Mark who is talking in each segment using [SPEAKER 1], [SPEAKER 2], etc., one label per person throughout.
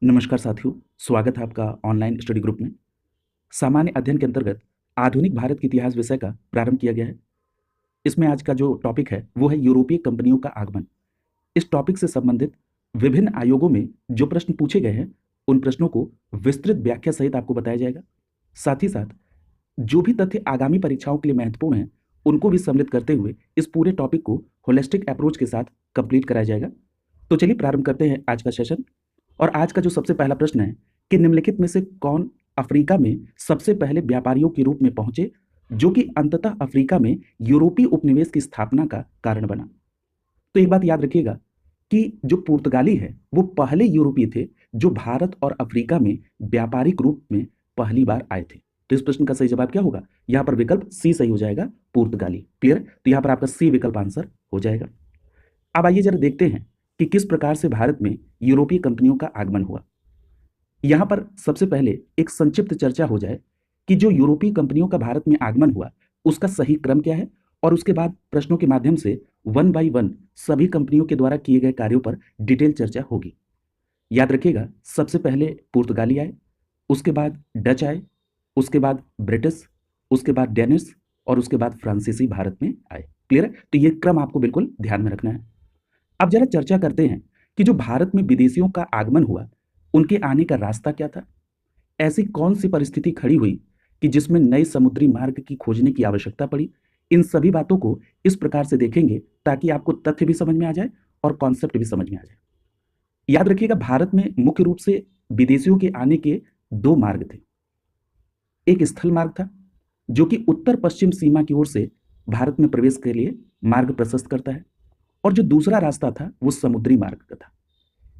[SPEAKER 1] नमस्कार साथियों, स्वागत है आपका ऑनलाइन स्टडी ग्रुप में। सामान्य अध्ययन के अंतर्गत आधुनिक भारत के इतिहास विषय का प्रारंभ किया गया है। इसमें आज का जो टॉपिक है वो है यूरोपीय कंपनियों का आगमन। इस टॉपिक से संबंधित विभिन्न आयोगों में जो प्रश्न पूछे गए हैं उन प्रश्नों को विस्तृत व्याख्या सहित आपको बताया जाएगा। साथ ही साथ जो भी तथ्य आगामी परीक्षाओं के लिए महत्वपूर्ण हैं उनको भी सम्मिलित करते हुए इस पूरे टॉपिक को होलिस्टिक अप्रोच के साथ कंप्लीट कराया जाएगा। तो चलिए प्रारंभ करते हैं आज का सेशन। और आज का जो सबसे पहला प्रश्न है कि निम्नलिखित में से कौन अफ्रीका में सबसे पहले व्यापारियों के रूप में पहुंचे जो कि अंततः अफ्रीका में यूरोपीय उपनिवेश की स्थापना का कारण बना। तो एक बात याद रखिएगा कि जो पुर्तगाली है वो पहले यूरोपीय थे जो भारत और अफ्रीका में व्यापारिक रूप में पहली बार आए थे। तो इस प्रश्न का सही जवाब क्या होगा? यहाँ पर विकल्प सी सही हो जाएगा, पुर्तगाली। क्लियर? तो यहाँ पर आपका सी विकल्प आंसर हो जाएगा। अब आइए जरा देखते हैं कि किस प्रकार से भारत में यूरोपीय कंपनियों का आगमन हुआ। यहां पर सबसे पहले एक संक्षिप्त चर्चा हो जाए कि जो यूरोपीय कंपनियों का भारत में आगमन हुआ उसका सही क्रम क्या है, और उसके बाद प्रश्नों के माध्यम से वन बाय वन सभी कंपनियों के द्वारा किए गए कार्यों पर डिटेल चर्चा होगी। याद रखिएगा, सबसे पहले पुर्तगाली आए, उसके बाद डच आए, उसके बाद ब्रिटिश, उसके बाद डेनिश और उसके बाद फ्रांसीसी भारत में आए। क्लियर है? तो ये क्रम आपको बिल्कुल ध्यान में रखना है। अब जरा चर्चा करते हैं कि जो भारत में विदेशियों का आगमन हुआ उनके आने का रास्ता क्या था। ऐसी कौन सी परिस्थिति खड़ी हुई कि जिसमें नए समुद्री मार्ग की खोजने की आवश्यकता पड़ी। इन सभी बातों को इस प्रकार से देखेंगे ताकि आपको तथ्य भी समझ में आ जाए और कॉन्सेप्ट भी समझ में आ जाए। याद रखिएगा, भारत में मुख्य रूप से विदेशियों के आने के दो मार्ग थे। एक स्थल मार्ग था जो कि उत्तर पश्चिम सीमा की ओर से भारत में प्रवेश के लिए मार्ग प्रशस्त करता है, और जो दूसरा रास्ता था वो समुद्री मार्ग का था।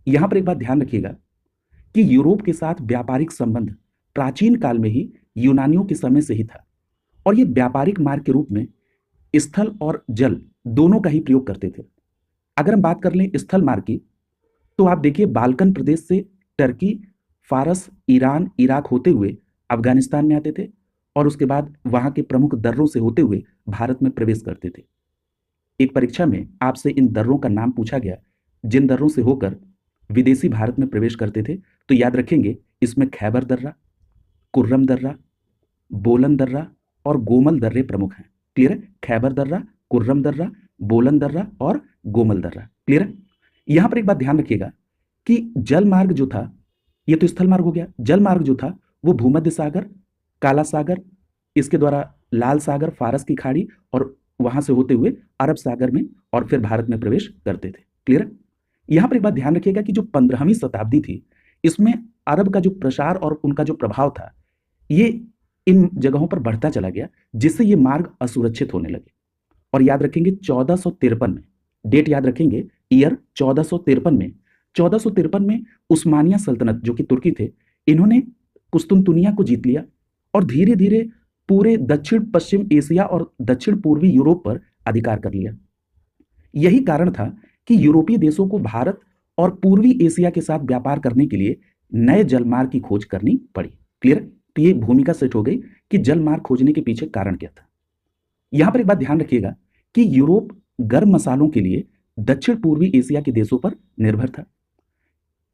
[SPEAKER 1] यहां पर एक बात ध्यान रखिएगा कि यूरोप के साथ व्यापारिक संबंध प्राचीन काल में ही यूनानियों के समय से ही था, और ये व्यापारिक मार्ग के रूप में स्थल और जल दोनों का ही प्रयोग करते थे। अगर हम बात कर लें स्थल मार्ग की, तो आप देखिए बाल्कन प्रदेश से टर्की, फारस, ईरान, इराक होते हुए अफगानिस्तान में आते थे, और उसके बाद वहां के प्रमुख दर्रों से होते हुए भारत में प्रवेश करते थे। एक परीक्षा में आपसे इन दर्रों का नाम पूछा गया जिन दर्रों से होकर विदेशी भारत में प्रवेश करते थे, तो याद रखेंगे इसमें खैबर दर्रा, कुर्रम दर्रा, बोलन दर्रा और गोमल दर्रे प्रमुख हैं। क्लियर है? खैबर दर्रा, कुर्रम दर्रा, बोलन दर्रा और गोमल दर्रा। क्लियर है? यहां पर एक बात ध्यान रखिएगा कि जल मार्ग जो था, ये तो स्थल मार्ग हो गया। जल मार्ग जो था वो भूमध्य सागर, काला सागर, इसके द्वारा लाल सागर, फारस की खाड़ी और वहां से होते हुए अरब सागर में और फिर भारत में प्रवेश करते थे। क्लियर है? यहां पर एक बात ध्यान रखिएगा कि जो 15वीं शताब्दी थी इसमें अरब का जो प्रसार और उनका जो प्रभाव था ये इन जगहों पर बढ़ता चला गया, जिससे ये मार्ग असुरक्षित होने लगे। और याद रखेंगे 1453 में, डेट याद रखेंगे, ईयर 1453 में, 1453 में उस्मानिया सल्तनत जो कि तुर्की थे, इन्होंने कुस्तुनतुनिया को जीत लिया और धीरे धीरे पूरे दक्षिण पश्चिम एशिया और दक्षिण पूर्वी यूरोप पर अधिकार कर लिया। यही कारण था कि यूरोपीय देशों को भारत और पूर्वी एशिया के साथ व्यापार करने के लिए नए जलमार्ग की खोज करनी पड़ी। क्लियर? तो ये भूमिका सेट हो गई कि जलमार्ग खोजने के पीछे कारण क्या था। यहां पर एक बात ध्यान रखिएगा कि यूरोप गर्म मसालों के लिए दक्षिण पूर्वी एशिया के देशों पर निर्भर था।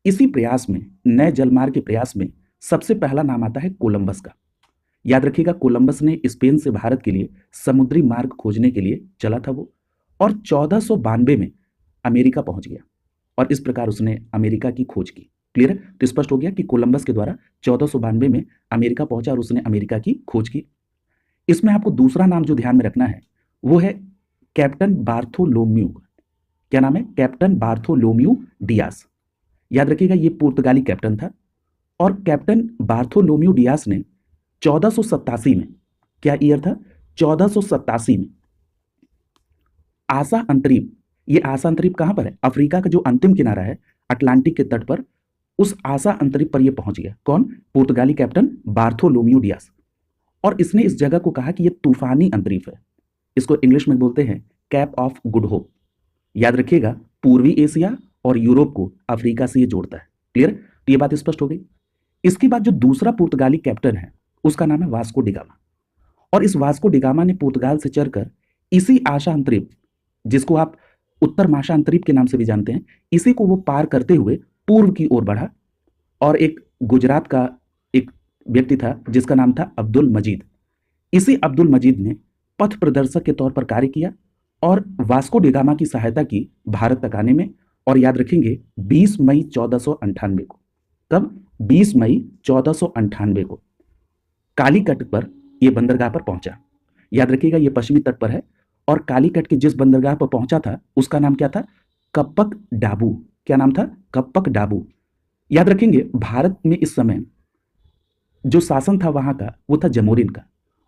[SPEAKER 1] इसी प्रयास में, नए जलमार्ग के प्रयास में सबसे पहला नाम आता है कोलंबस का। याद रखिएगा, कोलंबस ने स्पेन से भारत के लिए समुद्री मार्ग खोजने के लिए चला था वो, और 1492 में अमेरिका पहुंच गया और इस प्रकार उसने अमेरिका की खोज की। क्लियर है? तो स्पष्ट हो गया कि कोलंबस के द्वारा 1492 में अमेरिका पहुंचा और उसने अमेरिका की खोज की। इसमें आपको दूसरा नाम जो ध्यान में रखना है वो है कैप्टन बार्थोलोम्यू। क्या नाम है? Captain Bartholomew Dias. याद रखिएगा, ये पुर्तगाली कैप्टन था, और कैप्टन बार्थोलोम्यू डियास ने 1487 में, क्या ईयर था? 1487 में आशा अंतरीप, ये आशा अंतरीप कहां पर है? अफ्रीका का जो अंतिम किनारा है अटलांटिक के तट पर, उस आशा अंतरीप पर ये पहुंच गया। कौन? पुर्तगाली कैप्टन बार्थोलोम्यू डियास। और इसने इस जगह को कहा कि ये तूफानी अंतरीप है। इसको इंग्लिश में बोलते हैं कैप ऑफ गुड होप। याद रखिएगा, पूर्वी एशिया और यूरोप को अफ्रीका से ये जोड़ता है। क्लियर? तो ये बात स्पष्ट हो गई। इसके बाद जो दूसरा पुर्तगाली कैप्टन है उसका नाम है वास्को डिगामा, और इस वास्को डिगामा ने पुर्तगाल से चढ़कर इसी आशा अंतरीप, जिसको आप उत्तर माशा अंतरीप के नाम से भी जानते हैं, इसी को वो पार करते हुए पूर्व की ओर बढ़ा और एक गुजरात का एक व्यक्ति था जिसका नाम था अब्दुल मजीद। इसी अब्दुल मजीद ने पथ प्रदर्शक के तौर पर कार्य किया और वास्को डी गामा की सहायता की भारत तक आने में। और याद रखेंगे 20 मई 1498 को, तब 20 मई 1498 को कालीकट पर यह बंदरगाह पर पहुंचा। याद रखिएगा ये पश्चिमी तट पर है और कालीकट के जिस बंदरगाह पर पहुंचा था उसका नाम क्या था? कप्पक डाबू। क्या नाम था? कप्पक डाबू। याद रखेंगे भारत में इस समय जो शासन था वहां का वो था जमोरिन का,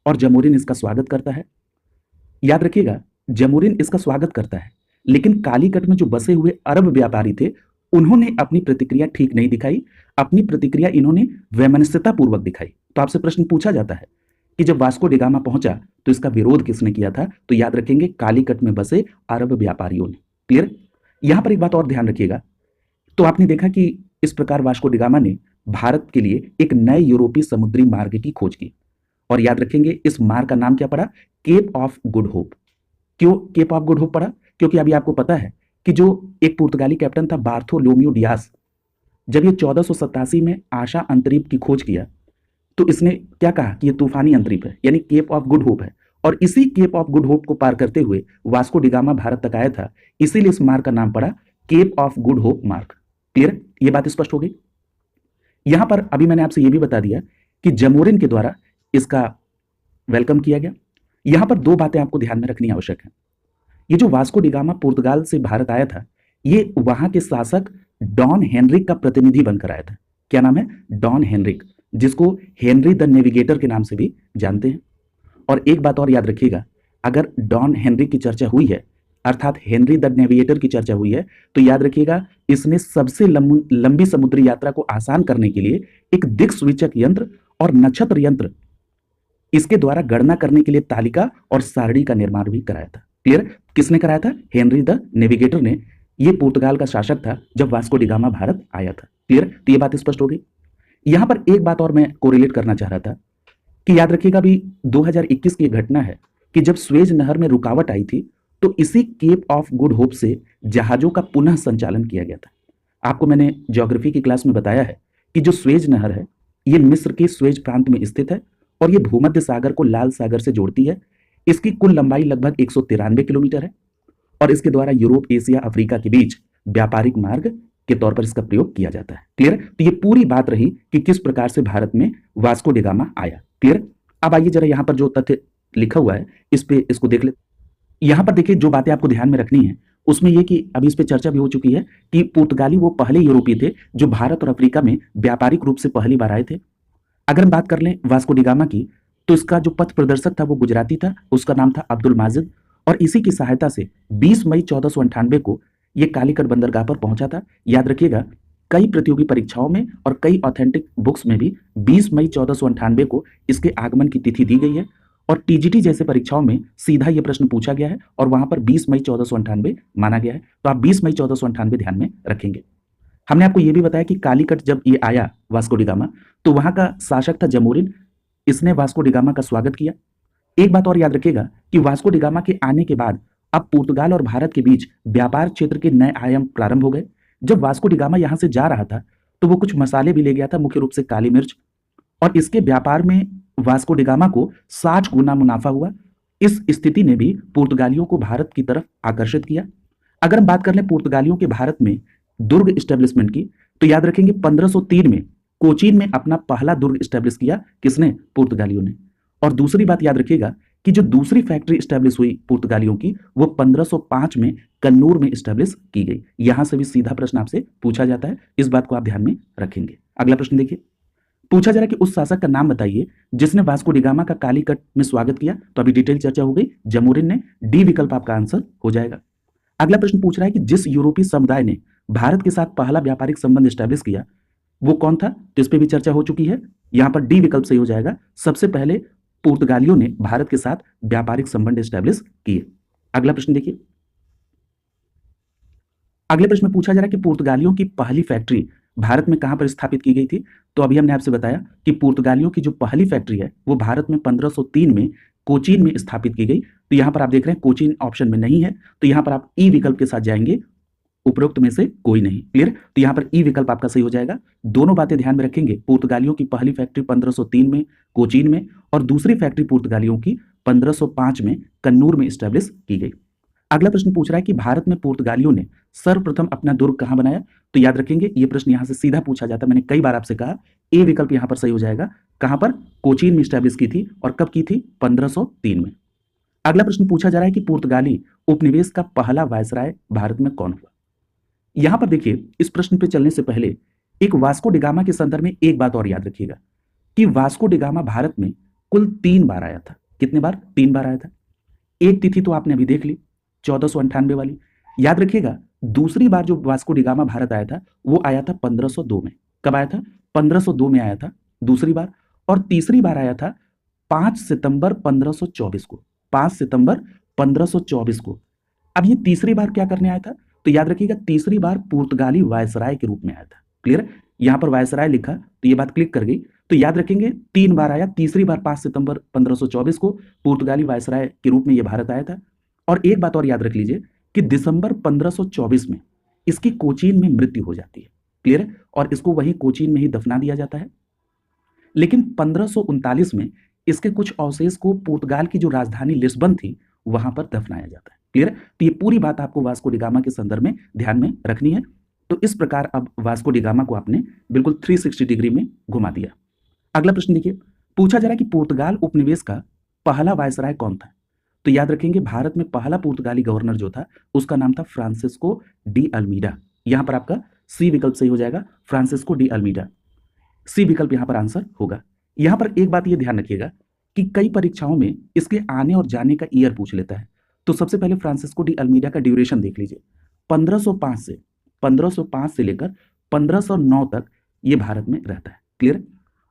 [SPEAKER 1] और जमोरिन इसका स्वागत करता है। याद रखिएगा जमोरिन इसका स्वागत करता है, लेकिन कालीकट में जो बसे हुए अरब व्यापारी थे उन्होंने अपनी प्रतिक्रिया ठीक नहीं दिखाई। अपनी प्रतिक्रिया इन्होंने वैमनस्यता पूर्वक दिखाई। तो आपसे प्रश्न पूछा जाता है कि जब वास्को डी गामा पहुंचा तो इसका विरोध किसने किया था? तो याद रखेंगे कालीकट में बसे अरब व्यापारियों ने। क्लियर? यहां पर एक बात और ध्यान रखिएगा, तो आपने देखा कि इस प्रकार वास्को डी गामा ने भारत के लिए एक नए यूरोपीय समुद्री मार्ग की खोज की। और याद रखेंगे इस मार्ग का नाम क्या पड़ा? Cape of Good Hope. क्यों केप ऑफ गुड होप पड़ा? क्योंकि अभी आपको पता है कि जो एक पुर्तगाली कैप्टन था बार्थोलोम्यू डियास, जब ये 1487 में आशा अंतरीप की खोज किया तो इसने क्या कहा कि ये तूफानी अंतरीप है, यानी केप ऑफ गुड होप है। और इसी केप ऑफ गुड होप को पार करते हुए वास्को डी गामा भारत तक आया था, इसीलिए इस मार्ग का नाम पड़ा केप ऑफ गुड होप मार्ग। क्लियर? ये बात स्पष्ट हो गई। यहां पर अभी मैंने आपसे यह भी बता दिया कि जमोरिन के द्वारा इसका वेलकम किया गया। यहां पर दो बातें आपको ध्यान में रखनी आवश्यक है। ये जो वास्को डी गामा पुर्तगाल से भारत आया था, ये वहां के शासक डॉन हेनरिक का प्रतिनिधि बनकर आया था। क्या नाम है? डॉन हेनरिक, जिसको हेनरी द नेविगेटर के नाम से भी जानते हैं। और एक बात और याद रखिएगा, अगर डॉन हेनरिक की चर्चा हुई है, अर्थात हेनरी द नेविगेटर की चर्चा हुई है, तो याद रखिएगा इसने सबसे लंबी समुद्री यात्रा को आसान करने के लिए एक दिक्सूचक यंत्र और नक्षत्र यंत्र इसके द्वारा गणना करने के लिए तालिका और सारणी का निर्माण भी कराया था। क्लियर? किसने कराया था? हेनरी द नेविगेटर ने। यह पुर्तगाल का शासक था जब वास्को डी गामा भारत आया था। क्लियर? तो यह बात स्पष्ट हो गई। यहां पर एक बात और मैं कोरिलेट करना चाह रहा था कि याद रखिएगा अभी 2021 की घटना है कि जब स्वेज नहर में रुकावट आई थी तो इसी केप ऑफ गुड होप से जहाजों का पुनः संचालन किया गया था। आपको मैंने ज्योग्राफी की क्लास में बताया है कि जो स्वेज नहर है ये मिस्र के स्वेज प्रांत में स्थित है और ये भूमध्य सागर को लाल सागर से जोड़ती है। इसकी कुल लंबाई लगभग 193 किलोमीटर है और इसके द्वारा यूरोप, एशिया, अफ्रीका के बीच व्यापारिक मार्ग के तौर पर इसका प्रयोग किया जाता है। क्लियर? तो ये पूरी बात रही कि किस प्रकार से भारत में वास्को डी गामा आया। क्लियर? अब आइए जरा यहां पर जो तथ्य लिखा हुआ है इस पे इसको देख ले। यहां पर देखिए जो बातें आपको ध्यान में रखनी है उसमें यह कि अभी इस पे चर्चा भी हो चुकी है कि पुर्तगाली वो पहले यूरोपीय थे जो भारत और अफ्रीका में व्यापारिक रूप से पहली बार आए थे। अगर हम बात कर लें वास्को डी गामा की, तो इसका जो पथ प्रदर्शक था वो गुजराती था, उसका नाम था अब्दुल माजिद। और इसी की सहायता से 20 मई 1498 को यह कालीकट बंदरगाह पर पहुंचा था। याद रखिएगा कई प्रतियोगी परीक्षाओं में और कई ऑथेंटिक बुक्स में भी 20 मई 1498 को इसके आगमन की तिथि दी गई है और टीजीटी जैसे परीक्षाओं में सीधा यह प्रश्न पूछा गया है और वहां पर 20 मई 1498 माना गया है। तो आप 20 मई 1498 ध्यान में रखेंगे। हमने आपको यह भी बताया कि कालीकट जब ये आया वास्को डी गामा तो वहां का शासक था जमोरिन। इसने वास्को डी गामा का स्वागत किया। एक बात और याद रखिएगा कि वास्को डी गामा के आने के बाद अब पुर्तगाल और भारत के बीच व्यापार क्षेत्र के नए आयाम प्रारंभ हो गए। जब वास्को डी गामा यहां से जा रहा था तो वो कुछ मसाले भी ले गया था, मुख्य रूप से काली मिर्च, और इसके व्यापार में वास्को डी गामा को 60 गुना मुनाफा हुआ। इस स्थिति ने भी पुर्तगालियों को भारत की तरफ आकर्षित किया। अगर हम बात कर लें पुर्तगालियों के भारत में दुर्ग इस्टेब्लिशमेंट की, तो याद रखेंगे 1503 में कोचीन में अपना पहला दुर्ग इस्टेब्लिश किया। किसने? पुर्तगालियों ने। और दूसरी बात याद रखिएगा कि जो दूसरी फैक्ट्री इस्टेब्लिश हुई पुर्तगालियों की वो 1505 में कन्नूर में इस्टेब्लिश की गई। यहां से भी सीधा प्रश्न आपसे पूछा जाता है, इस बात को आप ध्यान में रखेंगे। अगला प्रश्न देखिए, पूछा जा रहा है कि उस शासक का नाम बताइए जिसने वास्को डी गामा का कालीकट में स्वागत किया। तो अभी डिटेल चर्चा हो गई, जमोरिन ने। डी विकल्प आपका आंसर हो जाएगा। अगला प्रश्न पूछ रहा है कि जिस यूरोपीय समुदाय ने भारत के साथ पहला व्यापारिक संबंध इस्टेब्लिश किया वो कौन था? तो इस पर भी चर्चा हो चुकी है। यहां पर डी विकल्प सही हो जाएगा। सबसे पहले पुर्तगालियों ने भारत के साथ व्यापारिक संबंध इस्टेब्लिश किए। अगला प्रश्न देखिए, अगले प्रश्न में पूछा जा रहा है कि पुर्तगालियों की पहली फैक्ट्री भारत में कहां पर स्थापित की गई थी। तो अभी हमने आपसे बताया कि पुर्तगालियों की जो पहली फैक्ट्री है वो भारत में 1503 में कोचीन में स्थापित की गई। तो यहां पर आप देख रहे हैं कोचीन ऑप्शन में नहीं है, तो यहां पर आप ई विकल्प के साथ जाएंगे उपरोक्त में से कोई नहीं। क्लियर? तो यहां पर ई विकल्प आपका सही हो जाएगा। दोनों बातें ध्यान में रखेंगे। पुर्तगालियों की पहली फैक्ट्री 1503 में कोचीन में और दूसरी फैक्ट्री पुर्तगालियों की 1505 में कन्नूर में स्टैब्लिश की गई। अगला प्रश्न पूछ रहा है कि भारत में पुर्तगालियों ने सर्वप्रथम अपना दुर्ग कहां बनाया? तो याद रखेंगे ये प्रश्न यहां से सीधा पूछा जाता है। मैंने कई बार आपसे कहा ए विकल्प यहां पर सही हो जाएगा। कहां पर? कोचीन में स्टैब्लिश की थी। और कब की थी? 1503 में। अगला प्रश्न पूछा जा रहा है कि पुर्तगाली उपनिवेश का पहला वायसराय भारत में कौन हुआ? यहां पर देखिए, इस प्रश्न पे चलने से पहले एक वास्को डिगामा के संदर्भ में एक बात और याद रखिएगा कि वास्को डिगामा भारत में कुल 3 बार आया था। कितने बार? 3 बार आया था। एक तिथि तो आपने अभी देख ली, 1498 वाली। याद रखिएगा, दूसरी बार जो वास्को डिगामा भारत आया था वो आया था 1502 में। कब आया था? 1502 में आया था दूसरी बार। और तीसरी बार आया था 5 सितंबर 1524 को। 5 सितंबर 1524 को। अब ये तीसरी बार क्या करने आया था? तो याद रखिएगा, तीसरी बार पुर्तगाली वायसराय के रूप में आया था। क्लियर? यहां पर वायसराय लिखा तो ये बात क्लिक कर गई। तो याद रखेंगे 3 बार आया। तीसरी बार 5 सितंबर 1524 को पुर्तगाली वायसराय के रूप में ये भारत आया था। और एक बात और याद रख लीजिए कि दिसंबर 1524 में इसकी कोचीन में मृत्यु हो जाती है। क्लियर है? और इसको वहीं कोचीन में ही दफना दिया जाता है। लेकिन 1539 में इसके कुछ अवशेष को पुर्तगाल की जो राजधानी लिस्बन थी वहां पर दफनाया जाता है। क्लियर? तो ये पूरी बात आपको वास्को डिगामा के संदर्भ में ध्यान में रखनी है। तो इस प्रकार अब वास्को डिगामा को आपने बिल्कुल 360 डिग्री में घुमा दिया। अगला प्रश्न देखिए, पूछा जा रहा है कि पुर्तगाल उपनिवेश का पहला वायसराय कौन था? तो याद रखेंगे, भारत में पहला पुर्तगाली गवर्नर जो था उसका नाम था फ्रांसिस्को डी अल्मीडा। यहां पर आपका सी विकल्प सही हो जाएगा, फ्रांसिस्को डी अल्मीडा। सी विकल्प यहां पर आंसर होगा। यहां पर एक बात यह ध्यान रखिएगा कि कई परीक्षाओं में इसके आने और जाने का ईयर पूछ लेता है। तो सबसे पहले फ्रांसिस्को डी अल्मीडा का ड्यूरेशन देख लीजिए। 1505 से लेकर 1509 तक ये भारत में रहता है। क्लियर?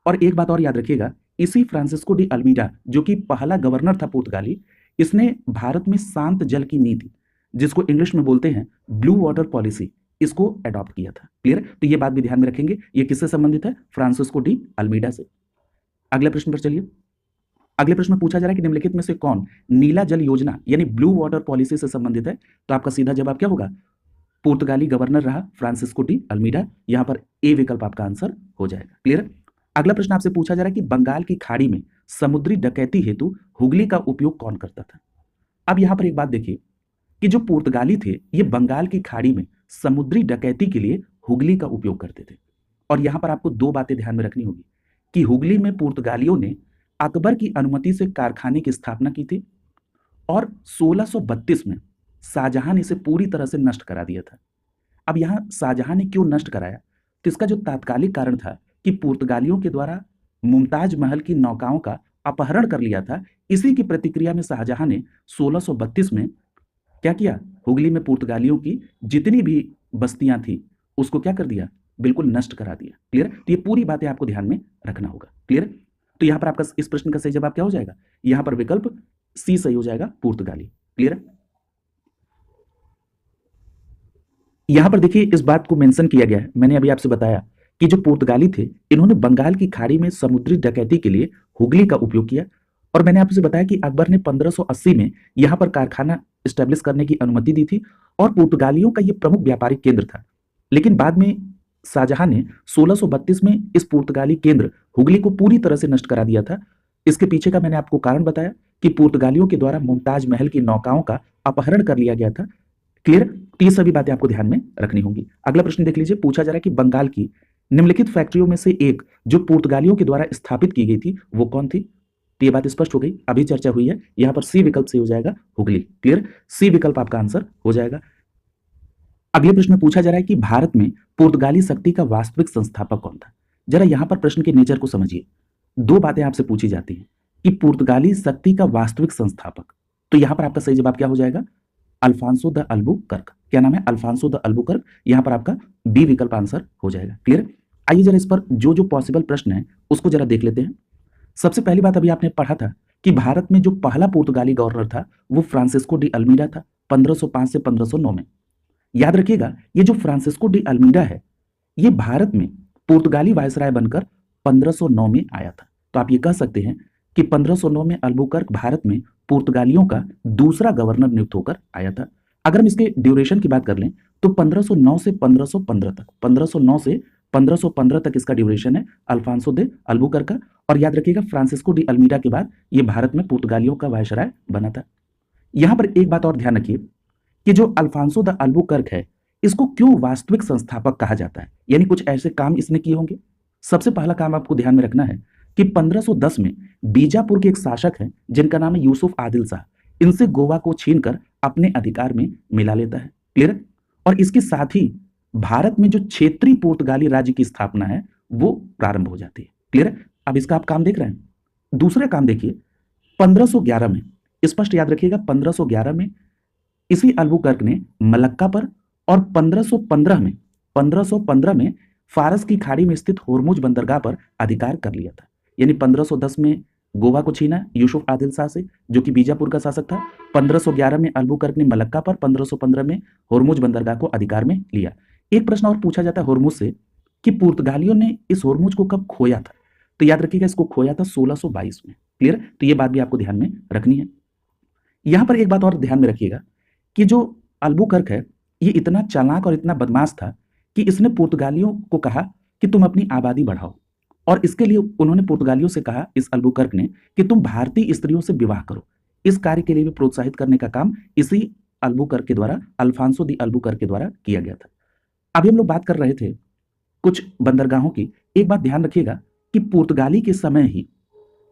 [SPEAKER 1] और एक बात और याद रखिएगा, इसी फ्रांसिस्को डी अल्मीडा जो कि पहला गवर्नर था पुर्तगाली, इसने भारत में शांत जल की नीति, जिसको इंग्लिश में बोलते हैं ब्लू वाटर पॉलिसी, इसको अडॉप्ट किया था। क्लियर? तो ये बात भी ध्यान में रखेंगे। ये किससे संबंधित है? फ्रांसिस्को डी अल्मीडा से। अगले प्रश्न पर चलिए। अगले प्रश्न में पूछा जा रहा है कि निम्नलिखित में से कौन नीला जल योजना यानी ब्लू वाटर पॉलिसी से संबंधित है? तो आपका सीधा जवाब क्या होगा? पुर्तगाली गवर्नर रहा फ्रांसिस्को डी अल्मीडा। यहां पर ए विकल्प आपका आंसर हो जाएगा। क्लियर? अगला प्रश्न आपसे पूछा जा रहा है कि बंगाल की खाड़ी में समुद्री डकैती हेतु हुगली का उपयोग कौन करता था? अब यहां पर एक बात देखिए कि जो पुर्तगाली थे ये बंगाल की खाड़ी में समुद्री डकैती के लिए हुगली का उपयोग करते थे। और यहां पर आपको दो बातें ध्यान में रखनी होगी कि हुगली में पुर्तगालियों ने अकबर की अनुमति से कारखाने की स्थापना की थी और 1632 में शाहजहां ने इसे पूरी तरह से नष्ट करा दिया था। अब यहां शाहजहां ने क्यों नष्ट कराया? तो इसका जो तात्कालिक कारण था कि पुर्तगालियों के द्वारा मुमताज महल की नौकाओं का अपहरण कर लिया था। इसी की प्रतिक्रिया में शाहजहां ने 1632 में क्या किया? हुगली में पुर्तगालियों की जितनी भी बस्तियां थी उसको क्या कर दिया? बिल्कुल नष्ट करा दिया। क्लियर? तो ये पूरी बातें आपको ध्यान में रखना होगा। क्लियर? तो यहां पर आपका इस प्रश्न का सही जवाब क्या हो जाएगा? यहां पर विकल्प सी सही हो जाएगा, पुर्तगाली। क्लियर? यहां पर देखिए इस बात को मेंशन किया गया है, मैंने अभी आपसे बताया कि जो पुर्तगाली थे इन्होंने बंगाल की खाड़ी में समुद्री डकैती के लिए हुगली का उपयोग किया। और मैंने आपसे बताया कि अकबर ने 1580 में यहां पर कारखाना स्टैब्लिश करने की अनुमति दी थी और पुर्तगालियों का यह प्रमुख व्यापारिक केंद्र था। लेकिन बाद में शाहजहां ने 1632 में इस पुर्तगाली केंद्र हुगली को पूरी तरह से नष्ट करा दिया था। इसके पीछे का मैंने आपको कारण बताया कि पुर्तगालियों के द्वारा मुमताज महल की नौकाओं का अपहरण कर लिया गया था। क्लियर? ये सभी बातें आपको ध्यान में रखनी होंगी। अगला प्रश्न देख लीजिए, पूछा जा रहा है कि बंगाल की निम्नलिखित फैक्ट्रियों में से एक जो पुर्तगालियों के द्वारा स्थापित की गई थी वो कौन थी? तो ये बात स्पष्ट हो गई, अभी चर्चा हुई है। यहां पर सी विकल्प से हो जाएगा, हुगली। क्लियर? सी विकल्प आपका आंसर हो जाएगा। अगले प्रश्न में पूछा जा रहा है कि भारत में पुर्तगाली शक्ति का वास्तविक संस्थापक कौन था? जरा यहां पर प्रश्न के नेचर को समझिए। दो बातें आपसे पूछी जाती हैं कि पुर्तगाली शक्ति का वास्तविक संस्थापक, तो यहां पर आपका सही जवाब क्या हो जाएगा? Alfonso de Albuquerque. क्या नाम है? Alfonso de Albuquerque. यहां पर आपका बी विकल्प आंसर हो जाएगा। क्लियर? आइए जरा इस पर जो जो पॉसिबल प्रश्न है उसको जरा देख लेते हैं। सबसे पहली बात अभी आपने पढ़ा था कि भारत में जो पहला पुर्तगाली गवर्नर था वो फ्रांसिस्को डी अल्मीडा था 1505 से 1509 में। याद रखिएगा ये जो फ्रांसिस्को डी अल्मीडा है ये भारत में पुर्तगाली वायसराय बनकर 1509 में आया था। तो आप ये कह सकते हैं कि 1509 में अल्बुकर्क भारत में पुर्तगालियों का दूसरा गवर्नर नियुक्त होकर आया था। अगर हम इसके ड्यूरेशन की बात कर लें तो 1509 से 1515 तक, 1509 से 1515 तक इसका ड्यूरेशन है अल्फांसो दे अल्बुकर्क का। और याद रखिएगा फ्रांसिस्को डी अल्मीडा के बाद ये भारत में पुर्तगालियों का वायसराय बना था। यहां पर एक बात और ध्यान रखिए कि जो अल्फांसो द अल्बुकर्क है, इसको क्यों वास्तविक संस्थापक कहा जाता है, यानी कुछ ऐसे काम इसने किए होंगे। सबसे पहला काम आपको ध्यान में रखना है कि 1510 में बीजापुर के एक शासक हैं जिनका नाम है यूसुफ आदिल शाह, इनसे गोवा को छीनकर अपने अधिकार में मिला लेता है। क्लियर। और इसके साथ ही भारत में जो क्षेत्रीय पुर्तगाली राज्य की स्थापना है वो प्रारंभ हो जाती है। क्लियर। अब इसका आप काम देख रहे हैं। दूसरा काम देखिए 1511 में, स्पष्ट याद रखिएगा 1511 में इसी अल्बुकर्क ने मलक्का पर और 1515 में फारस की खाड़ी में स्थित होर्मुज बंदरगाह पर अधिकार कर लिया था। यानी 1510 में गोवा को छीना यूसुफ आदिल शाह से, जो कि बीजापुर का शासक था। 1511 में अल्बुकर्क ने मलक्का पर, 1515 में होर्मुज बंदरगाह को अधिकार में लिया। एक प्रश्न और पूछा जाता है होर्मुज से कि पुर्तगालियों ने इस होर्मुज को कब खोया था, तो याद रखिएगा इसको खोया था 1622 में। क्लियर। तो ये बात भी आपको ध्यान में रखनी है। यहां पर एक बात और ध्यान में रखिएगा कि जो अल्बुकर्क है ये इतना चालाक और इतना बदमाश था कि इसने पुर्तगालियों को कहा कि तुम अपनी आबादी बढ़ाओ, और इसके लिए उन्होंने पुर्तगालियों से कहा, इस अल्बुकर्क ने, कि तुम भारतीय स्त्रियों से विवाह करो। इस कार्य के लिए भी प्रोत्साहित करने का काम इसी अल्बुकर्क के द्वारा, अल्फांसो दी अल्बुकर्क के द्वारा किया गया था। अभी हम लोग बात कर रहे थे कुछ बंदरगाहों की। एक बात ध्यान रखिएगा कि पुर्तगाली के समय ही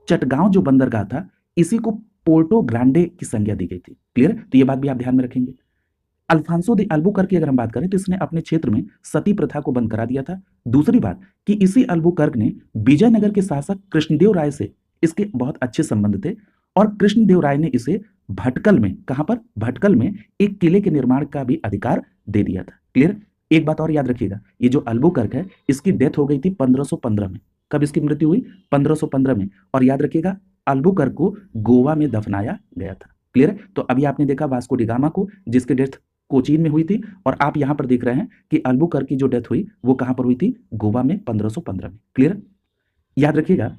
[SPEAKER 1] चटगांव जो बंदरगाह था इसी को पोर्टो ग्रांडे की संज्ञा दी गई थी। क्लियर। तो ये बात भी आप ध्यान में रखेंगे। अल्फांसो दे अल्बुकर्क की अगर हम बात करें तो इसने अपने क्षेत्र में सती प्रथा को बंद करा दिया था। दूसरी बात कि इसी अल्बुकर्क ने विजयनगर के शासक कृष्णदेव राय से इसके बहुत अच्छे संबंध थे, और कृष्णदेव राय ने इसे भटकल में, कहां पर, भटकल में एक किले के निर्माण का भी अधिकार दे दिया था। क्लियर। एक बात और याद रखिएगा, ये जो अल्बुकर्क है इसकी डेथ हो गई थी 1515 में। कब इसकी मृत्यु हुई? 1515 में। और याद रखिएगा अल्बुकर्क को गोवा में दफनाया गया था। क्लियर। तो अभी आपने देखा वास्को डी गामा को, जिसकी डेथ कोचीन में हुई थी, और आप यहां पर देख रहे हैं कि अल्बुकर्क की जो डेथ हुई वो कहां पर हुई थी? गोवा में 1515 में। क्लियर। याद रखिएगा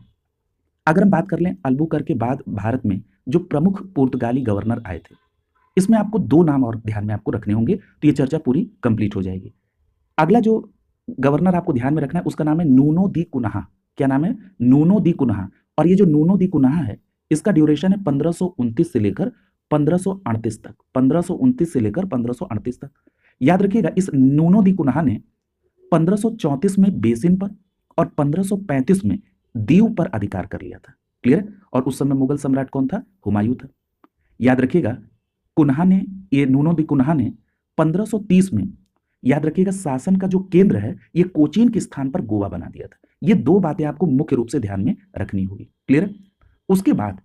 [SPEAKER 1] अगर हम बात कर लें अल्बुकर्क के बाद भारत में जो प्रमुख पुर्तगाली गवर्नर आए थे, इसमें आपको दो नाम और ध्यान में आपको रखने होंगे, तो ये चर्चा पूरी कंप्लीट हो जाएगी। अगला जो गवर्नर आपको ध्यान में रखना है उसका नाम है नूनो दी कुन्हा। क्या नाम है? नूनो दी कुन्हा। और ये जो नूनो दी कुन्हा है इसका ड्यूरेशन है 1529 से लेकर 1538 तक, 1529 से लेकर 1538 तक। याद रखिएगा इस नूनो दी कुन्हा ने 1534 में बेसिन पर और 1535 में दीव पर अधिकार कर लिया था। क्लियर। और उस समय मुगल सम्राट कौन था? हुमायूं था। याद रखिएगा कुन्हा ने, ये नूनो दी कुन्हा ने 1530 में, याद रखिएगा शासन का जो केंद्र है ये कोचीन के स्थान पर गोवा बना दिया था। ये दो बातें आपको मुख्य रूप से ध्यान में रखनी होगी। क्लियर। उसके बाद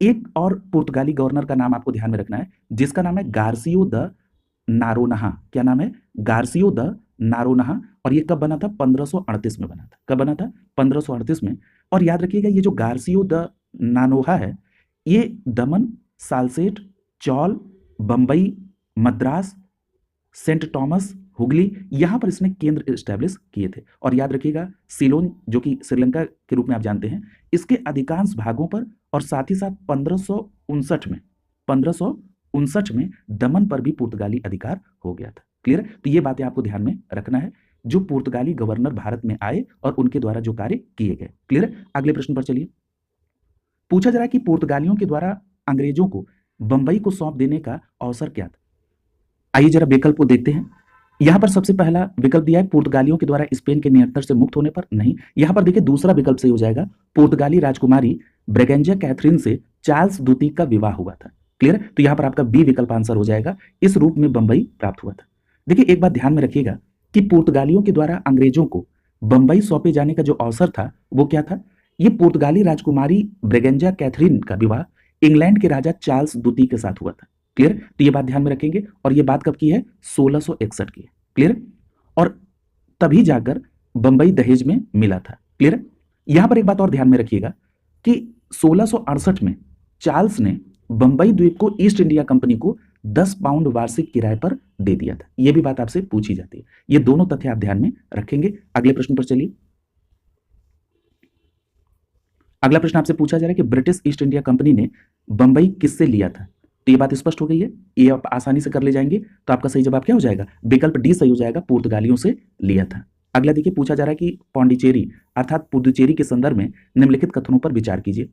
[SPEAKER 1] एक और पुर्तगाली गवर्नर का नाम आपको ध्यान में रखना है जिसका नाम है गार्सियो द नारोनहा। क्या नाम है? Garcia de Noronha. और ये कब बना था? 1538 में बना था। कब बना था? 1538 में। और याद रखिएगा ये जो गार्सियो द नानोहा है ये दमन, सालसेट, चौल, बंबई, मद्रास, सेंट थॉमस, हुगली, यहां पर इसने केंद्र स्टैब्लिश किए थे। और याद रखिएगा सीलोन, जो कि श्रीलंका के रूप में आप जानते हैं, इसके अधिकांश भागों पर, और साथ ही साथ 1559 में दमन पर भी पुर्तगाली अधिकार हो गया था। क्लियर। तो ये बातें आपको ध्यान में रखना है जो पुर्तगाली गवर्नर भारत में आए और उनके द्वारा जो कार्य किए गए। क्लियर। अगले प्रश्न पर चलिए। पूछा जा रहा है कि पुर्तगालियों के द्वारा अंग्रेजों को बंबई को सौंप देने का अवसर क्या था। आइए जरा विकल्प को देखते हैं। यहां पर सबसे पहला विकल्प दिया है पुर्तगालियों के द्वारा स्पेन के नियंत्रण से मुक्त होने पर। नहीं। यहां पर देखिए दूसरा विकल्प सही हो जाएगा, पुर्तगाली राजकुमारी ब्रेगेंजा कैथरीन से चार्ल्स द्वितीय का विवाह हुआ था। क्लियर। तो यहां पर आपका बी विकल्प आंसर हो जाएगा, इस रूप में बंबई प्राप्त हुआ था। देखिए एक बात ध्यान में रखिएगा कि पुर्तगालियों के द्वारा अंग्रेजों को बंबई सौंपे जाने का जो अवसर था वो क्या था? ये पुर्तगाली राजकुमारी ब्रेगेंजा कैथरीन का विवाह इंग्लैंड के राजा चार्ल्स द्वितीय के साथ हुआ था। क्लियर। तो ये बात ध्यान में रखेंगे। और ये बात कब की है? 1661 की है। क्लियर। और तभी जाकर बंबई दहेज में मिला था। क्लियर। यहां पर एक बात और ध्यान में रखिएगा कि 1668 में चार्ल्स ने बंबई द्वीप को ईस्ट इंडिया कंपनी को 10 पाउंड वार्षिक किराए पर दे दिया था। यह भी बात आपसे पूछी जाती है। ये दोनों तथ्य आप ध्यान में रखेंगे। अगले प्रश्न पर चलिए। अगला प्रश्न आपसे पूछा जा रहा है कि ब्रिटिश ईस्ट इंडिया कंपनी ने बंबई किससे लिया था? तो ये बात स्पष्ट हो गई है, ये आप आसानी से कर ले जाएंगे। तो आपका सही जवाब क्या हो जाएगा? विकल्प डी सही हो जाएगा, पुर्तगालियों से लिया था। अगला देखिए, पूछा जा रहा है कि पौंडीचेरी अर्थात पुदुचेरी के संदर्भ में निम्नलिखित कथनों पर विचार कीजिए।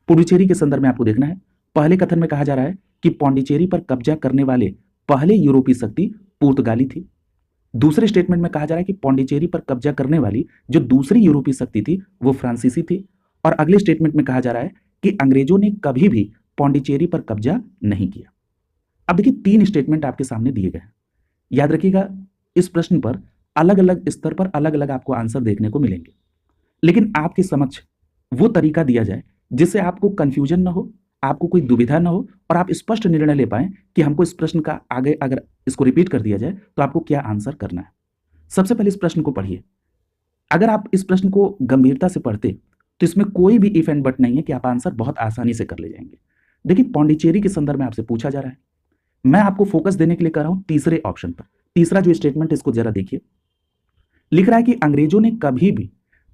[SPEAKER 1] पुडुचेरी के संदर्भ में आपको देखना है। पहले कथन में कहा जा रहा है कि पौंडीचेरी पर कब्जा करने वाले पहले यूरोपीय शक्ति पुर्तगाली थी। दूसरे स्टेटमेंट में कहा जा रहा है कि पौंडीचेरी पर कब्जा करने वाली जो दूसरी यूरोपीय शक्ति थी वो फ्रांसीसी थी। और अगले स्टेटमेंट में कहा जा रहा है कि अंग्रेजों ने कभी भी पौंडीचेरी पर कब्जा नहीं किया। अब देखिए, 3 स्टेटमेंट आपके सामने दिए गए हैं। याद रखिएगा, इस प्रश्न पर अलग अलग स्तर पर अलग अलग आपको आंसर देखने को मिलेंगे, लेकिन आपके समक्ष वो तरीका दिया जाए जिससे आपको कंफ्यूजन ना हो, आपको कोई दुविधा ना हो और आप स्पष्ट निर्णय ले पाएं कि हमको इस प्रश्न का आगे अगर इसको रिपीट कर दिया जाए तो आपको क्या आंसर करना है। सबसे पहले इस प्रश्न को पढ़िए। अगर आप इस प्रश्न को गंभीरता से पढ़ते तो इसमें कोई भी इफ एंड बट नहीं है कि आप आंसर बहुत आसानी से कर ले जाएंगे। देखिए, पौंडीचेरी के संदर्भ में आपसे पूछा जा रहा है, मैं आपको फोकस देने के लिए कर रहा हूं तीसरे ऑप्शन पर। तीसरा जो स्टेटमेंट है इसको जरा देखिए, लिख रहा है कि अंग्रेजों ने कभी भी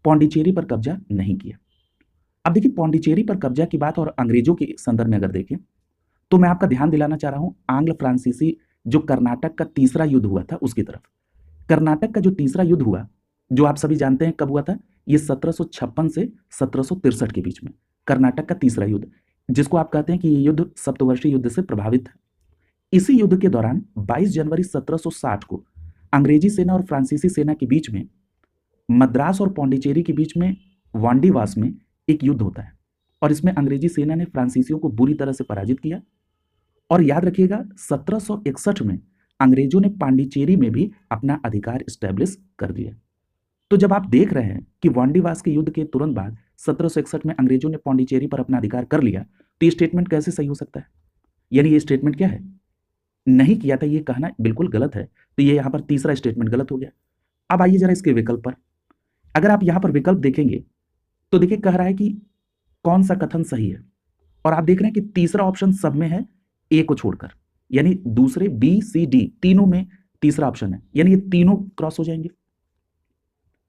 [SPEAKER 1] पौंडीचेरी पर कब्जा नहीं किया। अब देखिए, पौंडीचेरी पर कब्जा की बात और अंग्रेजों के संदर्भ में अगर देखें तो मैं आपका ध्यान दिलाना चाह रहा हूं आंग्ल फ्रांसीसी जो कर्नाटक का तीसरा युद्ध हुआ था उसकी तरफ। कर्नाटक का जो तीसरा युद्ध हुआ, जो आप सभी जानते हैं कब हुआ था, ये 1756 से 1763 के बीच में कर्नाटक का तीसरा युद्ध, जिसको आप कहते हैं कि ये युद्ध सप्तवर्षीय युद्ध से प्रभावित था। इसी युद्ध के दौरान 22 जनवरी 1760 को अंग्रेजी सेना और फ्रांसीसी सेना के बीच में मद्रास और पौंडीचेरी के बीच में वांडीवास में एक युद्ध होता है और इसमें अंग्रेजी सेना ने फ्रांसीसियों को बुरी तरह से पराजित किया। और याद रखिएगा, 1761 में अंग्रेजों ने पांडिचेरी में भी अपना अधिकार स्टैब्लिश कर दिया। तो जब आप देख रहे हैं कि वांडीवास के युद्ध के तुरंत बाद 1761 में अंग्रेजों ने पांडिचेरी पर अपना अधिकार कर लिया, तो ये स्टेटमेंट कैसे सही हो सकता है? यानी ये स्टेटमेंट क्या है? नहीं किया था, ये कहना बिल्कुल गलत है। तो ये यहां पर तीसरा स्टेटमेंट गलत हो गया। अब आइए जरा इसके विकल्प पर। अगर आप यहां पर विकल्प देखेंगे तो देखिए, कह रहा है कि कौन सा कथन सही है, और आप देख रहे हैं कि तीसरा ऑप्शन सब में है ए को छोड़कर, यानी दूसरे बी सी डी तीनों में तीसरा ऑप्शन है, यानी ये तीनों क्रॉस हो जाएंगे।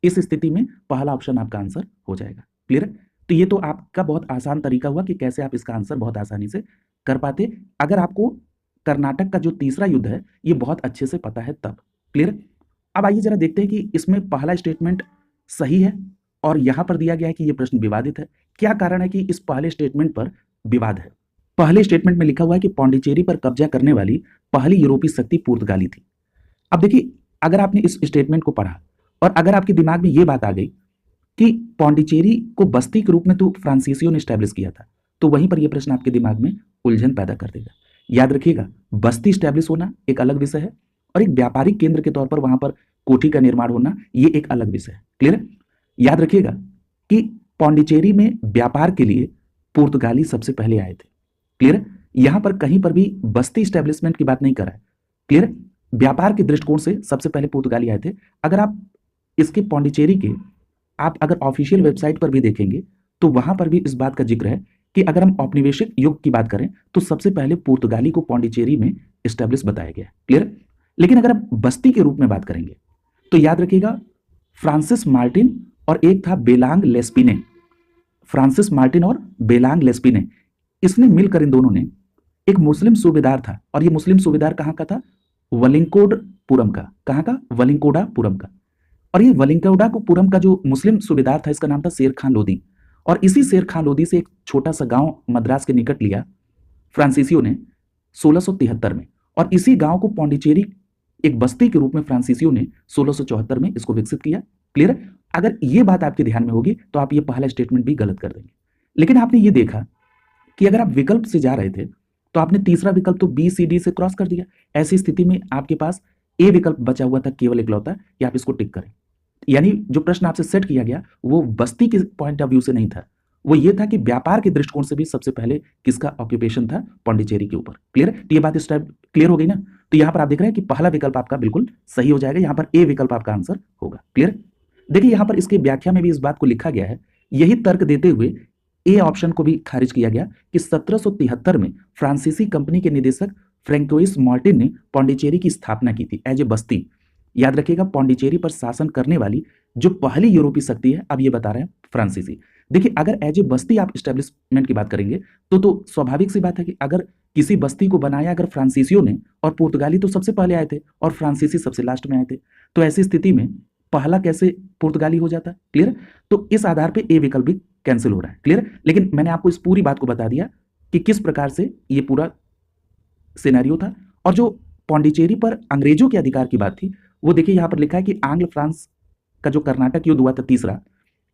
[SPEAKER 1] इस स्थिति में पहला ऑप्शन आपका आंसर हो जाएगा। क्लियर है? तो ये तो आपका बहुत आसान तरीका हुआ कि कैसे आप इसका आंसर बहुत आसानी से कर पाते, अगर आपको कर्नाटक का जो तीसरा युद्ध है ये बहुत अच्छे से पता है तब। क्लियर? अब आइए जरा देखते हैं कि इसमें पहला स्टेटमेंट सही है और यहां पर दिया गया है कि यह प्रश्न विवादित है। क्या कारण है कि इस पहले स्टेटमेंट पर विवाद है? पहले स्टेटमेंट में लिखा हुआ है कि पौंडीचेरी पर कब्जा करने वाली पहली यूरोपीय शक्ति पुर्तगाली थी। अब देखिए, अगर आपने इस स्टेटमेंट को पढ़ा और अगर आपके दिमाग में यह बात आ गई कि पौंडीचेरी को बस्ती के रूप में तो फ्रांसीसियों ने स्टैब्लिश किया था, तो वहीं पर यह प्रश्न आपके दिमाग में उलझन पैदा कर देगा। याद रखिएगा, बस्ती स्टैब्लिश होना एक अलग विषय है और एक व्यापारिक केंद्र के तौर पर वहां पर कोठी का निर्माण होना ये एक अलग विषय है। क्लियर है? याद रखिएगा कि पौंडीचेरी में व्यापार के लिए पुर्तगाली सबसे पहले आए थे। क्लियर है? यहां पर कहीं पर भी बस्ती स्टैब्लिशमेंट की बात नहीं कर रहा है। क्लियर है? व्यापार के दृष्टिकोण से सबसे पहले पुर्तगाली आए थे। अगर आप इसके पौंडीचेरी के आप अगर ऑफिशियल वेबसाइट पर भी देखेंगे तो वहां पर भी इस बात का जिक्र है कि अगर हम औपनिवेशिक युग की बात करें तो सबसे पहले पुर्तगाली को पौंडीचेरी में स्टैब्लिश बताया गया। क्लियर? लेकिन अगर आप बस्ती के रूप में बात करेंगे तो याद रखिएगा, फ्रांसिस मार्टिन और एक था बेलांग लेस्पिने, फ्रांसिस मार्टिन और बेलांग लेस्पिने, इसने मिलकर इन दोनों ने एक मुस्लिम सूबेदार था, और ये मुस्लिम सूबेदार कहां का था? वलिंकोडपुरम का। कहां का? वलिंकोडापुरम का। और ये वलिंकोडापुरम का जो मुस्लिम सूबेदार था इसका नाम था शेर खान लोदी, और इसी शेर खान लोदी से एक छोटा सा गांव मद्रास के निकट लिया फ्रांसीसियों ने 1673 में, और इसी गांव को पौंडीचेरी एक बस्ती के रूप में फ्रांसीसियों ने 1674 में इसको विकसित किया। क्लियर है? अगर ये बात आपके ध्यान में होगी तो आप ये पहला स्टेटमेंट भी गलत कर देंगे। लेकिन आपने ये देखा कि अगर आप विकल्प से जा रहे थे तो आपने तीसरा विकल्प तो बी सी डी से क्रॉस कर दिया। ऐसी स्थिति में आपके पास ए विकल्प बचा हुआ था केवल इकलौता, कि आप इसको टिक करें। यानी जो प्रश्न आपसे सेट किया गया वो बस्ती के पॉइंट ऑफ व्यू से नहीं था, वो ये था कि व्यापार के दृष्टिकोण से भी सबसे पहले किसका ऑक्यूपेशन था? पौंडीचेरी के ऊपर। क्लियर? तो ये बात इस टाइप क्लियर हो गई ना? तो यहां पर आप देख रहे हैं कि पहला विकल्प आपका बिल्कुल सही हो जाएगा, यहां पर ए विकल्प आपका आंसर होगा। क्लियर? देखिए, यहां पर इसकी व्याख्या में भी इस बात को लिखा गया है, यही तर्क देते हुए ए ऑप्शन को भी खारिज किया गया कि 1773 में फ्रांसीसी कंपनी के निदेशक फ्रैंकोइस मार्टिन ने पौंडीचेरी की स्थापना की थी एज ए बस्ती। याद रखिएगा, पौंडीचेरी पर शासन करने वाली जो पहली यूरोपीय शक्ति है, अब ये बता रहे हैं फ्रांसीसी। देखिए, अगर एज ए बस्ती आप स्टैब्लिशमेंट की बात करेंगे तो स्वाभाविक सी बात है कि अगर किसी बस्ती को बनाया अगर फ्रांसीसियों ने, और पुर्तगाली तो सबसे पहले आए थे और फ्रांसीसी सबसे लास्ट में आए थे, तो ऐसी स्थिति में पहला कैसे पुर्तगाली हो जाता है? क्लियर? तो इस आधार पे ए विकल्प भी कैंसिल हो रहा है। क्लियर? लेकिन मैंने आपको इस पूरी बात को बता दिया कि किस प्रकार से ये पूरा सिनेरियो था। और जो पौंडीचेरी पर अंग्रेजों के अधिकार की बात थी, वो देखिए यहां पर लिखा है कि आंग्ल फ्रांस का जो कर्नाटक युद्ध हुआ था तीसरा,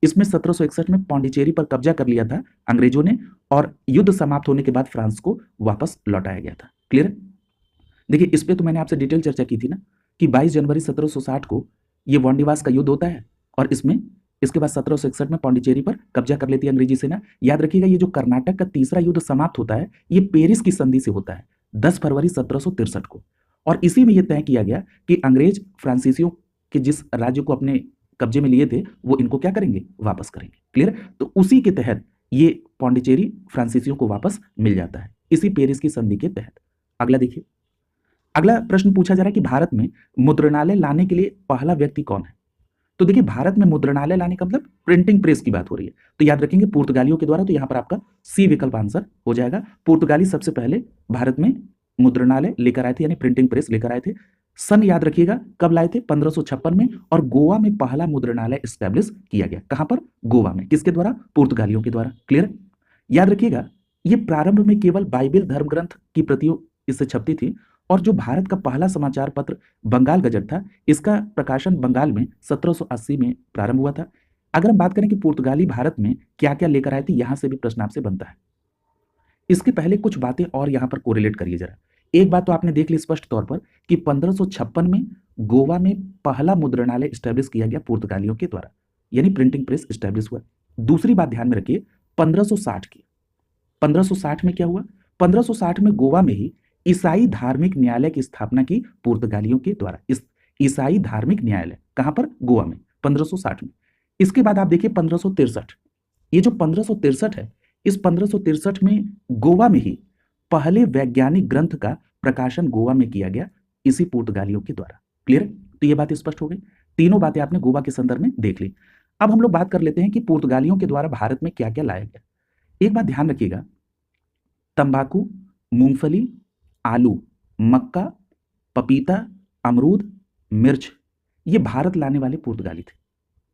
[SPEAKER 1] इसमें 1761 में पौंडीचेरी पर कब्जा कर लिया था अंग्रेजों ने, और युद्ध समाप्त होने के बाद फ्रांस को वापस लौटाया गया था। क्लियर? देखिए इस पे तो मैंने आपसे डिटेल चर्चा की थी ना कि 22 जनवरी 1760 को ये वांडीवास का युद्ध होता है, और इसमें इसके बाद 1761 में पौंडीचेरी पर कब्जा कर लेती है अंग्रेजी सेना। याद रखिएगा ये जो कर्नाटक का तीसरा युद्ध समाप्त होता है, ये पेरिस की संधि से होता है 10 फरवरी 1763 को, और इसी में यह तय किया गया कि अंग्रेज फ्रांसीसियों के जिस राज्य को अपने कब्जे में लिए थे वो इनको क्या करेंगे? वापस करेंगे। क्लियर? तो उसी के तहत ये पौंडीचेरी फ्रांसीसियों को वापस मिल जाता है, इसी पेरिस की संधि के तहत। अगला देखिए, अगला प्रश्न पूछा जा रहा है कि भारत में मुद्रणालय लाने के लिए पहला व्यक्ति कौन है? तो देखिए भारत में मुद्रणालय लाने का मतलब प्रिंटिंग प्रेस की बात हो रही है, तो याद रखेंगे पुर्तगालियों के द्वारा। तो यहां पर आपका सी विकल्प आंसर हो जाएगा। पुर्तगाली सबसे पहले भारत में मुद्रणालय लेकर आए थे, यानी प्रिंटिंग प्रेस लेकर आए थे। सन याद रखिएगा कब लाए थे? 1556 में, और गोवा में पहला मुद्रणालय एस्टेब्लिश किया गया। कहां पर? गोवा में। किसके द्वारा? पुर्तगालियों के द्वारा। क्लियर? याद रखिएगा ये प्रारंभ में केवल बाइबिल धर्म ग्रंथ की प्रतियों इससे छपती थी, और जो भारत का पहला समाचार पत्र बंगाल गजट था, इसका प्रकाशन बंगाल में 1780 में प्रारंभ हुआ था। अगर हम बात करें कि पुर्तगाली भारत में क्या क्या लेकर आए थे, यहां से भी प्रश्न आपसे बनता है। इसके पहले कुछ बातें और यहां पर कोरिलेट करिए जरा। एक बात तो आपने देख ली स्पष्ट तौर पर कि 1556 में गोवा में पहला मुद्रणालय स्टैब्लिश किया गया पुर्तगालियों के द्वारा, यानी प्रिंटिंग प्रेस स्टैब्लिश हुआ। दूसरी बात ध्यान में रखिए 1560 की। 1560 में क्या हुआ? 1560 में गोवा में ही ईसाई धार्मिक न्यायालय की स्थापना की पुर्तगालियों के द्वारा। इस ईसाई धार्मिक न्यायालय कहां पर? गोवा में, 1560 में। इसके बाद आप देखिए 1563, ये जो 1563 है, इस 1563 में गोवा में ही पहले वैज्ञानिक ग्रंथ का प्रकाशन गोवा में किया गया, इसी पुर्तगालियों के द्वारा। क्लियर? तो ये बात स्पष्ट हो गई। तीनों बातें आपने गोवा के संदर्भ में देख ली। अब हम लोग बात कर लेते हैं कि पुर्तगालियों के द्वारा भारत में क्या क्या लाया गया। एक बात ध्यान रखिएगा, तंबाकू, मूंगफली, आलू, मक्का, पपीता, अमरूद, मिर्च, ये भारत लाने वाले पुर्तगाली थे।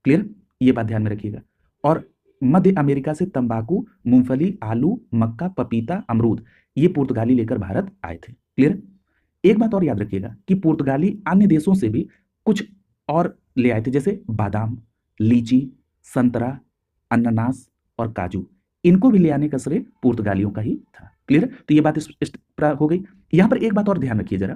[SPEAKER 1] क्लियर? ये बात ध्यान में रखिएगा। और मध्य अमेरिका से तंबाकू, मूंगफली, आलू, मक्का, पपीता, अमरूद, ये पुर्तगाली लेकर भारत आए थे। क्लियर? एक बात और याद रखिएगा कि पुर्तगाली अन्य देशों से भी कुछ और ले आए थे, जैसे बादाम, लीची, संतरा, अनानास और काजू। इनको भी ले आने का श्रेय पुर्तगालियों का ही था। क्लियर? तो ये बात हो गई। यहां पर एक बात और ध्यान रखिए जरा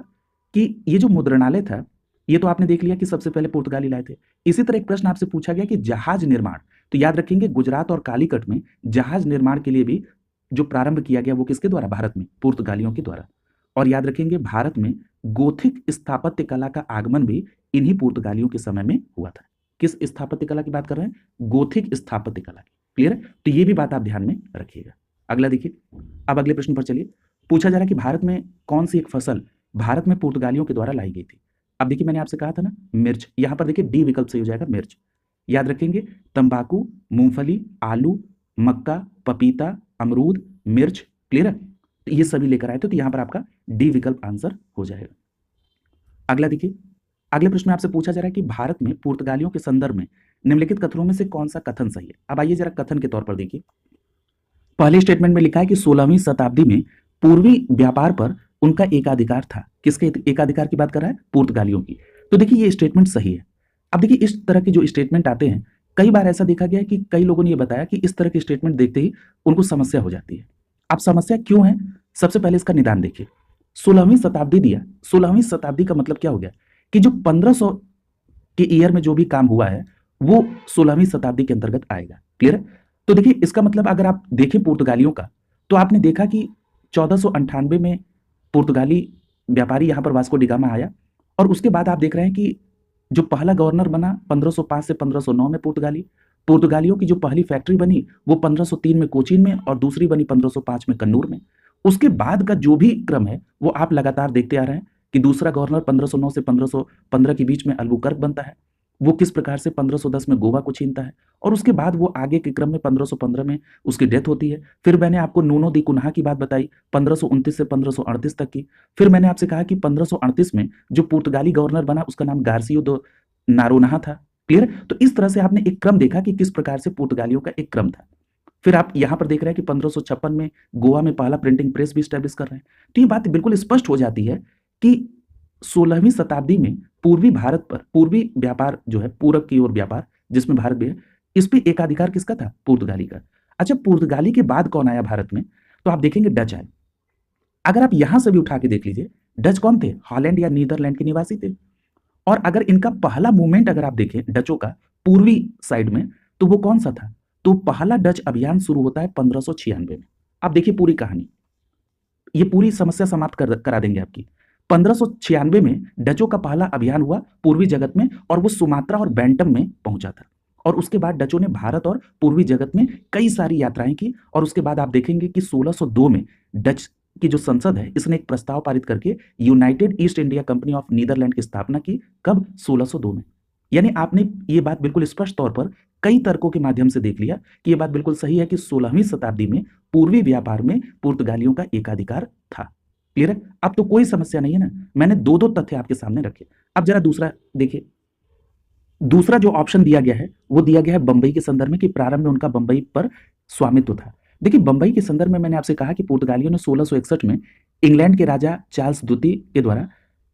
[SPEAKER 1] कि ये जो मुद्रणालय था, ये तो आपने देख लिया कि सबसे पहले पुर्तगाली लाए थे। इसी तरह एक प्रश्न आपसे पूछा गया कि जहाज निर्माण, तो याद रखेंगे गुजरात और कालीकट में जहाज निर्माण के लिए भी जो प्रारंभ किया गया वो किसके द्वारा? भारत में, पुर्तगालियों के द्वारा। और याद रखेंगे भारत में गोथिक स्थापत्य कला का आगमन भी इन्हीं पुर्तगालियों के समय में हुआ था। किस स्थापत्य कला की बात कर रहे हैं? गोथिक स्थापत्य कला की। क्लियर? तो ये भी बात आप ध्यान में रखिएगा। अगला देखिए, अब अगले प्रश्न पर चलिए। पूछा जा रहा है कि भारत में कौन सी एक फसल भारत में पुर्तगालियों के द्वारा लाई गई थी? अब देखिए मैंने आपसे कहा था ना मिर्च, यहां पर देखिए डी विकल्प सही हो जाएगा, मिर्च। याद रखेंगे तंबाकू, मूंगफली, आलू, मक्का, पपीता, अमरूद, मिर्च। क्लियर है? तो ये सभी लेकर आए थे, तो यहां पर आपका डी विकल्प आंसर हो जाएगा। अगला देखिए, अगले प्रश्न में आपसे पूछा जा रहा है कि भारत में पुर्तगालियों के संदर्भ में निम्नलिखित कथनों में से कौन सा कथन सही है? अब आइए जरा कथन के तौर पर देखिए। पहले स्टेटमेंट में लिखा है कि 16वीं शताब्दी में पूर्वी व्यापार पर उनका एकाधिकार था। किसके एकाधिकार की बात कर रहा है? पुर्तगालियों की। तो देखिए ये स्टेटमेंट सही है। अब देखिए इस तरह के जो स्टेटमेंट आते हैं, कई बार ऐसा देखा गया है कि कई लोगों ने यह बताया कि इस तरह के स्टेटमेंट देखते ही उनको समस्या हो जाती है। अब समस्या क्यों है? सबसे पहले इसका निदान देखिए। 16वीं शताब्दी दिया, 16वीं शताब्दी का मतलब क्या हो गया कि जो 1500 के ईयर में जो भी काम हुआ है वो 16वीं शताब्दी के अंतर्गत आएगा। क्लियर है? तो देखिए इसका मतलब अगर आप देखें पुर्तगालियों का, तो आपने देखा कि 1498 में पुर्तगाली व्यापारी यहां पर वास्को डी गामा आया, और उसके बाद आप देख रहे हैं कि जो पहला गवर्नर बना 1505 से 1509 में पुर्तगालियों की जो पहली फैक्ट्री बनी वो 1503 में कोचीन में, और दूसरी बनी 1505 में कन्नूर में। उसके बाद का जो भी क्रम है वो आप लगातार देखते आ रहे हैं कि दूसरा गवर्नर 1509 से 1515 के बीच में अल्बुकर्क बनता है, वो किस प्रकार से 1510 में गोवा को छीनता है, और उसके बाद वो आगे के क्रम में 1515 में उसकी डेथ होती है। फिर मैंने आपको नूनो दी कुन्हा की बात बताई 1529 से 1538 तक की। फिर मैंने आपसे कहा कि 1538 में जो पुर्तगाली गवर्नर बना उसका नाम गार्सियो दो नारोन्हा था। क्लियर? तो इस तरह से आपने एक क्रम देखा कि किस प्रकार से पुर्तगालियों का एक क्रम था। फिर आप यहां पर देख रहे हैं कि 1556 में गोवा में पहला प्रिंटिंग प्रेस भी स्टैब्लिश कर रहे हैं। तो ये बात बिल्कुल स्पष्ट हो जाती है कि 16वीं शताब्दी में पूर्वी भारत पर पूर्वी व्यापार जो है, पूरब की ओर व्यापार जिसमें भारत भी है, इस पे एकाधिकार किसका था? पुर्तगाली का। अच्छा, पुर्तगाली के बाद कौन आया भारत में? तो आप देखेंगे डच आए। अगर आप यहां से भी उठा के देख लीजिए, डच कौन थे? हॉलैंड या नीदरलैंड के निवासी थे। और अगर इनका पहला मूवमेंट अगर आप देखें डचों का पूर्वी साइड में, तो वो कौन सा था? तो पहला डच अभियान शुरू होता है 1596 में। आप देखिए पूरी कहानी, ये पूरी समस्या समाप्त करा देंगे आपकी। 1596 में डचों का पहला अभियान हुआ पूर्वी जगत में, और वो सुमात्रा और बैंटम में पहुंचा था। और उसके बाद डचों ने भारत और पूर्वी जगत में कई सारी यात्राएं की। और उसके बाद आप देखेंगे कि 1602 में डच की जो संसद है इसने एक प्रस्ताव पारित करके United East India Company of Netherlands की स्थापना की। कब? 1602 में। यानी आपने ये बात बिल्कुल स्पष्ट तौर पर कई तर्कों के माध्यम से देख लिया कि ये बात बिल्कुल सही है कि 16वीं शताब्दी में पूर्वी व्यापार में पुर्तगालियों का एकाधिकार था। क्लियर है? अब तो कोई समस्या नहीं है ना। मैंने दो दो तथ्य आपके सामने रखे। अब जरा दूसरा देखिए, दूसरा जो ऑप्शन दिया गया है वो दिया गया है बंबई के संदर्भ में कि प्रारंभ में उनका बंबई पर स्वामित्व था। देखिए, बंबई के संदर्भ में मैंने आपसे कहा कि पुर्तगालियों ने 1661 में इंग्लैंड के राजा चार्ल्स द्वितीय के द्वारा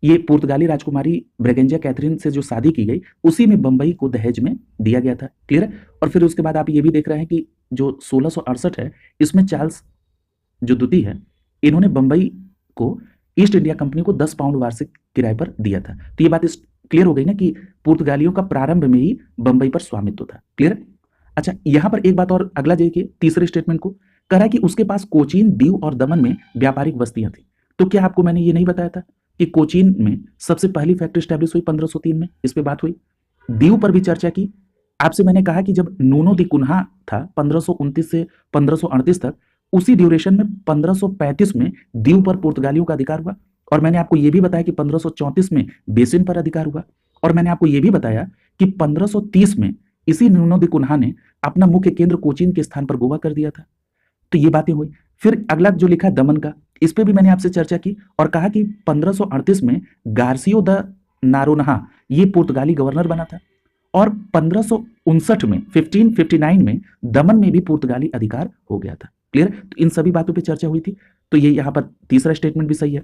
[SPEAKER 1] ये पुर्तगाली राजकुमारी ब्रेगेंजा कैथरीन से जो शादी की गई, उसी में बंबई को दहेज में दिया गया था। क्लियर है? और फिर उसके बाद आप ये भी देख रहे हैं कि जो 1668 है, इसमें चार्ल्स जो द्वितीय है, इन्होंने बंबई को ईस्ट इंडिया कंपनी को 10 पाउंड वार्षिक किराए पर दिया था। तो ये बात क्लियर हो गई ना कि पुर्तगालियों का प्रारंभ में ही बंबई पर स्वामित्व था। क्लियर? अच्छा, यहां पर एक बात और, अगला देखिए तीसरे स्टेटमेंट को, कह रहा है कि उसके पास कोचीन, दीव और दमन में व्यापारिक बस्तियां थी। तो क्या आपको मैंने ये नहीं बताया था कि कोचीन में सबसे पहली फैक्ट्री स्टैब्लिश हुई 1503 में? इस पे बात हुई। दीव पर भी चर्चा की। आपसे मैंने कहा कि जब नूनो दी कुन्हा था 1529 से 1538 तक, उसी ड्यूरेशन में 1535 में दीव पर पुर्तगालियों का अधिकार हुआ। और मैंने आपको यह भी बताया कि 1534 में बेसिन पर अधिकार हुआ। और मैंने आपको यह भी बताया कि 1530 में इसी नूनो दी कुन्हा ने अपना मुख्य केंद्र कोचीन के स्थान पर गोवा कर दिया था। तो ये बातें हुई। फिर अगला जो लिखा है दमन का, इस पे भी मैंने आपसे चर्चा की और कहा कि 1538 में गार्सियो द नारोन्हा ये पुर्तगाली गवर्नर बना था। और 1559 में 1559 में दमन में भी पुर्तगाली अधिकार हो गया था। क्लियर? तो इन सभी बातों पे चर्चा हुई थी। तो ये यहाँ पर तीसरा स्टेटमेंट भी सही है।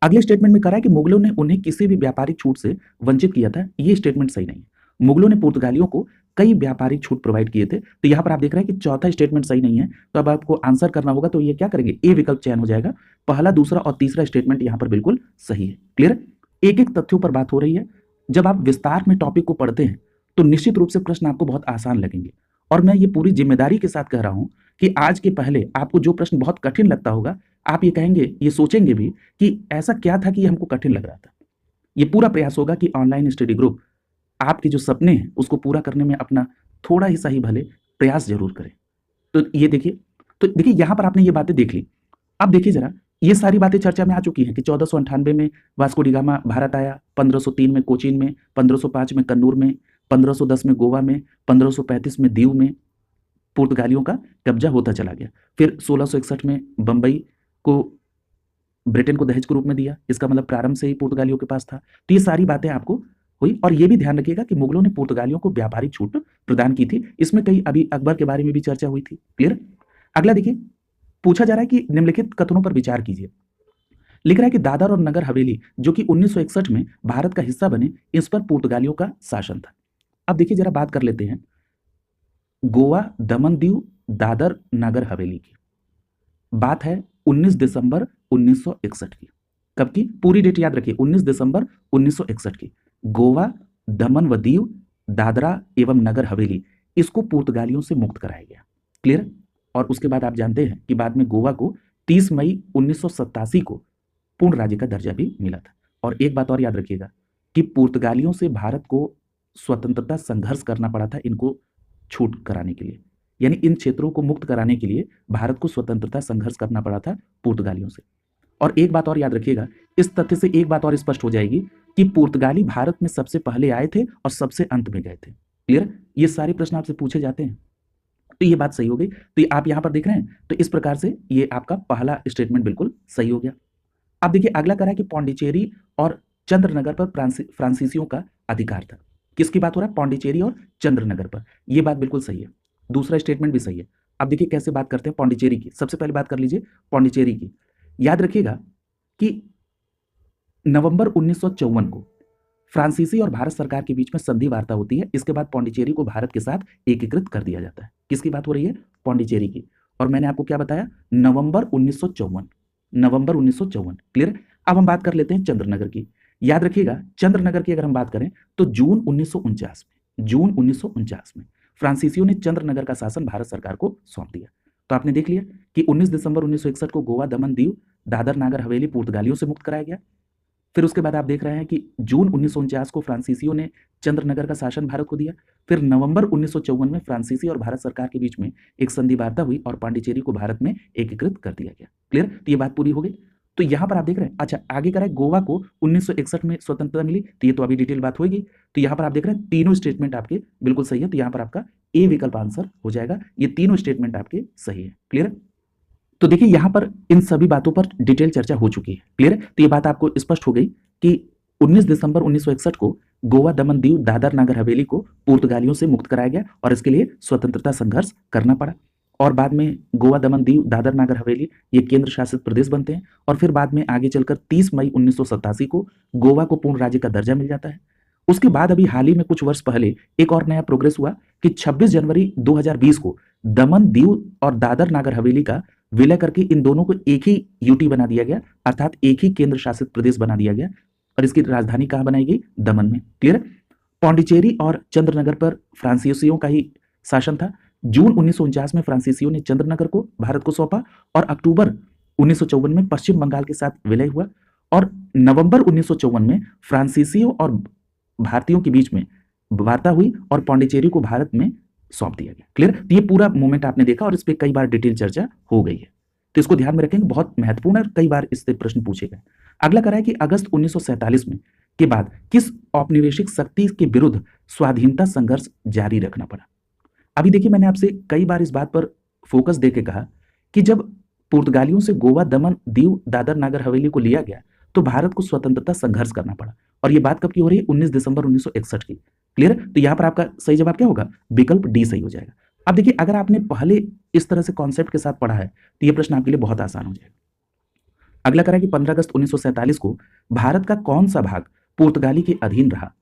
[SPEAKER 1] अगले स्टेटमेंट में कह रहा है कि मुगलों ने उन्हें किसी भी व्यापारिक छूट से वंचित किया था। ये स्टेटमेंट सही नहीं है। मुगलों ने पुर्तगालियों को कई व्यापारिक छूट प्रोवाइड किए थे। तो यहाँ पर आप देख रहे हैं कि चौथा स्टेटमेंट सही नहीं है। तो अब आपको आंसर करना होगा, तो ये क्या करेंगे? ए विकल्प चयन हो जाएगा। पहला, दूसरा और तीसरा स्टेटमेंट यहाँ पर बिल्कुल सही है। क्लियर? एक एक तथ्यों पर बात हो रही है। जब आप विस्तार में टॉपिक को पढ़ते हैं तो निश्चित रूप से प्रश्न आपको बहुत आसान लगेंगे। और मैं ये पूरी जिम्मेदारी के साथ कह रहा हूं कि आज के पहले आपको जो प्रश्न बहुत कठिन लगता होगा, आप ये कहेंगे, ये सोचेंगे भी कि ऐसा क्या था कि ये हमको कठिन लग रहा था। ये पूरा प्रयास होगा कि ऑनलाइन स्टडी ग्रुप आपके जो सपने हैं उसको पूरा करने में अपना थोड़ा ही सही भले प्रयास जरूर करें। तो ये देखिए, यहां पर आपने ये बातें देख ली। अब देखिए जरा, ये सारी बातें चर्चा में आ चुकी हैं कि 1498 में वास्को डी गामा भारत आया, 1503 में कोचीन में, 1505 में कन्नूर में, 1510 में गोवा में, 1535 में दीव में पुर्तगालियों का कब्जा होता चला गया। फिर 1661 में बंबई को ब्रिटेन को दहेज के रूप में दिया। इसका मतलब प्रारंभ से ही पुर्तगालियों के पास था। तो ये सारी बातें आपको हुई। और ये भी ध्यान रखिएगा कि मुगलों ने पुर्तगालियों को व्यापारिक छूट प्रदान की थी। इसमें कई, अभी अकबर के बारे में भी चर्चा हुई थी। क्लियर? अगला देखिए, पूछा जा रहा है कि निम्नलिखित कथनों पर विचार कीजिए। लिख रहा है कि दादर और नगर हवेली जो कि 1961 में भारत का हिस्सा बने, इस पर पुर्तगालियों का शासन था। अब देखिए जरा बात कर लेते हैं गोवा, दमन, दीव, दादर, नगर हवेली की। बात है 19 दिसंबर 1961 की। कब की? पूरी डेट याद रखिए, 19 दिसंबर 1961 की। गोवा, दमन व दीव, दादरा एवं नगर हवेली, इसको पुर्तगालियों से मुक्त कराया गया। क्लियर? और उसके बाद आप जानते हैं कि बाद में गोवा को 30 मई 1987 को पूर्ण राज्य का दर्जा भी मिला था। और एक बात और याद रखिएगा कि पुर्तगालियों से भारत को स्वतंत्रता संघर्ष करना पड़ा था इनको छूट कराने के लिए। यानी इन क्षेत्रों को मुक्त कराने के लिए भारत को स्वतंत्रता संघर्ष करना पड़ा था पुर्तगालियों से। और एक बात और याद रखिएगा, इस तथ्य से एक बात और स्पष्ट हो जाएगी कि पुर्तगाली भारत में सबसे पहले आए थे और सबसे अंत में गए थे। क्लियर? ये सारे प्रश्न आपसे पूछे जाते हैं, तो ये बात सही हो गई। तो ये आप यहां पर देख रहे हैं, तो इस प्रकार से ये आपका पहला स्टेटमेंट बिल्कुल सही हो गया। अब देखिए अगला करा कि पौंडीचेरी और चंद्रनगर पर फ्रांसीसियों का अधिकार था। किसकी बात हो रहा है? पौंडीचेरी और चंद्रनगर पर। यह बात बिल्कुल सही है, दूसरा स्टेटमेंट भी सही है। अब देखिए कैसे बात करते हैं पौंडीचेरी की। सबसे पहले बात कर लीजिए पौंडीचेरी की। याद रखिएगा कि नवंबर 1954 को फ्रांसीसी और भारत सरकार के बीच में संधि वार्ता होती है। इसके बाद पौंडीचेरी को भारत के साथ एकीकृत कर दिया जाता है। किसकी बात हो रही है? पौंडीचेरी की। और मैंने आपको क्या बताया? नवंबर 1954, नवंबर 1954। क्लियर? अब हम बात कर लेते हैं चंद्रनगर की। याद रखिएगा चंद्रनगर की अगर हम बात करें तो जून 1949 में, जून 1949 में फ्रांसीसियों ने चंद्रनगर का शासन भारत सरकार को सौंप दिया। तो आपने देख लिया कि 19 दिसंबर 1961 को गोवा, दमन, दीव, दादर, नागर हवेली पुर्तगालियों से मुक्त कराया गया। फिर उसके बाद आप देख रहे हैं कि जून 1949 को फ्रांसीसियों ने चंद्रनगर का शासन भारत को दिया। फिर नवंबर 1954 में फ्रांसीसी और भारत सरकार के बीच में एक संधि वार्ता हुई और पांडिचेरी को भारत में एकीकृत कर दिया गया। क्लियर? तो ये बात पूरी हो गई। तो यहां पर आप देख रहे हैं, अच्छा आगे करा है गोवा को 1961 में स्वतंत्रता मिली, तो ये तो अभी डिटेल बात होगी। तो यहां पर आप देख रहे हैं तीनों स्टेटमेंट आपके बिल्कुल सही है। तो यहां पर आपका ए विकल्प आंसर हो जाएगा। ये तीनों स्टेटमेंट आपके सही है। क्लियर? तो देखिए यहां पर इन सभी बातों पर डिटेल चर्चा हो चुकी है। क्लियर? तो ये बात आपको स्पष्ट हो गई कि 19 दिसंबर 1961 को गोवा, दमन, दीव, दादर, नागर हवेली को पुर्तगालियों से मुक्त कराया गया और इसके लिए स्वतंत्रता संघर्ष करना पड़ा। और बाद में गोवा, दमन, दीव, दादर, नागर हवेली ये केंद्र शासित प्रदेश बनते हैं। और फिर बाद में आगे चलकर 30 मई 1987 को गोवा को पूर्ण राज्य का दर्जा मिल जाता है। उसके बाद अभी हाल ही में कुछ वर्ष पहले एक और नया प्रोग्रेस हुआ कि 26 जनवरी 2020 को दमन, दीव और दादर नागर हवेली का विलय करके इन दोनों को एक ही यूटी बना दिया गया, अर्थात एक ही केंद्र शासित प्रदेश बना दिया गया और इसकी राजधानी कहां बनाई गई? दमन में। क्लियर? पौंडीचेरी और चंद्रनगर पर फ्रांसीसियों का ही शासन था। जून 1949 में फ्रांसीसियों ने चंद्रनगर को भारत को सौंपा और अक्टूबर 1954 में पश्चिम बंगाल के साथ विलय हुआ और नवंबर 1954 में फ्रांसीसियों और भारतीयों के बीच में वार्ता हुई और पौंडीचेरी को भारत में सौंप दिया गया। क्लियर? तो ये पूरा मूवमेंट आपने देखा और इस पर कई बार डिटेल चर्चा हो गई है, तो इसको ध्यान में रखेंगे, बहुत महत्वपूर्ण है, कई बार इससे प्रश्न पूछे गए। अगला करा है कि अगस्त 1947 में के बाद किस औपनिवेशिक शक्ति के विरुद्ध स्वाधीनता संघर्ष जारी रखना पड़ा? अभी देखिए मैंने आपसे कई बार इस बात पर फोकस देके कहा कि जब पुर्तगालियों से गोवा, दमन, दीव, दादर, नागर हवेली को लिया गया तो भारत को स्वतंत्रता संघर्ष करना पड़ा। और ये बात कब की हो रही है? 19 दिसंबर 1961 की। क्लियर? तो यहां पर आपका सही जवाब क्या होगा? विकल्प डी सही हो जाएगा। अब देखिए अगर आपने पहले इस तरह से कॉन्सेप्ट के साथ पढ़ा है तो यह प्रश्न आपके लिए बहुत आसान हो जाएगा। अगला करा कि 15 अगस्त 1947 को भारत का कौन सा भाग पुर्तगाली के अधीन रहा?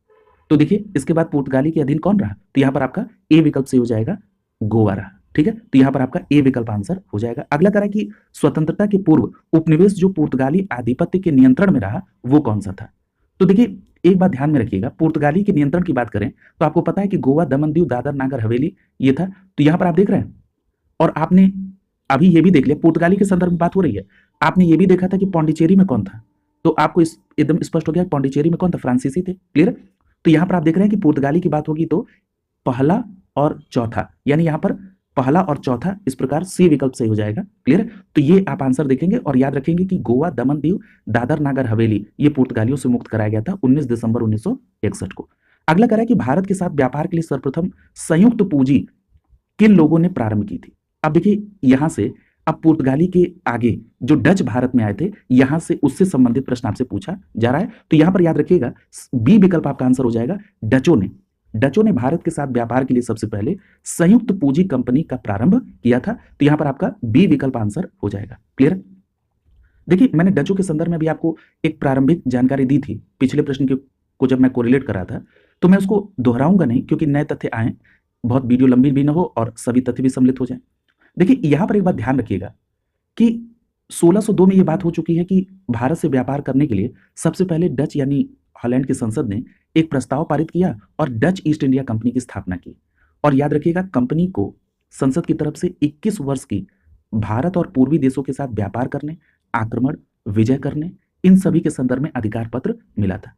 [SPEAKER 1] तो देखिए इसके बाद पुर्तगाली के अधीन कौन रहा? तो यहां पर आपका ए विकल्प से हो जाएगा, गोवा रहा। ठीक है? तो यहां पर आपका ए विकल्प आंसर हो जाएगा। अगला करा कि स्वतंत्रता के पूर्व उपनिवेश जो पुर्तगाली आधिपत्य के नियंत्रण में रहा वो कौन सा था? तो देखिए एक बात ध्यान में रखिएगा, पुर्तगाली के नियंत्रण की बात करें तो आपको पता है कि गोवा, दमन, दीव, दादर, नागर हवेली ये था। तो यहां पर आप देख रहे हैं और आपने अभी ये भी देख लिया, पुर्तगाली के संदर्भ में बात हो रही है, आपने ये भी देखा था कि पौंडीचेरी में कौन था। तो आपको इस एकदम स्पष्ट हो गया पौंडीचेरी में कौन था? फ्रांसीसी थे। क्लियर? तो यहां पर आप देख रहे हैं कि पुर्तगाली की बात होगी तो पहला और चौथा, यानी यहां पर पहला और चौथा इस प्रकार सी विकल्प से हो जाएगा। क्लियर? तो ये आप आंसर देखेंगे और याद रखेंगे कि गोवा, दमन, दीव, दादर, नागर हवेली ये पुर्तगालियों से मुक्त कराया गया था 19 दिसंबर 1961 को। अगला करा कि भारत के साथ व्यापार के लिए सर्वप्रथम संयुक्त पूंजी किन लोगों ने प्रारंभ की थी? अब देखिए यहां से अब पुर्तगाली के आगे जो डच भारत में आए थे यहां से उससे संबंधित प्रश्न आपसे पूछा जा रहा है। तो यहां पर याद रखिएगा बी विकल्प आपका आंसर हो जाएगा। डचों ने भारत के साथ व्यापार के लिए सबसे पहले संयुक्त पूंजी कंपनी का प्रारंभ किया था। तो यहां पर आपका बी विकल्प आंसर हो जाएगा। क्लियर? देखिए मैंने डचों के संदर्भ में भी आपको एक प्रारंभिक जानकारी दी थी पिछले प्रश्न को जब मैं कोरिलेट कर रहा था, तो मैं उसको दोहराऊंगा नहीं क्योंकि नए तथ्य आए, बहुत वीडियो लंबी भी ना हो और सभी तथ्य भी सम्मिलित हो जाए। देखिए यहां पर एक बात ध्यान रखिएगा कि 1602 में यह बात हो चुकी है कि भारत से व्यापार करने के लिए सबसे पहले डच यानी हॉलैंड की संसद ने एक प्रस्ताव पारित किया और डच ईस्ट इंडिया कंपनी की स्थापना की। और याद रखिएगा कंपनी को संसद की तरफ से 21 वर्ष की भारत और पूर्वी देशों के साथ व्यापार करने, आक्रमण, विजय करने, इन सभी के संदर्भ में अधिकार पत्र मिला था।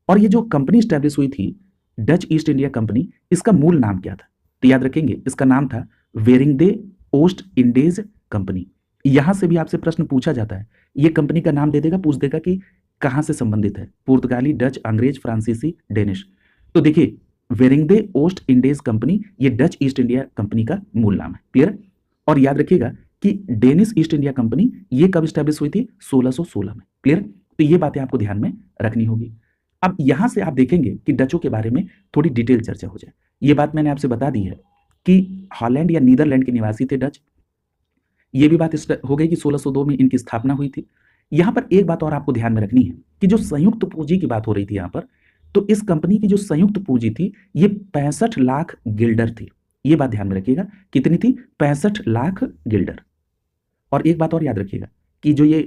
[SPEAKER 1] और ये जो कंपनी स्टैब्लिश हुई थी डच ईस्ट इंडिया कंपनी, इसका मूल नाम क्या था? तो याद रखेंगे इसका नाम था वेरिंगदे ओस्ट इंडीज कंपनी। यहां से भी आपसे प्रश्न पूछा जाता है, ये कंपनी का नाम दे देगा, पूछ देगा कि कहाँ से संबंधित है? पुर्तगाली, डच, अंग्रेज, फ्रांसीसी, डेनिश। तो देखिए, वेरिंगदे ओस्ट इंडीज कंपनी ये डच ईस्ट इंडिया कंपनी का मूल नाम है। क्लियर? और याद रखिएगा कि डेनिश ईस्ट इंडिया कंपनी ये कब स्टैब्लिश हुई थी? 1616 में। क्लियर? तो ये बातें आपको ध्यान में रखनी होगी। अब यहां से आप देखेंगे कि डचों के बारे में थोड़ी डिटेल चर्चा हो जाए। ये बात मैंने आपसे बता दी है कि हॉलैंड या नीदरलैंड के निवासी थे डच। ये भी बात हो गई कि 1602 में इनकी स्थापना हुई थी। यहां पर एक बात और आपको ध्यान में रखनी है कि जो संयुक्त पूंजी की बात हो रही थी यहां पर, तो इस कंपनी की जो संयुक्त पूंजी थी ये 65 लाख गिल्डर थी। ये बात ध्यान में रखिएगा, कितनी थी? 65 लाख गिल्डर। और एक बात और याद रखिएगा कि जो ये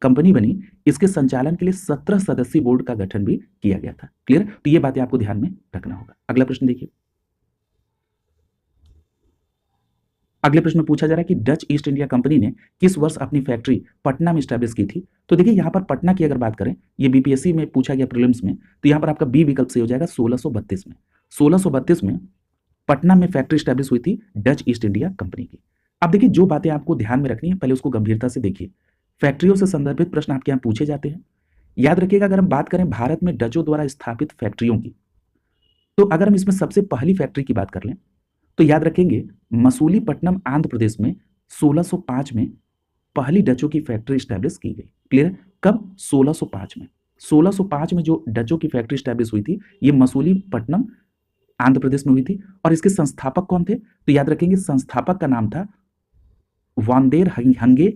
[SPEAKER 1] कंपनी बनी, इसके संचालन के लिए 17 सदस्यीय बोर्ड का गठन भी किया गया था। क्लियर? तो ये बातें आपको ध्यान में रखना होगा। अगला प्रश्न देखिए। अगले प्रश्न में पूछा जा रहा है कि डच ईस्ट इंडिया कंपनी ने किस वर्ष अपनी फैक्ट्री पटना में स्टैब्लिश की थी? तो देखिए यहां पर पटना की अगर बात करें, ये बीपीएससी में पूछा गया प्रीलिम्स में, तो यहां पर आपका बी विकल्प से हो जाएगा 1632 में। 1632 में पटना में फैक्ट्री स्टैब्लिश हुई थी डच ईस्ट इंडिया कंपनी की। अब देखिए, जो बातें आपको ध्यान में रखनी है पहले उसको गंभीरता से देखिए। फैक्ट्रियों से संदर्भित प्रश्न आपके यहां पूछे जाते हैं। याद रखिएगा, अगर हम बात करें भारत में डचों द्वारा स्थापित फैक्ट्रियों की, तो अगर हम इसमें सबसे पहली फैक्ट्री की बात कर लें तो याद रखेंगे मसूलीपट्टनम आंध्र प्रदेश में 1605 में पहली डचों की फैक्ट्री स्टैब्लिश की गई। क्लियर? कब? 1605 में। 1605 में जो डचों की फैक्ट्री स्टैब्लिश हुई थी ये मसूलीपट्टनम आंध्र प्रदेश में हुई थी। और इसके संस्थापक कौन थे? तो याद रखेंगे संस्थापक का नाम था वांदेर हंगे।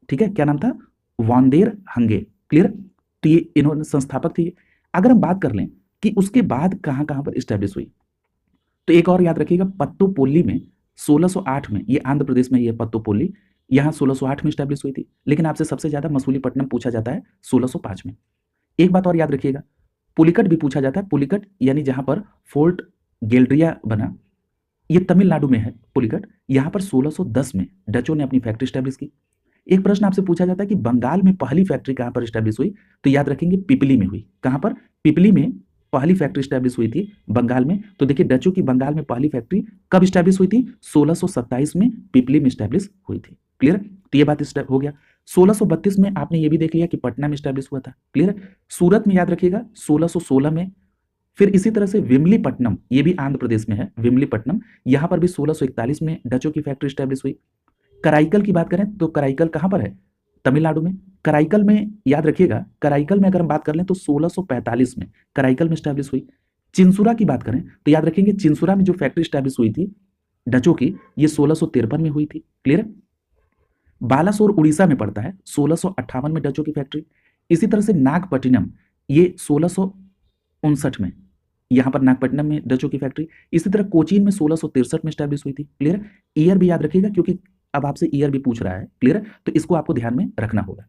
[SPEAKER 1] ठीक है, क्या नाम था? वांदेर हंगे। क्लियर? तो ये इन्होंने संस्थापक थे। अगर हम बात कर लें कि उसके बाद कहां कहां पर स्टैब्लिश हुई, तो एक और याद रखिएगा, पत्तोपोली में 1608 में, ये आंध्र प्रदेश में ये पत्तोपोली, यहां 1608 में स्टैब्लिश हुई थी। लेकिन आपसे सबसे ज्यादा मसूलीपट्टनम पूछा जाता है 1605 में। एक बात और याद रखिएगा, पुलिकट भी पूछा जाता है। पुलिकट यानी जहां पर फोर्ट गैलरिया बना, ये तमिलनाडु में है पुलिकट। यहां पर 1610 में डचों ने अपनी फैक्ट्री स्टैब्लिश की। एक प्रश्न आपसे पूछा जाता है कि बंगाल में पहली फैक्ट्री कहां पर स्टैब्लिश हुई? तो याद रखेंगे पिपली में हुई। कहां पर? पिपली में पहली फैक्ट्री स्टैब्लिश हुई थी बंगाल में। तो देखिए, डचों की बंगाल में पहली फैक्ट्री कब स्टैब्लिश हुई थी? 1627 में पिपली में स्टैब्लिश हुई थी। क्लियर? तो ये बात स्टेप हो गया। 1632 में आपने ये भी देख लिया कि पटना में स्टैब्लिश हुआ था। क्लियर? सूरत में याद रखिएगा 1616 में। फिर इसी तरह से विमलीपट्टनम, ये भी आंध्र प्रदेश में है, विमलीपट्टनम, यहां पर भी 1641 में डचों की फैक्ट्री स्टैब्लिश हुई। कराईकल की बात करें तो कराईकल कहां पर है? तमिलनाडु में। कराईकल में याद रखिएगा, कराईकल में अगर हम बात कर लें तो 1645 में कराईकल में स्टैब्लिश हुई। चिंसुरा की बात करें तो याद रखेंगे चिंसुरा में जो फैक्ट्री स्टैब्लिश हुई थी डचों की, ये 1653 में हुई थी। क्लियर? बालासोर उड़ीसा में पड़ता है, 1658 में डचों की फैक्ट्री। इसी तरह से नागपट्टिनम, ये 1659 में, यहां पर नागपट्टिनम में डचों की फैक्ट्री। इसी तरह कोचीन में 1663 में स्टैब्लिश हुई थी। क्लियर? ईयर भी याद रखिएगा क्योंकि अब आपसे ईयर भी पूछ रहा है। क्लियर? तो इसको आपको ध्यान में रखना होगा।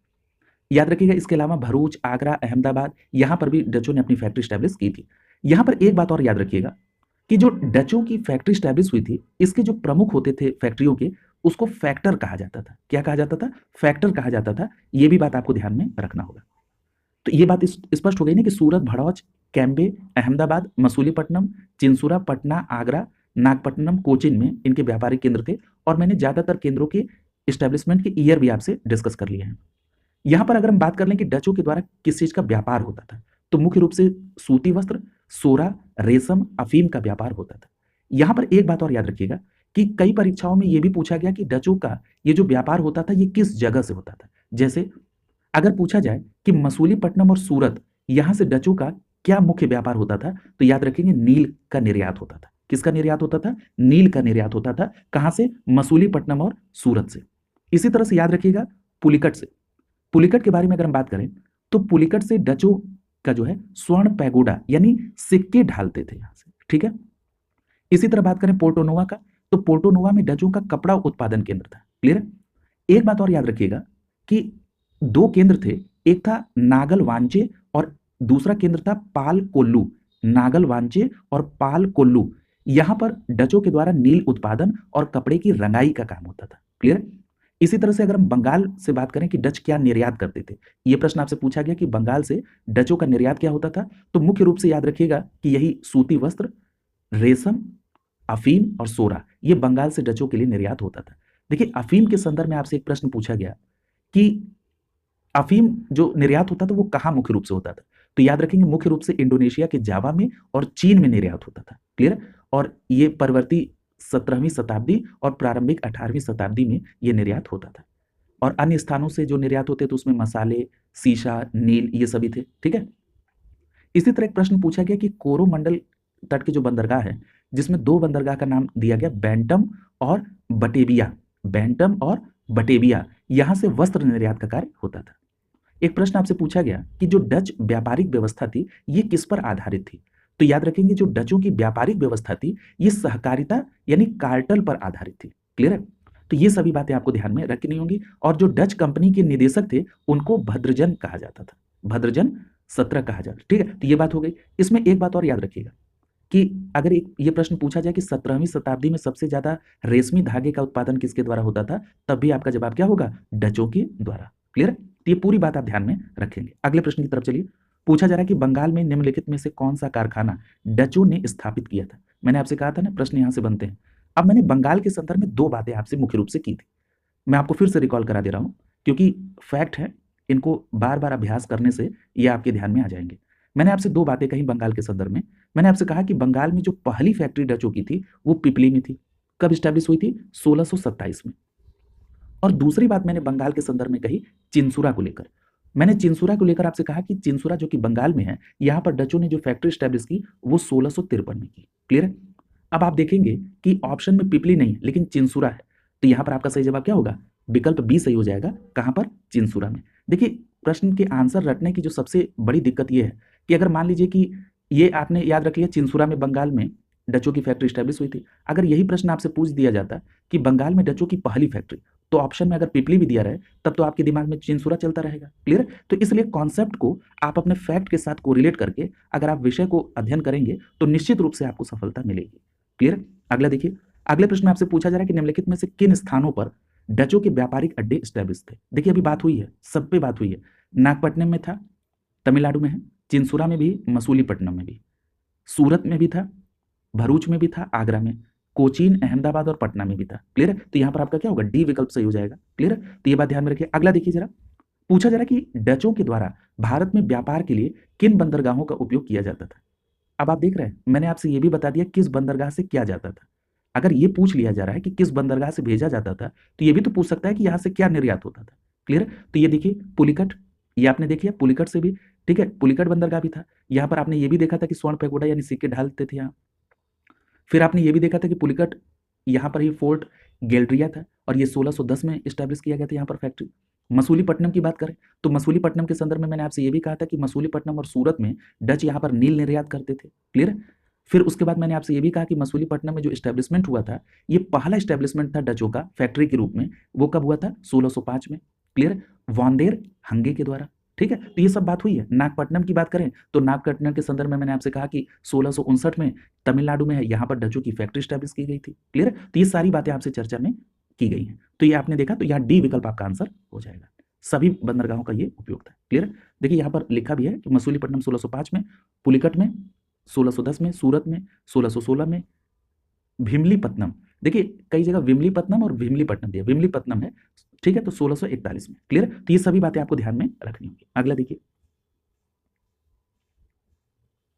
[SPEAKER 1] याद रखिएगा, इसके अलावा भरूच, आगरा, अहमदाबाद, यहां पर भी डचों ने अपनी फैक्ट्री स्टैब्लिश की थी। यहां पर एक बात और याद रखिएगा कि जो डचों की फैक्ट्री स्टैब्लिश हुई थी, इसके जो प्रमुख होते थे फैक्ट्रियों के, उसको फैक्टर कहा जाता था। क्या कहा जाता था? फैक्टर कहा जाता था। यह भी बात आपको ध्यान में रखना होगा। तो ये बात स्पष्ट हो गई ना कि सूरत, भड़ौच, कैम्बे, अहमदाबाद, मसूलीपट्टनम, चिंसुरा, पटना, आगरा, नागपट्टिनम, कोचीन में इनके व्यापारिक केंद्र थे। और मैंने ज्यादातर केंद्रों के स्टैब्लिशमेंट के ईयर भी आपसे डिस्कस कर लिए हैं। यहां पर अगर हम बात कर लें कि डचों के द्वारा किस चीज का व्यापार होता था, तो मुख्य रूप से सूती वस्त्र, सोरा, रेशम, अफीम का व्यापार होता था। यहां पर एक बात और याद रखिएगा कि कई परीक्षाओं में यह भी पूछा गया कि डचों का ये जो व्यापार होता था ये किस जगह से होता था। जैसे अगर पूछा जाए कि मसूलीपट्टनम और सूरत, यहां से डचों का क्या मुख्य व्यापार होता था, तो याद रखेंगे नील का निर्यात होता था। किसका निर्यात होता था? नील का निर्यात होता था। कहां से? मसूलीपट्टनम और सूरत से। इसी तरह से याद रखिएगा पुलिकट से। पुलिकट के बारे में अगर हम बात करें तो पुलिकट से डचों का जो है स्वर्ण पैगोडा यानी सिक्के ढालते थे यहां से। ठीक है? इसी तरह बात करें पोर्टोनोवा का, तो पोर्टोनोवा में डचों का कपड़ा उत्पादन केंद्र था। क्लियर? एक बात और याद रखिएगा कि दो केंद्र थे, एक था नागल वांचे और दूसरा केंद्र था पाल कोल्लू। नागल वांचे और पाल कोल्लू, यहां पर डचों के द्वारा नील उत्पादन और कपड़े की रंगाई का काम होता था। क्लियर? इसी तरह से अगर हम बंगाल से बात करें कि डच क्या निर्यात करते थे, यह प्रश्न आपसे पूछा गया कि बंगाल से डचों का निर्यात क्या होता था, तो मुख्य रूप से याद रखिएगा कि यही सूती वस्त्र, रेशम, अफीम और सोरा, यह बंगाल से डचों के लिए निर्यात होता था। देखिए, अफीम के संदर्भ में आपसे एक प्रश्न पूछा गया कि अफीम जो निर्यात होता था वो कहाँ मुख्य रूप से होता था? तो याद रखेंगे मुख्य रूप से इंडोनेशिया के जावा में और चीन में निर्यात होता था। क्लियर? और ये परवर्ती 17वीं शताब्दी और प्रारंभिक 18वीं शताब्दी में ये निर्यात होता था। और अन्य स्थानों से जो निर्यात होते थे उसमें मसाले, सीसा, नील ये सभी थे। ठीक है? इसी तरह एक प्रश्न पूछा गया कि कोरोमंडल तट के जो बंदरगाह है, जिसमें 2 बंदरगाह का नाम दिया गया बैंटम और बटेविया। बैंटम और बटेविया, यहाँ से वस्त्र निर्यात का कार्य होता था। एक प्रश्न आपसे पूछा गया कि जो डच व्यापारिक व्यवस्था थी, ये किस पर आधारित थी? तो याद रखेंगे जो डचों की व्यापारिक व्यवस्था थी, ये सहकारिता यानी कार्टेल पर आधारित थी। क्लियर है? तो ये सभी बातें आपको ध्यान में रखनी होंगी। और जो डच कंपनी के निदेशक थे, उनको भद्रजन कहा जाता था। भद्रजन 17 कहा जाता। ठीक है? तो ये बात हो गई। इसमें एक बात और याद रखिएगा कि अगर एक ये प्रश्न पूछा जाए कि 17वीं शताब्दी में सबसे ज्यादा रेशमी धागे का उत्पादन किसके द्वारा होता था, तब भी आपका जवाब क्या होगा? डचों के द्वारा। क्लियर? तो ये पूरी बात आप ध्यान में रखेंगे। अगले प्रश्न की तरफ चलिए। पूछा जा रहा है कि बंगाल में निम्नलिखित में से कौन सा कारखाना डचों ने स्थापित किया था? मैंने आपसे कहा था ना, प्रश्न यहां से बनते हैं। अब मैंने बंगाल के संदर्भ में 2 बातें आपसे मुख्य रूप से की थी। मैं आपको फिर से रिकॉल करा दे रहा हूं, क्योंकि फैक्ट है, इनको बार बार अभ्यास करने से ये आपके ध्यान में आ जाएंगे। मैंने आपसे 2 बातें कही बंगाल के संदर्भ में। मैंने आपसे कहा कि बंगाल में जो पहली फैक्ट्री डचों की थी वो पिपली में थी। कब स्टैब्लिश हुई थी? 1627 में। और दूसरी बात मैंने बंगाल के संदर्भ में कही चिंसुरा को लेकर। मैंने चिंसुरा को लेकर आपसे कहा कि चिंसुरा जो कि बंगाल में है, यहाँ पर डचों ने जो फैक्ट्री स्टैब्लिश की वो 1653 में की। क्लियर है? अब आप देखेंगे कि ऑप्शन में पिपली नहीं लेकिन चिंसुरा है, तो यहाँ पर आपका सही जवाब क्या होगा? विकल्प बी सही हो जाएगा। कहाँ पर? चिंसुरा में। देखिए, प्रश्न के आंसर रटने की जो सबसे बड़ी दिक्कत ये है कि अगर मान लीजिए कि ये आपने याद रख लिया चिंसुरा में बंगाल में डचों की फैक्ट्री स्टैब्लिश हुई थी, अगर यही प्रश्न आपसे पूछ दिया जाता कि बंगाल में डचों की पहली फैक्ट्री, तो ऑप्शन में अगर पिपली भी दिया रहे तब तो आपके दिमाग में चिंसुरा चलता रहेगा। क्लियर? तो इसलिए कॉन्सेप्ट को आप अपने फैक्ट के साथ कोरिलेट करके अगर आप विषय को अध्ययन करेंगे तो निश्चित रूप से आपको सफलता मिलेगी। क्लियर? अगला देखिए, अगले प्रश्न में आपसे पूछा जा रहा है कि निम्नलिखित में से किन स्थानों पर डचों के व्यापारिक अड्डे स्टैब्लिश थे? देखिए, अभी बात हुई है, सब पे बात हुई है। नागपट्टनम में था, तमिलनाडु में है, चिंसुरा में भी, मसूलीपट्टनम में भी, सूरत में भी था, भरूच में भी था, आगरा में, कोचीन, अहमदाबाद और पटना में भी था। क्लियर है? तो यहां पर आपका क्या होगा? डी विकल्प सही हो जाएगा। क्लियर है? तो ये बात ध्यान में रखिए। अगला देखिए जरा, पूछा जा रहा है कि डचों के द्वारा भारत में व्यापार के लिए किन बंदरगाहों का उपयोग किया जाता था? अब आप देख रहे हैं, मैंने आपसे ये भी बता दिया किस बंदरगाह से क्या जाता था। अगर ये पूछ लिया जा रहा है कि किस बंदरगाह से भेजा जाता था, तो ये भी तो पूछ सकता है कि यहां से क्या निर्यात होता था। क्लियर? तो ये देखिए पुलिकट, ये आपने देखिए पुलिकट से भी, ठीक है, पुलिकट बंदरगाह भी था। यहां पर आपने ये भी देखा था कि स्वर्ण पैगोडा यानी सिक्के ढालते थे यहाँ। फिर आपने ये भी देखा था कि पुलिकट यहाँ पर ही फोर्ट गैलरिया था और ये 1610 में इस्टेब्लिश किया गया था यहाँ पर फैक्ट्री। मसूलीपट्टनम की बात करें तो मसूलीपट्टनम के संदर्भ में मैंने आपसे ये भी कहा था कि मसूलीपट्टनम और सूरत में डच यहाँ पर नील निर्यात करते थे। क्लियर? फिर उसके बाद मैंने आपसे ये भी कहा कि मसूलीपट्टनम में जो इस्टेब्लिशमेंट हुआ था, ये पहला इस्टेब्लिशमेंट था डचों का फैक्ट्री के रूप में, वो कब हुआ था? 1605 में। क्लियर? वांदेर हंगे के द्वारा। ठीक है? तो ये सब बात हुई है। नागपट्टनम की बात करें तो नागपट्टनम के संदर्भ में मैंने आपसे कहा कि 1659 में तमिलनाडु में है, यहाँ पर डचों की फैक्ट्री स्टैब्लिश की गई थी। क्लियर? तो ये सारी बातें आपसे चर्चा में की गई हैं। तो ये आपने देखा, तो यहाँ डी विकल्प आपका आंसर हो जाएगा। सभी बंदरगाहों का ये उपयोग था। क्लियर? देखिए यहाँ पर लिखा भी है कि मसूलीपट्टनम 1605 में, पुलिकट में 1610 में, सूरत में 1616 में, भीमलीपट्टनम, देखिए कई जगह विमलीपट्टनम और भीमलीपट्टनम दिया, विमलीपट्टनम है, ठीक है, तो 1641 में। क्लियर? तो ये सभी बातें आपको ध्यान में रखनी होगी। अगला देखिए,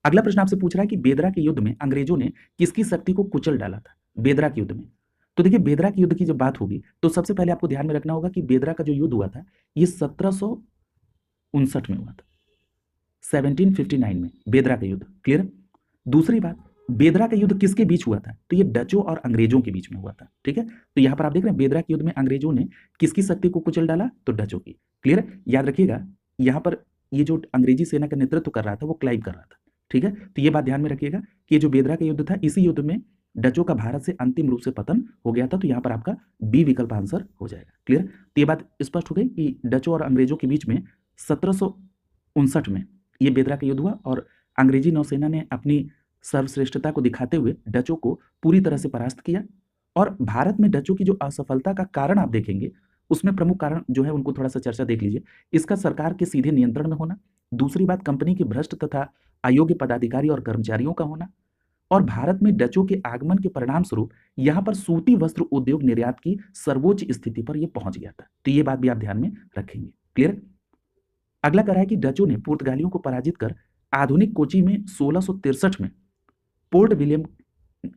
[SPEAKER 1] अगला प्रश्न आपसे पूछ रहा है कि बेदरा के युद्ध में अंग्रेजों ने किसकी शक्ति को कुचल डाला था? बेदरा के युद्ध में। तो देखिए बेदरा के युद्ध की जब बात होगी तो सबसे पहले आपको ध्यान में रखना होगा कि बेदरा का जो युद्ध हुआ था ये 1759 में हुआ था, 1759 में बेदरा का युद्ध। क्लियर? दूसरी बात, बेदरा का युद्ध किसके बीच हुआ था? तो ये डचों और अंग्रेजों के बीच में हुआ था। ठीक है? तो यहां पर आप देख रहे हैं बेदरा के युद्ध में अंग्रेजों ने किसकी शक्ति को कुचल डाला? तो डचों की। क्लियर? याद रखिएगा, यहां पर ये जो अंग्रेजी सेना का नेतृत्व कर रहा था वो क्लाइव कर रहा था। ठीक है? तो ये बात ध्यान में रखिएगा कि ये जो बेदरा का युद्ध था, इसी युद्ध में डचों का भारत से अंतिम रूप से पतन हो गया था। तो यहां पर आपका बी विकल्प आंसर हो जाएगा। क्लियर? तो ये बात स्पष्ट हो गई कि डचों और अंग्रेजों के बीच में 1759 में ये बेदरा का युद्ध हुआ और अंग्रेजी नौसेना ने अपनी सर्वश्रेष्ठता को दिखाते हुए डचों को पूरी तरह से परास्त किया। और भारत में डचों की जो असफलता का कारण आप देखेंगे, उसमें प्रमुख कारण जो है उनको थोड़ा सा चर्चा देख लीजिए। इसका सरकार के सीधे नियंत्रण में होना, दूसरी बात कंपनी के भ्रष्ट तथा अयोग्य पदाधिकारी और कर्मचारियों का होना, और भारत में डचों के आगमन के परिणाम स्वरूप यहाँ पर सूती वस्त्र उद्योग निर्यात की सर्वोच्च स्थिति पर यह पहुंच गया था। तो ये बात भी आप ध्यान में रखेंगे। क्लियर? अगला कह रहा है कि डचों ने पुर्तगालियों को पराजित कर आधुनिक कोची में 1663 में पोर्ट विलियम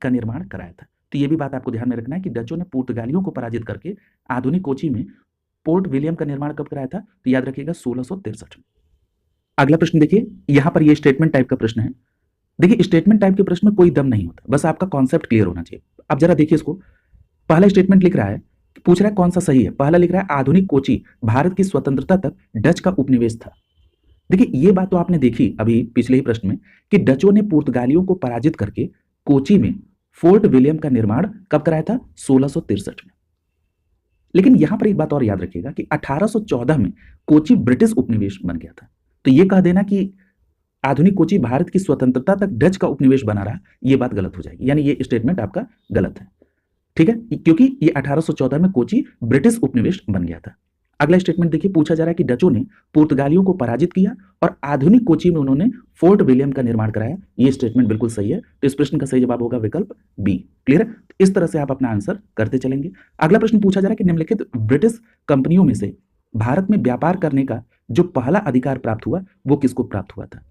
[SPEAKER 1] का निर्माण कराया था। तो ये भी बात आपको ध्यान में रखना है कि डचों ने पुर्तगालियों को पराजित करके आधुनिक कोची में पोर्ट विलियम का निर्माण कब कराया था? तो याद रखिएगा 1663 में। अगला प्रश्न देखिए, यहां पर ये स्टेटमेंट टाइप का प्रश्न है। देखिए स्टेटमेंट टाइप के प्रश्न में कोई दम नहीं होता, बस आपका कॉन्सेप्ट क्लियर होना चाहिए। अब जरा देखिए इसको, पहला स्टेटमेंट लिख रहा है, पूछ रहा है कौन सा सही है। पहला लिख रहा है आधुनिक कोची भारत की स्वतंत्रता तक डच का उपनिवेश था। देखिए ये बात तो आपने देखी अभी पिछले ही प्रश्न में कि डचों ने पुर्तगालियों को पराजित करके कोची में फोर्ट विलियम का निर्माण कब कराया था? 1663 में। लेकिन यहां पर एक बात और याद रखिएगा कि 1814 में कोची ब्रिटिश उपनिवेश बन गया था। तो ये कह देना कि आधुनिक कोची भारत की स्वतंत्रता तक डच का उपनिवेश बना रहा, ये बात गलत हो जाएगी, यानी ये स्टेटमेंट आपका गलत है। ठीक है, क्योंकि ये 1814 में कोची ब्रिटिश उपनिवेश बन गया था। अगला स्टेटमेंट देखिए, पूछा जा रहा है कि डचों ने पुर्तगालियों को पराजित किया और आधुनिक कोची में उन्होंने फोर्ट विलियम का निर्माण कराया। ये स्टेटमेंट बिल्कुल सही है। तो इस प्रश्न का सही जवाब होगा विकल्प बी। क्लियर है? तो इस तरह से आप अपना आंसर करते चलेंगे। अगला प्रश्न पूछा जा रहा है कि निम्नलिखित ब्रिटिश कंपनियों में से भारत में व्यापार करने का जो पहला अधिकार प्राप्त हुआ वो किसको प्राप्त हुआ था?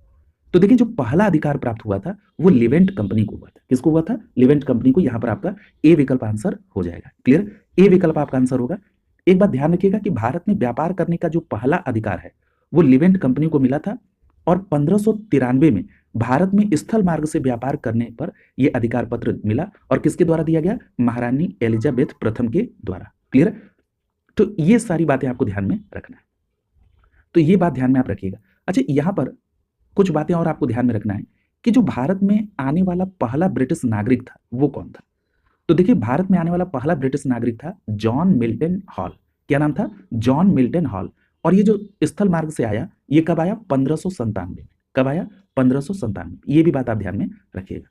[SPEAKER 1] तो देखिए जो पहला अधिकार प्राप्त हुआ था वो लिवेंट कंपनी को हुआ था। किसको हुआ था? लिवेंट कंपनी को। यहां पर आपका ए विकल्प आंसर हो जाएगा। क्लियर? ए विकल्प आपका आंसर होगा। एक बात ध्यान रखिएगा कि भारत में व्यापार करने का जो पहला अधिकार है वो लिवेंट कंपनी को मिला था और 1593 में भारत में स्थल मार्ग से व्यापार करने पर यह अधिकार पत्र मिला और किसके द्वारा दिया गया? महारानी एलिजाबेथ प्रथम के द्वारा। क्लियर? तो ये सारी बातें आपको ध्यान में रखना है। तो ये बात ध्यान में आप रखिएगा। अच्छा, यहां पर कुछ बातें और आपको ध्यान में रखना है कि जो भारत में आने वाला पहला ब्रिटिश नागरिक था वो कौन था? तो देखिए भारत में आने वाला पहला ब्रिटिश नागरिक था जॉन मिल्टन हॉल। क्या नाम था? John Milton hall. और ये जो स्थल मार्ग से आया ये कब आया? 1597 में। कब आया? 1597। ये भी बात आप ध्यान में रखिएगा।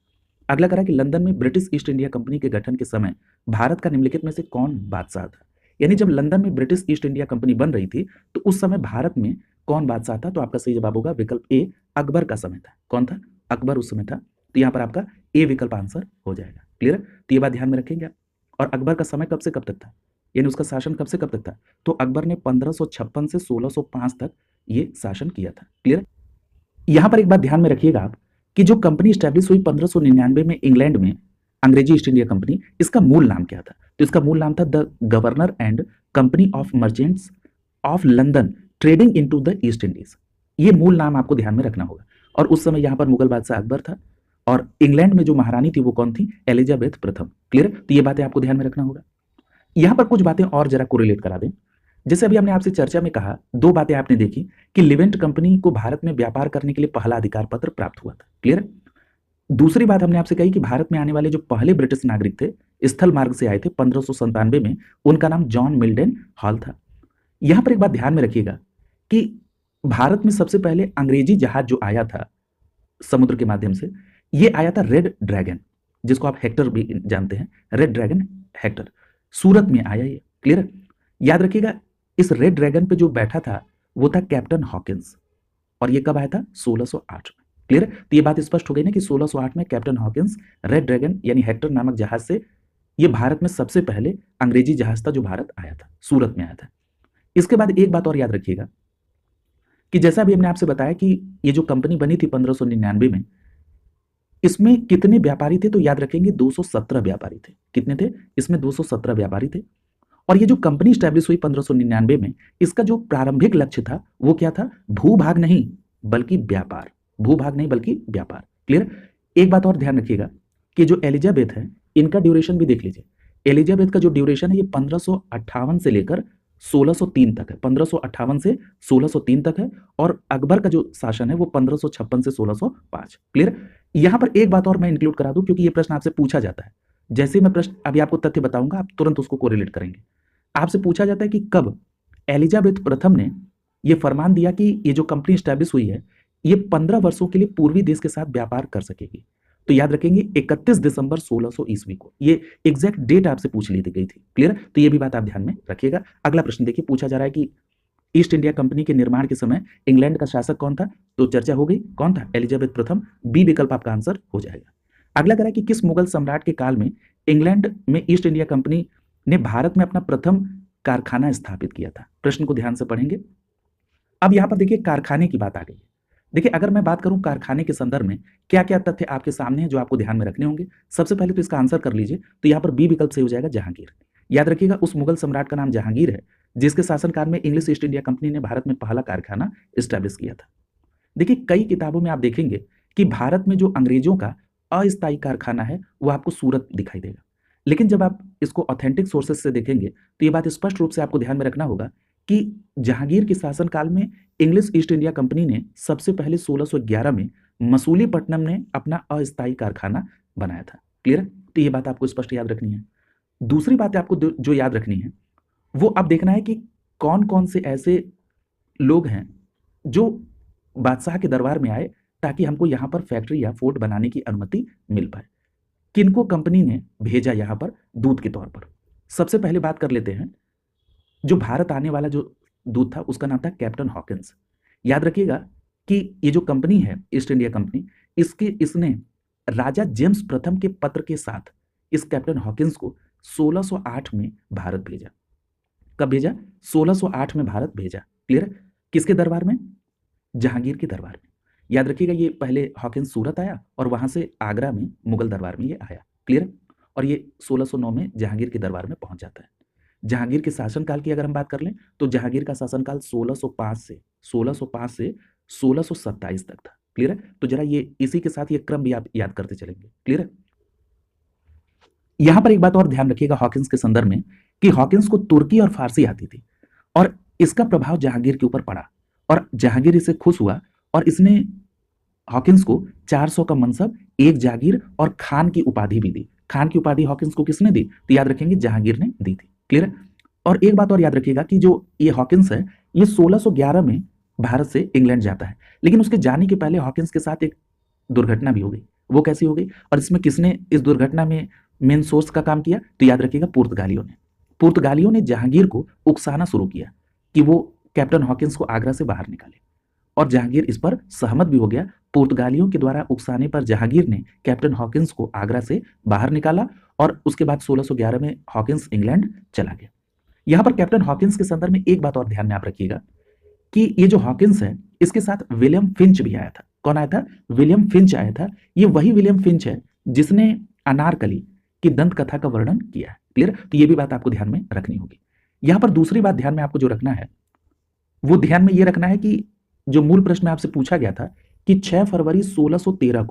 [SPEAKER 1] अगला करा कि लंदन में ब्रिटिश ईस्ट इंडिया कंपनी के गठन के समय भारत का निम्नलिखित में से कौन बादशाह था? यानी जब लंदन में ब्रिटिश ईस्ट इंडिया कंपनी बन रही थी तो उस समय भारत में कौन बादशाह था? तो आपका सही जवाब होगा विकल्प ए, अकबर का समय था। कौन था? अकबर उस समय था। तो यहां पर आपका ए विकल्प आंसर हो जाएगा। क्लियर? तो ये बात ध्यान में रखेंगे आप। और अकबर का समय कब से कब तक था, यानी उसका शासन कब से कब तक था? तो अकबर ने 1556 से 1605 तक ये शासन किया था। क्लियर? यहां पर एक बात ध्यान में रखिएगा आप कि जो कंपनी स्टैब्लिश हुई 1599 में इंग्लैंड में, अंग्रेजी ईस्ट इंडिया कंपनी, इसका मूल नाम क्या था? तो इसका मूल नाम था the governor and company of merchants of London trading into the east Indies. ये मूल नाम आपको ध्यान में रखना होगा। और उस समय यहां पर मुगल बादशाह अकबर था और इंग्लैंड में जो महारानी थी वो कौन थी? एलिजाबेथ प्रथम। क्लियर? तो ये बातें आपको ध्यान में रखना होगा। यहां पर कुछ बातें और जरा कोरिलेट करा दें। जैसे अभी हमने आपसे चर्चा में कहा, दो बातें आपने देखी कि लिवेंट कंपनी को भारत में व्यापार करने के लिए पहला अधिकार पत्र प्राप्त हुआ था। क्लियर? दूसरी बात हमने आपसे कही कि भारत में आने वाले जो पहले ब्रिटिश नागरिक थे स्थल मार्ग से आए थे 1597 में, उनका नाम जॉन मिल्टन हॉल था। यहां पर एक बात ध्यान में रखिएगा कि भारत में सबसे पहले अंग्रेजी जहाज जो आया था समुद्र के माध्यम से, ये आया था रेड ड्रैगन, जिसको आप हेक्टर भी जानते हैं। रेड ड्रैगन हेक्टर सूरत में आया ये। क्लियर? याद रखिएगा इस रेड ड्रैगन पे जो बैठा था वो था कैप्टन हॉकिंस और ये कब आया था? 1608 में। क्लियर? तो ये बात स्पष्ट हो गई ना कि 1608 में कैप्टन हॉकिंस रेड ड्रैगन यानी हेक्टर नामक जहाज से, ये भारत में सबसे पहले अंग्रेजी जहाज था जो भारत आया था, सूरत में आया था। इसके बाद एक बात और याद रखिएगा कि जैसा भी हमने आपसे बताया कि ये जो कंपनी बनी थी 1599 में, इसमें कितने व्यापारी थे? तो याद रखेंगे 217 व्यापारी थे। कितने थे? इसमें 217 व्यापारी थे। और ये जो कंपनी स्टैब्लिश हुई 1599 में, इसका जो प्रारंभिक लक्ष्य था वो क्या था? भूभाग नहीं बल्कि व्यापार। भूभाग नहीं बल्कि व्यापार। क्लियर? एक बात और ध्यान रखिएगा कि जो एलिजाबेथ है इनका ड्यूरेशन भी देख लीजिए। एलिजाबेथ का जो ड्यूरेशन है ये 1558 से लेकर 1603 तक है। 1558 से 1603 तक है और अकबर का जो शासन है वो 1556 से 1605। क्लियर? यहां पर एक बात और मैं इंक्लूड करा दूं क्योंकि ये प्रश्न आपसे पूछा जाता है। जैसे मैं प्रश्न अभी आपको तथ्य बताऊंगा आप तुरंत उसको कोरिलेट करेंगे। आपसे पूछा जाता है कि कब एलिजाबेथ प्रथम ने यह फरमान दिया कि ये जो कंपनी स्टैब्लिश हुई है ये 15 वर्षों के लिए पूर्वी देश के साथ व्यापार कर सकेगी। तो याद रखेंगे 31 दिसंबर 1600 ईस्वी को। ये एग्जैक्ट डेट आपसे पूछ ली गई थी। क्लियर? तो ये भी बात आप ध्यान में रखिएगा। अगला प्रश्न देखिए, पूछा जा रहा है कि ईस्ट इंडिया कंपनी के निर्माण के समय इंग्लैंड का शासक कौन था? तो चर्चा हो गई, कौन था? एलिजाबेथ प्रथम। बी विकल्प आपका आंसर हो जाएगा। अगला कह रहा है कि किस मुगल सम्राट के काल में इंग्लैंड में ईस्ट इंडिया कंपनी ने भारत में अपना प्रथम कारखाना स्थापित किया था? प्रश्न को ध्यान से पढ़ेंगे। अब यहाँ पर देखिए कारखाने की बात आ गई है। देखिए अगर मैं बात करूं कारखाने के संदर्भ में क्या क्या तथ्य आपके सामने हैं जो आपको ध्यान में रखने होंगे। सबसे पहले तो इसका आंसर कर लीजिए, तो यहाँ पर बी विकल्प सही हो जाएगा, जहांगीर। याद रखिएगा उस मुगल सम्राट का नाम जहांगीर है जिसके शासनकाल में इंग्लिश ईस्ट इंडिया कंपनी ने भारत में पहला कारखाना स्टैब्लिश किया था। देखिए कई किताबों में आप देखेंगे कि भारत में जो अंग्रेजों का अस्थायी कारखाना है वो आपको सूरत दिखाई देगा, लेकिन जब आप इसको ऑथेंटिक सोर्सेज से देखेंगे तो ये बात स्पष्ट रूप से आपको ध्यान में रखना होगा कि जहांगीर के शासनकाल में इंग्लिश ईस्ट इंडिया कंपनी ने सबसे पहले 1611 में मसूलीपट्टनम ने अपना अस्थायी कारखाना बनाया था। क्लियर है? तो ये बात आपको स्पष्ट याद रखनी है। दूसरी बात आपको जो याद रखनी है वो अब देखना है कि कौन कौन से ऐसे लोग हैं जो बादशाह के दरबार में आए ताकि हमको यहाँ पर फैक्ट्री या फोर्ट बनाने की अनुमति मिल पाए। किनको कंपनी ने भेजा यहाँ पर दूत के तौर पर? सबसे पहले बात कर लेते हैं, जो भारत आने वाला जो दूत था उसका नाम था कैप्टन हॉकिंस। याद रखिएगा कि ये जो कंपनी है ईस्ट इंडिया कंपनी, इसने राजा जेम्स प्रथम के पत्र के साथ इस कैप्टन हॉकिंस को 1608 में भारत भेजा। कब भेजा? 1608 में भारत भेजा। क्लियर है? किसके दरबार में? जहांगीर के दरबार में। याद रखिएगा ये पहले हॉकिंस सूरत आया और वहां से आगरा में मुगल दरबार में ये आया। क्लियर है? और ये 1609 में जहांगीर के दरबार में पहुंच जाता है। जहांगीर के शासनकाल की अगर हम बात कर लें तो जहांगीर का शासनकाल 1605 से 1627 तक था। क्लियर है? तो जरा ये इसी के साथ ये क्रम भी आप याद करते चलेंगे। क्लियर है? यहां पर एक बात और ध्यान रखिएगा हॉकिंस के संदर्भ में कि हॉकिंस को तुर्की और फारसी आती थी और इसका प्रभाव जहांगीर के ऊपर पड़ा और जहांगीर इससे खुश हुआ और इसने हॉकिंस को 400 का मनसब, एक जागीर और खान की उपाधि भी दी। खान की उपाधि हॉकिंस को किसने दी? तो याद रखेंगे जहांगीर ने दी थी। क्लियर है? और एक बात और याद रखिएगा कि जो ये हॉकिंस है ये 1611 में भारत से इंग्लैंड जाता है, लेकिन उसके जाने के पहले हॉकिंस के साथ एक दुर्घटना भी हो गई। वो कैसी हो गई और इसमें किसने इस दुर्घटना में मेन सोर्स का काम किया? तो याद रखिएगा पुर्तगालियों ने जहांगीर को उकसाना शुरू किया कि वो कैप्टन हॉकिंस को आगरा से बाहर निकाले और जहांगीर इस पर सहमत भी हो गया। पुर्तगालियों के द्वारा उकसाने पर जहांगीर ने कैप्टन हॉकिंस को आगरा से बाहर निकाला और उसके बाद 1611 में हॉकिंस इंग्लैंड चला गया। यहां पर कैप्टन हॉकिंस के संदर्भ में एक बात और ध्यान में आप रखिएगा कि ये जो हॉकिंस है इसके साथ विलियम फिंच भी आया था। कौन आया था? विलियम फिंच आया था। ये वही विलियम फिंच है जिसने अनारकली की दंत कथा का वर्णन किया है। क्लियर? तो ये भी बात आपको ध्यान में रखनी होगी। यहां पर दूसरी बात ध्यान में आपको जो रखना है वो ध्यान में ये रखना है कि जो मूल प्रश्न आपसे पूछा गया था कि 6 फरवरी 1613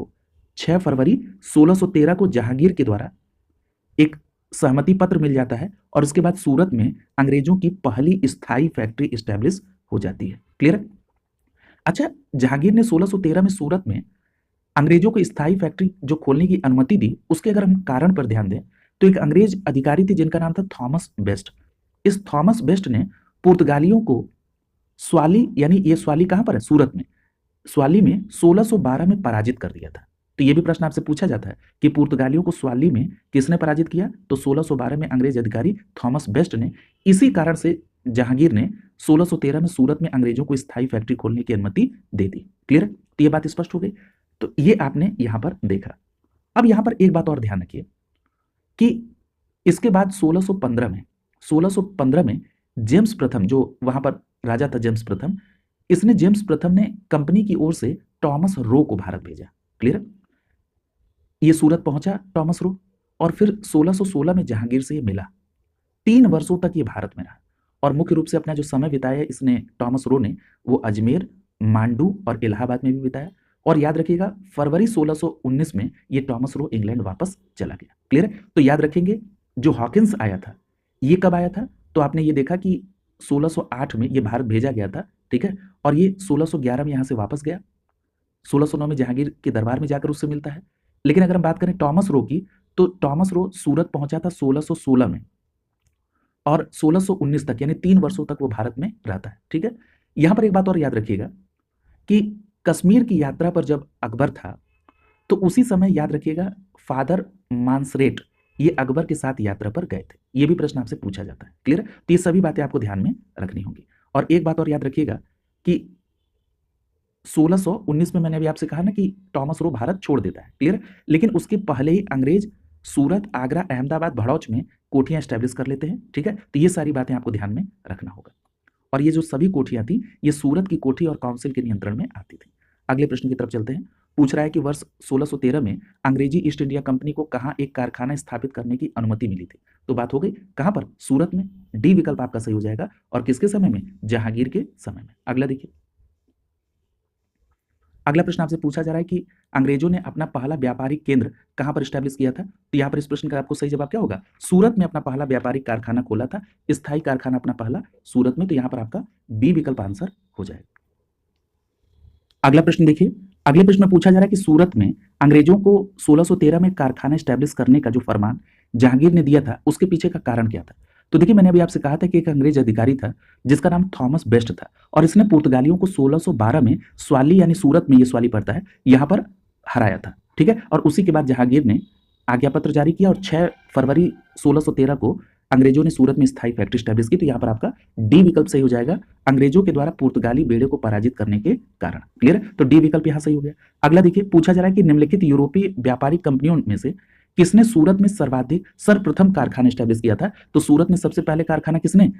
[SPEAKER 1] को जहांगीर के द्वारा एक सहमति पत्र मिल जाता है और उसके बाद सूरत में अंग्रेजों की पहली स्थायी फैक्ट्री स्टैब्लिश हो जाती है। क्लियर है? अच्छा, जहांगीर ने 1613 में सूरत में अंग्रेजों को स्थायी फैक्ट्री जो खोलने की अनुमति दी, उसके अगर हम कारण पर ध्यान दें तो एक अंग्रेज अधिकारी थे जिनका नाम था थॉमस बेस्ट। इस थॉमस बेस्ट ने पुर्तगालियों को स्वाली, यानी ये स्वाली कहां पर है? सूरत में। स्वाली में 1612 में पराजित कर दिया था। तो ये भी प्रश्न आपसे पूछा जाता है कि पुर्तगालियों को स्वाली में किसने पराजित किया? तो 1612 में अंग्रेज अधिकारी थॉमस बेस्ट ने। इसी कारण से जहांगीर ने 1613 में सूरत में अंग्रेजों को स्थायी फैक्ट्री खोलने की अनुमति दे दी। क्लियर है? तो ये बात स्पष्ट हो गई। तो ये आपने यहां पर देखा। अब यहां पर एक बात और ध्यान रखिए कि इसके बाद 1615 में जेम्स प्रथम, जो वहां पर राजा था जेम्स प्रथम, जेम्स प्रथम ने कंपनी की ओर से टॉमस रो को भारत भेजा। क्लियर? ये सूरत पहुंचा टॉमस रो और फिर 1616 में जहांगीर से ये मिला। 3 वर्षों तक ये भारत में रहा और मुख्य रूप से अपना जो समय बिताया इसने टॉमस रो ने वो अजमेर, मांडू और इलाहाबाद में भी बिताया। और याद रखिएगा फरवरी 1619 में ये टॉमस रो इंग्लैंड वापस चला गया। क्लियर है? तो याद रखेंगे जो हॉकिंस आया था ये कब आया था? तो आपने ये देखा कि 1608 में ये भारत भेजा गया था। ठीक है? और ये 1611 में यहां से वापस गया। 1609 में जहांगीर के दरबार में जाकर उससे मिलता है। लेकिन अगर हम बात करें टॉमस रो की तो टॉमस रो सूरत पहुंचा था 1616 में और 1619 तक, यानी 3 वर्षों तक वो भारत में रहता है। ठीक है? यहां पर एक बात और याद रखिएगा कि कश्मीर की यात्रा पर जब अकबर था तो उसी समय याद रखिएगा फादर मानसरेट ये अकबर के साथ यात्रा पर गए थे। ये भी प्रश्न आपसे पूछा जाता है। क्लियर? तो ये सभी बातें आपको ध्यान में रखनी होंगी। और एक बात और याद रखिएगा कि 1619 में मैंने अभी आपसे कहा ना कि टॉमस रो भारत छोड़ देता है। क्लियर? लेकिन उसके पहले ही अंग्रेज सूरत, आगरा, अहमदाबाद, भड़ौच में कोठियां स्टैब्लिश कर लेते हैं। ठीक है? तो ये सारी बातें आपको ध्यान में रखना होगा। और ये जो सभी कोठियां थी ये सूरत की कोठी और काउंसिल के नियंत्रण में आती थी। अगले प्रश्न की तरफ चलते हैं। पूछ रहा है कि वर्ष 1613 में अंग्रेजी ईस्ट इंडिया कंपनी को कहां एक कारखाना स्थापित करने की अनुमति मिली थी? तो बात हो गई कहां पर? सूरत में। डी विकल्प आपका सही हो जाएगा। और किसके समय में? जहांगीर के समय में। अगला देखिए, अगला प्रश्न आपसे पूछा जा रहा है कि अंग्रेजों ने अपना पहला व्यापारिक केंद्र कहां पर स्टैब्लिश किया था? तो यहां पर इस प्रश्न का आपको सही जवाब क्या होगा? सूरत में अपना पहला व्यापारिक कारखाना खोला था, स्थायी कारखाना अपना पहला सूरत में। तो यहां पर आपका बी विकल्प आंसर हो जाएगा। अगला प्रश्न देखिए, अगले प्रश्न में पूछा जा रहा है कि सूरत में अंग्रेजों को 1613 में कारखाना स्टैब्लिश करने का जो फरमान जहांगीर ने दिया था उसके पीछे का कारण क्या था? तो देखिए, मैंने अभी आपसे कहा था कि एक अंग्रेज अधिकारी था जिसका नाम थॉमस बेस्ट था और इसने पुर्तगालियों को 1612 में स्वाली यानी सूरत में, ये स्वाली पड़ता है, यहां पर हराया था। ठीक है, और उसी के बाद जहांगीर ने आज्ञा पत्र जारी किया और 6 फरवरी 1613 को अंग्रेजों ने सूरत में स्थायी फैक्ट्री स्टैब्लिश की। तो यहाँ पर आपका डी विकल्प सही हो जाएगा, अंग्रेजों के द्वारा पुर्तगाली बेड़े को पराजित करने के कारण। क्लियर है? तो डी विकल्प यहाँ सही हो गया। अगला देखिए, पूछा जा रहा है कि निम्नलिखित यूरोपीय व्यापारिक कंपनियों में से किसने सूरत में सर्वप्रथम कारखाना स्टैब्लिश किया था? तो सूरत में सबसे पहले कारखाना किसने?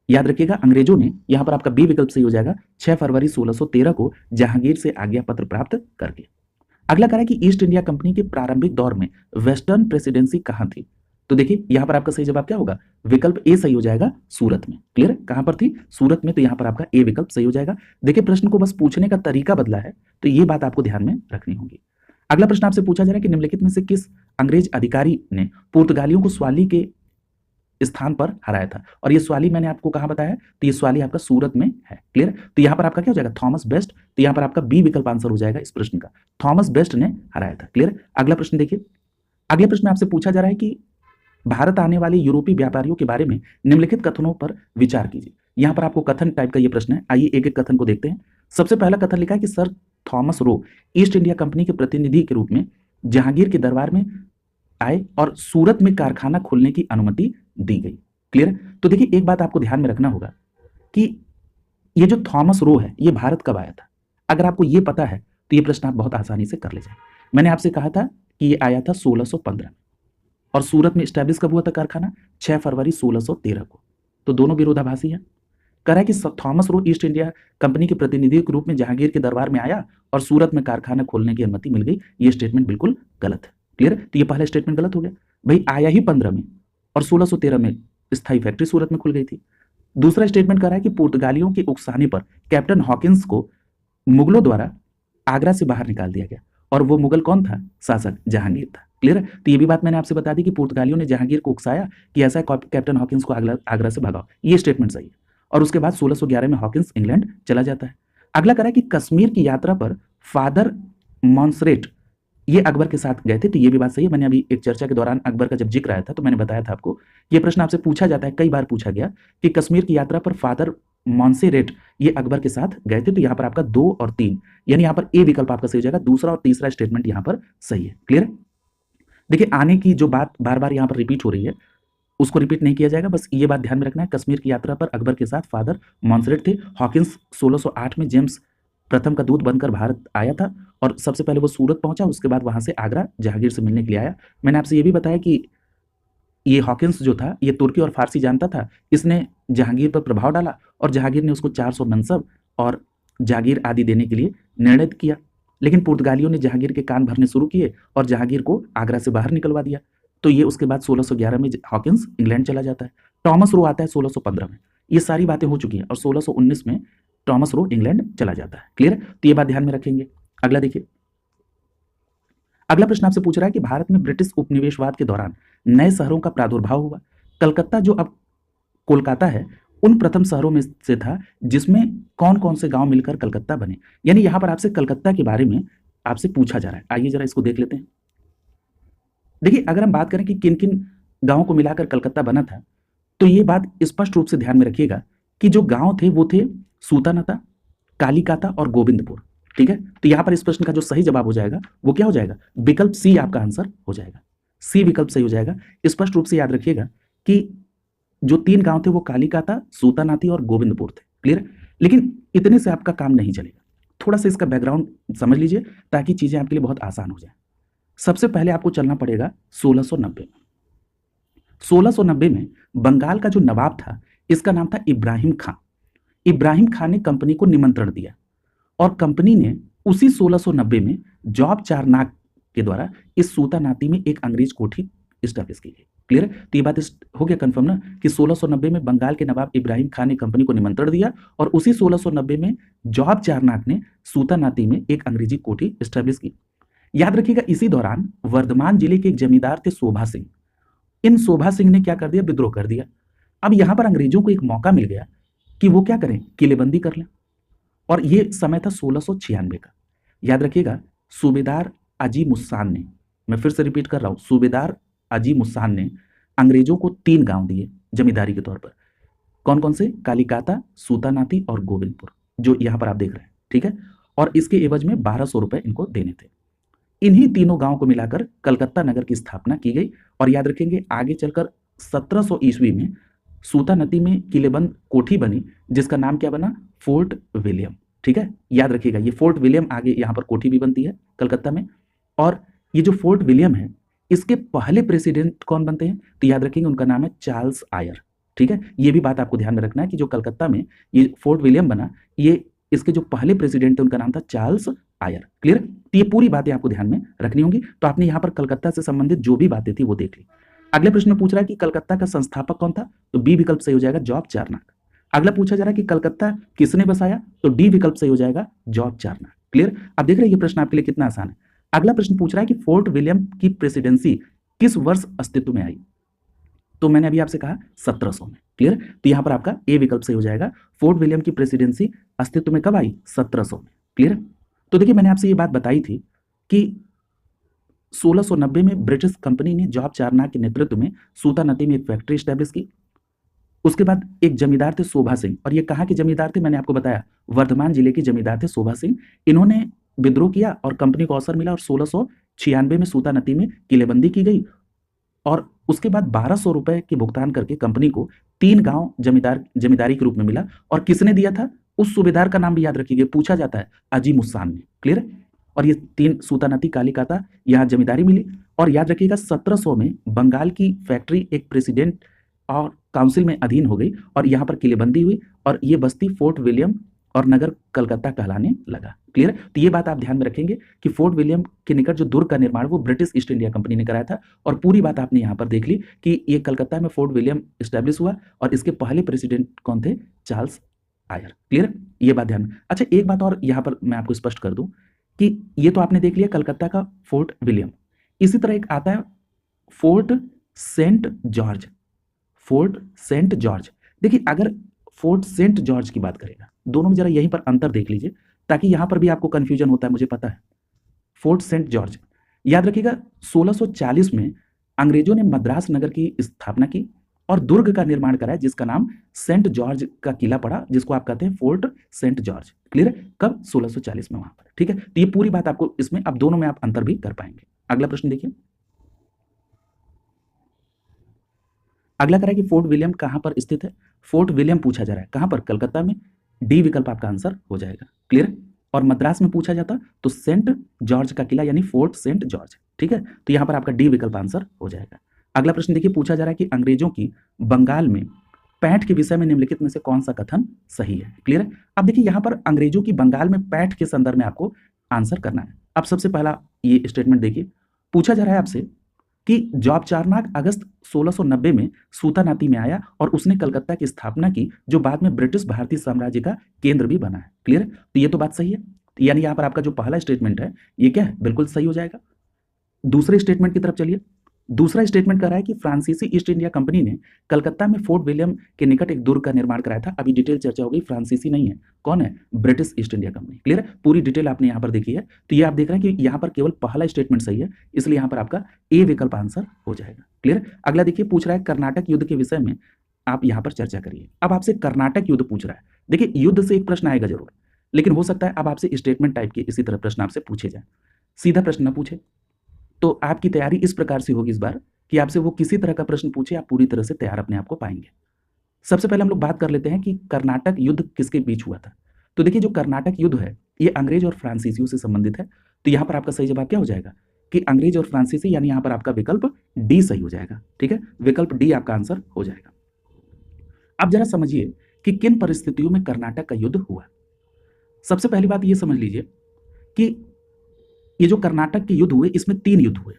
[SPEAKER 1] याद रखिएगा, अंग्रेजों ने। यहां पर आपका बी विकल्प सही हो जाएगा, 6 फरवरी 1613 को जहांगीर से आज्ञा पत्र प्राप्त करके। अगला कह रहा है कि ईस्ट इंडिया कंपनी के प्रारंभिक दौर में वेस्टर्न प्रेसिडेंसी कहां थी? तो देखिए, यहां पर आपका सही जवाब क्या होगा? विकल्प ए सही हो जाएगा, सूरत में। क्लियर है? कहां पर थी? सूरत में। तो यहां पर आपका ए विकल्प सही हो जाएगा। देखिए, प्रश्न को बस पूछने का तरीका बदला है, तो ये बात आपको ध्यान में रखनी होगी। अगला प्रश्न आपसे पूछा जा रहा है कि निम्नलिखित में से किस अंग्रेज अधिकारी ने पुर्तगालियों को स्वाली के स्थान पर हराया था? और ये स्वाली मैंने आपको कहां बताया? तो ये स्वाली आपका सूरत में है। क्लियर? तो यहां पर आपका क्या हो जाएगा? Thomas best. तो यहां पर आपका बी विकल्प आंसर हो जाएगा इस प्रश्न का, थॉमस बेस्ट ने हराया था। क्लियर? अगला प्रश्न देखिए, अगले प्रश्न में आपसे पूछा जा रहा है कि भारत आने वाले यूरोपीय व्यापारियों के बारे में निम्नलिखित कथनों पर विचार कीजिए। यहां पर आपको कथन टाइप का ये प्रश्न है। आइए एक एक कथन को देखते हैं। सबसे पहला कथन लिखा है कि sir Thomas Roe east India company के प्रतिनिधि के रूप में जहांगीर के दरबार में आए और सूरत में कारखाना खोलने की अनुमति दी गई। क्लियर? तो देखिए, एक बात आपको ध्यान में रखना होगा कि ये जो थॉमस रो है ये भारत कब आया था? अगर आपको ये पता है तो ये प्रश्न आप बहुत आसानी से कर ले जाए। मैंने आपसे कहा था कि ये आया था 1615 और सूरत में स्टैब्लिश कब हुआ था कारखाना? 6 फरवरी 1613 को। तो दोनों विरोधाभासी हैं। कह रहा है कि Thomas Roe east India company के प्रतिनिधि के रूप में जहांगीर के दरबार में आया और सूरत में कारखाना खोलने की अनुमति मिल गई। ये स्टेटमेंट बिल्कुल गलत है। क्लियर? तो ये पहला स्टेटमेंट गलत हो गया। भाई आया ही 15 में और 1613 में स्थायी फैक्ट्री सूरत में खुल गई थी। दूसरा स्टेटमेंट कह रहा है कि पुर्तगालियों के उकसाने पर कैप्टन हॉकिंस को मुगलों द्वारा आगरा से बाहर निकाल दिया गया और वो मुगल कौन था? शासक जहांगीर था। क्लियर? तो ये भी बात मैंने आपसे बता दी कि पुर्तगालियों ने जहांगीर को उकसाया कि ऐसा कैप्टन हॉकिंस को आगरा से भगाओ। ये स्टेटमेंट सही है। और उसके बाद 1611 में हॉकिंस इंग्लैंड चला जाता है। अगला कह रहा है कि कश्मीर की यात्रा पर फादर मॉन्सरेट ये अकबर के साथ गए थे। तो ये भी बात सही है। मैंने अभी एक चर्चा के दौरान अकबर का जब जिक्र आया था तो मैंने बताया था आपको, ये प्रश्न आपसे पूछा जाता है, कई बार पूछा गया कि कश्मीर की यात्रा पर फादर मॉन्सेरेट ये अकबर के साथ गए थे। तो यहाँ पर आपका 2 और 3 यानी यहाँ पर ए विकल्प आपका सही हो जाएगा। दूसरा और तीसरा स्टेटमेंट यहाँ पर सही है। क्लियर? देखिए, आने की जो बात बार बार यहाँ पर रिपीट हो रही है उसको रिपीट नहीं किया जाएगा। बस ये बात ध्यान में रखना है, कश्मीर की यात्रा पर अकबर के साथ फादर मॉन्सरेट थे। हॉकिंस 1608 में जेम्स प्रथम का दूत बनकर भारत आया था और सबसे पहले वो सूरत पहुंचा, उसके बाद वहां से आगरा जहांगीर से मिलने के लिए आया। मैंने आपसे ये भी बताया कि ये हॉकिंस जो था ये तुर्की और फारसी जानता था। इसने जहांगीर पर प्रभाव डाला और जहांगीर ने उसको 400 मनसब और जागीर आदि देने के लिए निर्णय किया। लेकिन पुर्तगालियों ने जहांगीर के कान भरने शुरू किए और जहांगीर को आगरा से बाहर निकलवा दिया। तो ये उसके बाद 1611 में हॉकिंस इंग्लैंड चला जाता है। टॉमस रो आता है 1615 में। ये सारी बातें हो चुकी हैं और 1619 में टॉमस रो इंग्लैंड चला जाता है। क्लियर? तो ये बात ध्यान में रखेंगे। अगला देखिए, अगला प्रश्न आपसे पूछ रहा है कि भारत में ब्रिटिश उपनिवेशवाद के दौरान नए शहरों का प्रादुर्भाव हुआ। कलकत्ता जो अब कोलकाता है उन प्रथम शहरों में से था जिसमें कौन कौन से गांव मिलकर कलकत्ता बने। यानी यहां पर आपसे कलकत्ता के बारे में आपसे पूछा जा रहा है। आइए जरा इसको देख लेते हैं। देखिए, अगर हम बात करें कि किन किन गांवों को मिलाकर कलकत्ता बना था तो ये बात स्पष्ट रूप से ध्यान में रखिएगा कि जो गांव थे वो थे सूतानाता, कालीकाता और गोविंदपुर। ठीक है? तो यहां पर इस प्रश्न का जो सही जवाब हो जाएगा वो क्या हो जाएगा? विकल्प सी आपका आंसर हो जाएगा। सी विकल्प सही हो जाएगा। स्पष्ट रूप से याद रखिएगा कि जो 3 गांव थे वो कालीकाता, सूतानाती और गोविंदपुर थे। क्लियर? लेकिन इतने से आपका काम नहीं चलेगा, थोड़ा सा इसका बैकग्राउंड समझ लीजिए ताकि चीजें आपके लिए बहुत आसान हो जाए। सबसे पहले आपको चलना पड़ेगा 1690 में। 1690 में बंगाल का जो नवाब था इसका नाम था इब्राहिम खां। इब्राहिम खान ने कंपनी को निमंत्रण दिया और कंपनी ने उसी 1690 में जॉब चारनाक के द्वारा इस सूतानाती में एक अंग्रेज कोठी स्टैब्लिश की गई। क्लियर है? तो ये बात हो गया कंफर्म ना कि 1690 में बंगाल के नवाब इब्राहिम खान ने कंपनी को निमंत्रण दिया और उसी 1690 में जॉब चारनाक ने सूतानाती में एक अंग्रेजी कोठी स्टैब्लिश की। याद रखिएगा, इसी दौरान वर्धमान जिले के एक जमींदार थे शोभा सिंह। इन शोभा सिंह ने क्या कर दिया? विद्रोह कर दिया। अब यहां पर अंग्रेजों को एक मौका मिल गया कि वो क्या करें? किलेबंदी कर लें। और ये समय था 1696 का। याद रखिएगा, सूबेदार अजी मुस्सान ने, मैं फिर से रिपीट कर रहा हूं, सूबेदार अजी मुस्सान ने अंग्रेजों को 3 गांव दिए जमींदारी के तौर पर। कौन कौन से? कालिकाता, सूतानाती और गोविंदपुर, जो यहां पर आप देख रहे हैं। ठीक है? और इसके एवज में 1200 रुपए इनको देने थे। इन्हीं तीनों गांवों को मिलाकर कलकत्ता नगर की स्थापना की गई। और याद रखेंगे, आगे चलकर 1700 ईस्वी में सूतानती में किलेबंद कोठी बनी, जिसका नाम क्या बना? Fort William. ठीक है? याद रखिएगा, ये फोर्ट विलियम, आगे यहां पर कोठी भी बनती है कलकत्ता में। और ये जो फोर्ट विलियम है, इसके पहले प्रेसिडेंट कौन बनते हैं? तो याद रखेंगे, उनका नाम है चार्ल्स आयर। ठीक है? ये भी बात आपको ध्यान में रखना है कि जो कलकत्ता में ये फोर्ट विलियम बना, ये इसके जो पहले प्रेसिडेंट थे उनका नाम था चार्ल्स आयर। क्लियर? तो ये पूरी बातें आपको ध्यान में रखनी होंगी। तो आपने यहां पर कलकत्ता से संबंधित जो भी बातें थी वो देख ली। अगले प्रश्न में पूछ रहा है कि कलकत्ता का संस्थापक कौन था? तो बी विकल्प सही हो जाएगा, जॉब चारनाक। अगला पूछा जा रहा है कि कलकत्ता किसने बसाया? तो डी विकल्प सही हो जाएगा, जॉब चारनाक। क्लियर? अब देख रहे हैं ये प्रश्न आपके लिए कितना आसान है। अगला प्रश्न पूछ रहा है कि फोर्ट विलियम की प्रेसिडेंसी किस वर्ष अस्तित्व में आई? तो मैंने अभी आपसे कहा 1700 में। क्लियर? तो यहां पर आपका ए विकल्प सही हो जाएगा, फोर्ट विलियम की प्रेसिडेंसी अस्तित्व में कब आई? 1700 में। क्लियर? तो देखिए, मैंने आपसे ये बात बताई थी कि 1690 में ब्रिटिश कंपनी ने जॉब चारनाक के नेतृत्व में सूतानती में एक फैक्ट्री स्टैब्लिश की। उसके बाद एक जमींदार थे शोभा सिंह, और ये कहाँ के जमींदार थे? मैंने आपको बताया, वर्धमान जिले के जमींदार थे शोभा सिंह। इन्होंने विद्रोह किया और कंपनी को अवसर मिला और 1696 में सूतानती में किलेबंदी की गई। और उसके बाद 1200 रुपए के भुगतान करके कंपनी को 3 गांव जमींदारी के रूप में मिला। और किसने दिया था? उस सूबेदार का नाम भी याद रखिएगा, पूछा जाता है, अजी मुस्सान ने। क्लियर? और ये 3 सूतानती, कालिकाता, यहाँ जमींदारी मिली। और याद रखिएगा, 1700 में बंगाल की फैक्ट्री एक प्रेसिडेंट और काउंसिल में अधीन हो गई और यहाँ पर किलेबंदी हुई और ये बस्ती फोर्ट विलियम और नगर कलकत्ता कहलाने लगा। क्लियर? तो ये बात आप ध्यान में रखेंगे कि फोर्ट विलियम के निकट जो दुर्ग का निर्माण वो ब्रिटिश ईस्ट इंडिया कंपनी ने कराया था। और पूरी बात आपने यहाँ पर देख ली कि ये कलकत्ता में फोर्ट विलियम स्टैब्लिश हुआ और इसके पहले प्रेसिडेंट कौन थे? Charles Eyre. क्लियर? ये बात ध्यान में। अच्छा, एक बात और यहाँ पर मैं आपको स्पष्ट कर दूं कि ये तो आपने देख लिया कलकत्ता का फोर्ट विलियम। इसी तरह एक आता है Fort Saint George. Fort Saint George, देखिए, अगर फोर्ट सेंट जॉर्ज की बात करेगा, दोनों में जरा यहीं पर अंतर देख लीजिए, ताकि यहां पर भी आपको कंफ्यूजन होता है, मुझे पता है। फोर्ट सेंट जॉर्ज, याद रखिएगा, 1640 में अंग्रेजों ने मद्रास नगर की स्थापना की और दुर्ग का निर्माण कराया, जिसका नाम सेंट जॉर्ज का किला पड़ा, जिसको आप कहते हैं फोर्ट सेंट जॉर्ज। क्लियर है? कब? 1640 में वहां पर। ठीक है? तो ये पूरी बात आपको इसमें, अब दोनों में आप अंतर भी कर पाएंगे। अगला प्रश्न देखिए, अगला कह रहा है कि फोर्ट विलियम कहां पर स्थित है? फोर्ट विलियम पूछा जा रहा है कहां पर? कलकत्ता में। डी विकल्प आपका आंसर हो जाएगा। क्लियर? और मद्रास में पूछा जाता तो सेंट जॉर्ज का किला यानी फोर्ट सेंट जॉर्ज। ठीक है? तो यहां पर आपका डी विकल्प आंसर हो जाएगा। अगला प्रश्न देखिए, पूछा जा रहा है कि अंग्रेजों की बंगाल में पैठ के विषय में निम्नलिखित में से कौन सा कथन सही है? क्लियर है? अब देखिए, यहां पर अंग्रेजों की बंगाल में पैठ के संदर्भ में आपको आंसर करना है। अब सबसे पहला ये स्टेटमेंट देखिए, पूछा जा रहा है आपसे कि जॉब चारनाक अगस्त 1690 में सूतानाती में आया और उसने कलकत्ता की स्थापना की, जो बाद में ब्रिटिश भारतीय साम्राज्य का केंद्र भी बना है। क्लियर है? तो ये तो बात सही है, यानी यहां पर आपका जो पहला स्टेटमेंट है ये क्या है? बिल्कुल सही हो जाएगा। दूसरे स्टेटमेंट की तरफ चलिए। दूसरा स्टेटमेंट कह रहा है कि फ्रांसीसी ईस्ट इंडिया कंपनी ने कलकत्ता में फोर्ट विलियम के निकट एक दुर्ग का निर्माण कराया था। अभी डिटेल चर्चा हो गई, फ्रांसीसी नहीं है, कौन है? British east India company. Clear है? पूरी डिटेल आपने यहाँ पर देखी है। तो ये आप देख रहे हैं कि यहाँ पर केवल पहला स्टेटमेंट सही है, इसलिए यहाँ पर आपका ए विकल्प आंसर हो जाएगा। क्लियर? अगला देखिए, पूछ रहा है कर्नाटक युद्ध के विषय में आप यहाँ पर चर्चा करिए। अब आपसे कर्नाटक युद्ध पूछ रहा है। देखिए, युद्ध से एक प्रश्न आएगा जरूर, लेकिन हो सकता है अब आपसे स्टेटमेंट टाइप के इसी तरह प्रश्न आपसे पूछे जाए, सीधा प्रश्न न पूछे। तो आपकी तैयारी इस प्रकार से होगी इस बार कि आपसे वो किसी तरह का प्रश्न पूछे, आप पूरी तरह से तैयार अपने आप को पाएंगे। सबसे पहले हम लोग बात कर लेते हैं कि कर्नाटक युद्ध किसके बीच हुआ था। तो देखिए, जो कर्नाटक युद्ध है ये अंग्रेज और फ्रांसीसियों से संबंधित है। तो यहाँ पर आपका सही जवाब क्या हो जाएगा कि अंग्रेज और फ्रांसीसी, यानी यहाँ पर आपका विकल्प डी सही हो जाएगा। ठीक है? विकल्प डी आपका आंसर हो जाएगा। अब जरा समझिए कि किन परिस्थितियों में कर्नाटक का युद्ध हुआ। सबसे पहली बात ये समझ लीजिए कि ये जो कर्नाटक के युद्ध हुए, इसमें 3 युद्ध हुए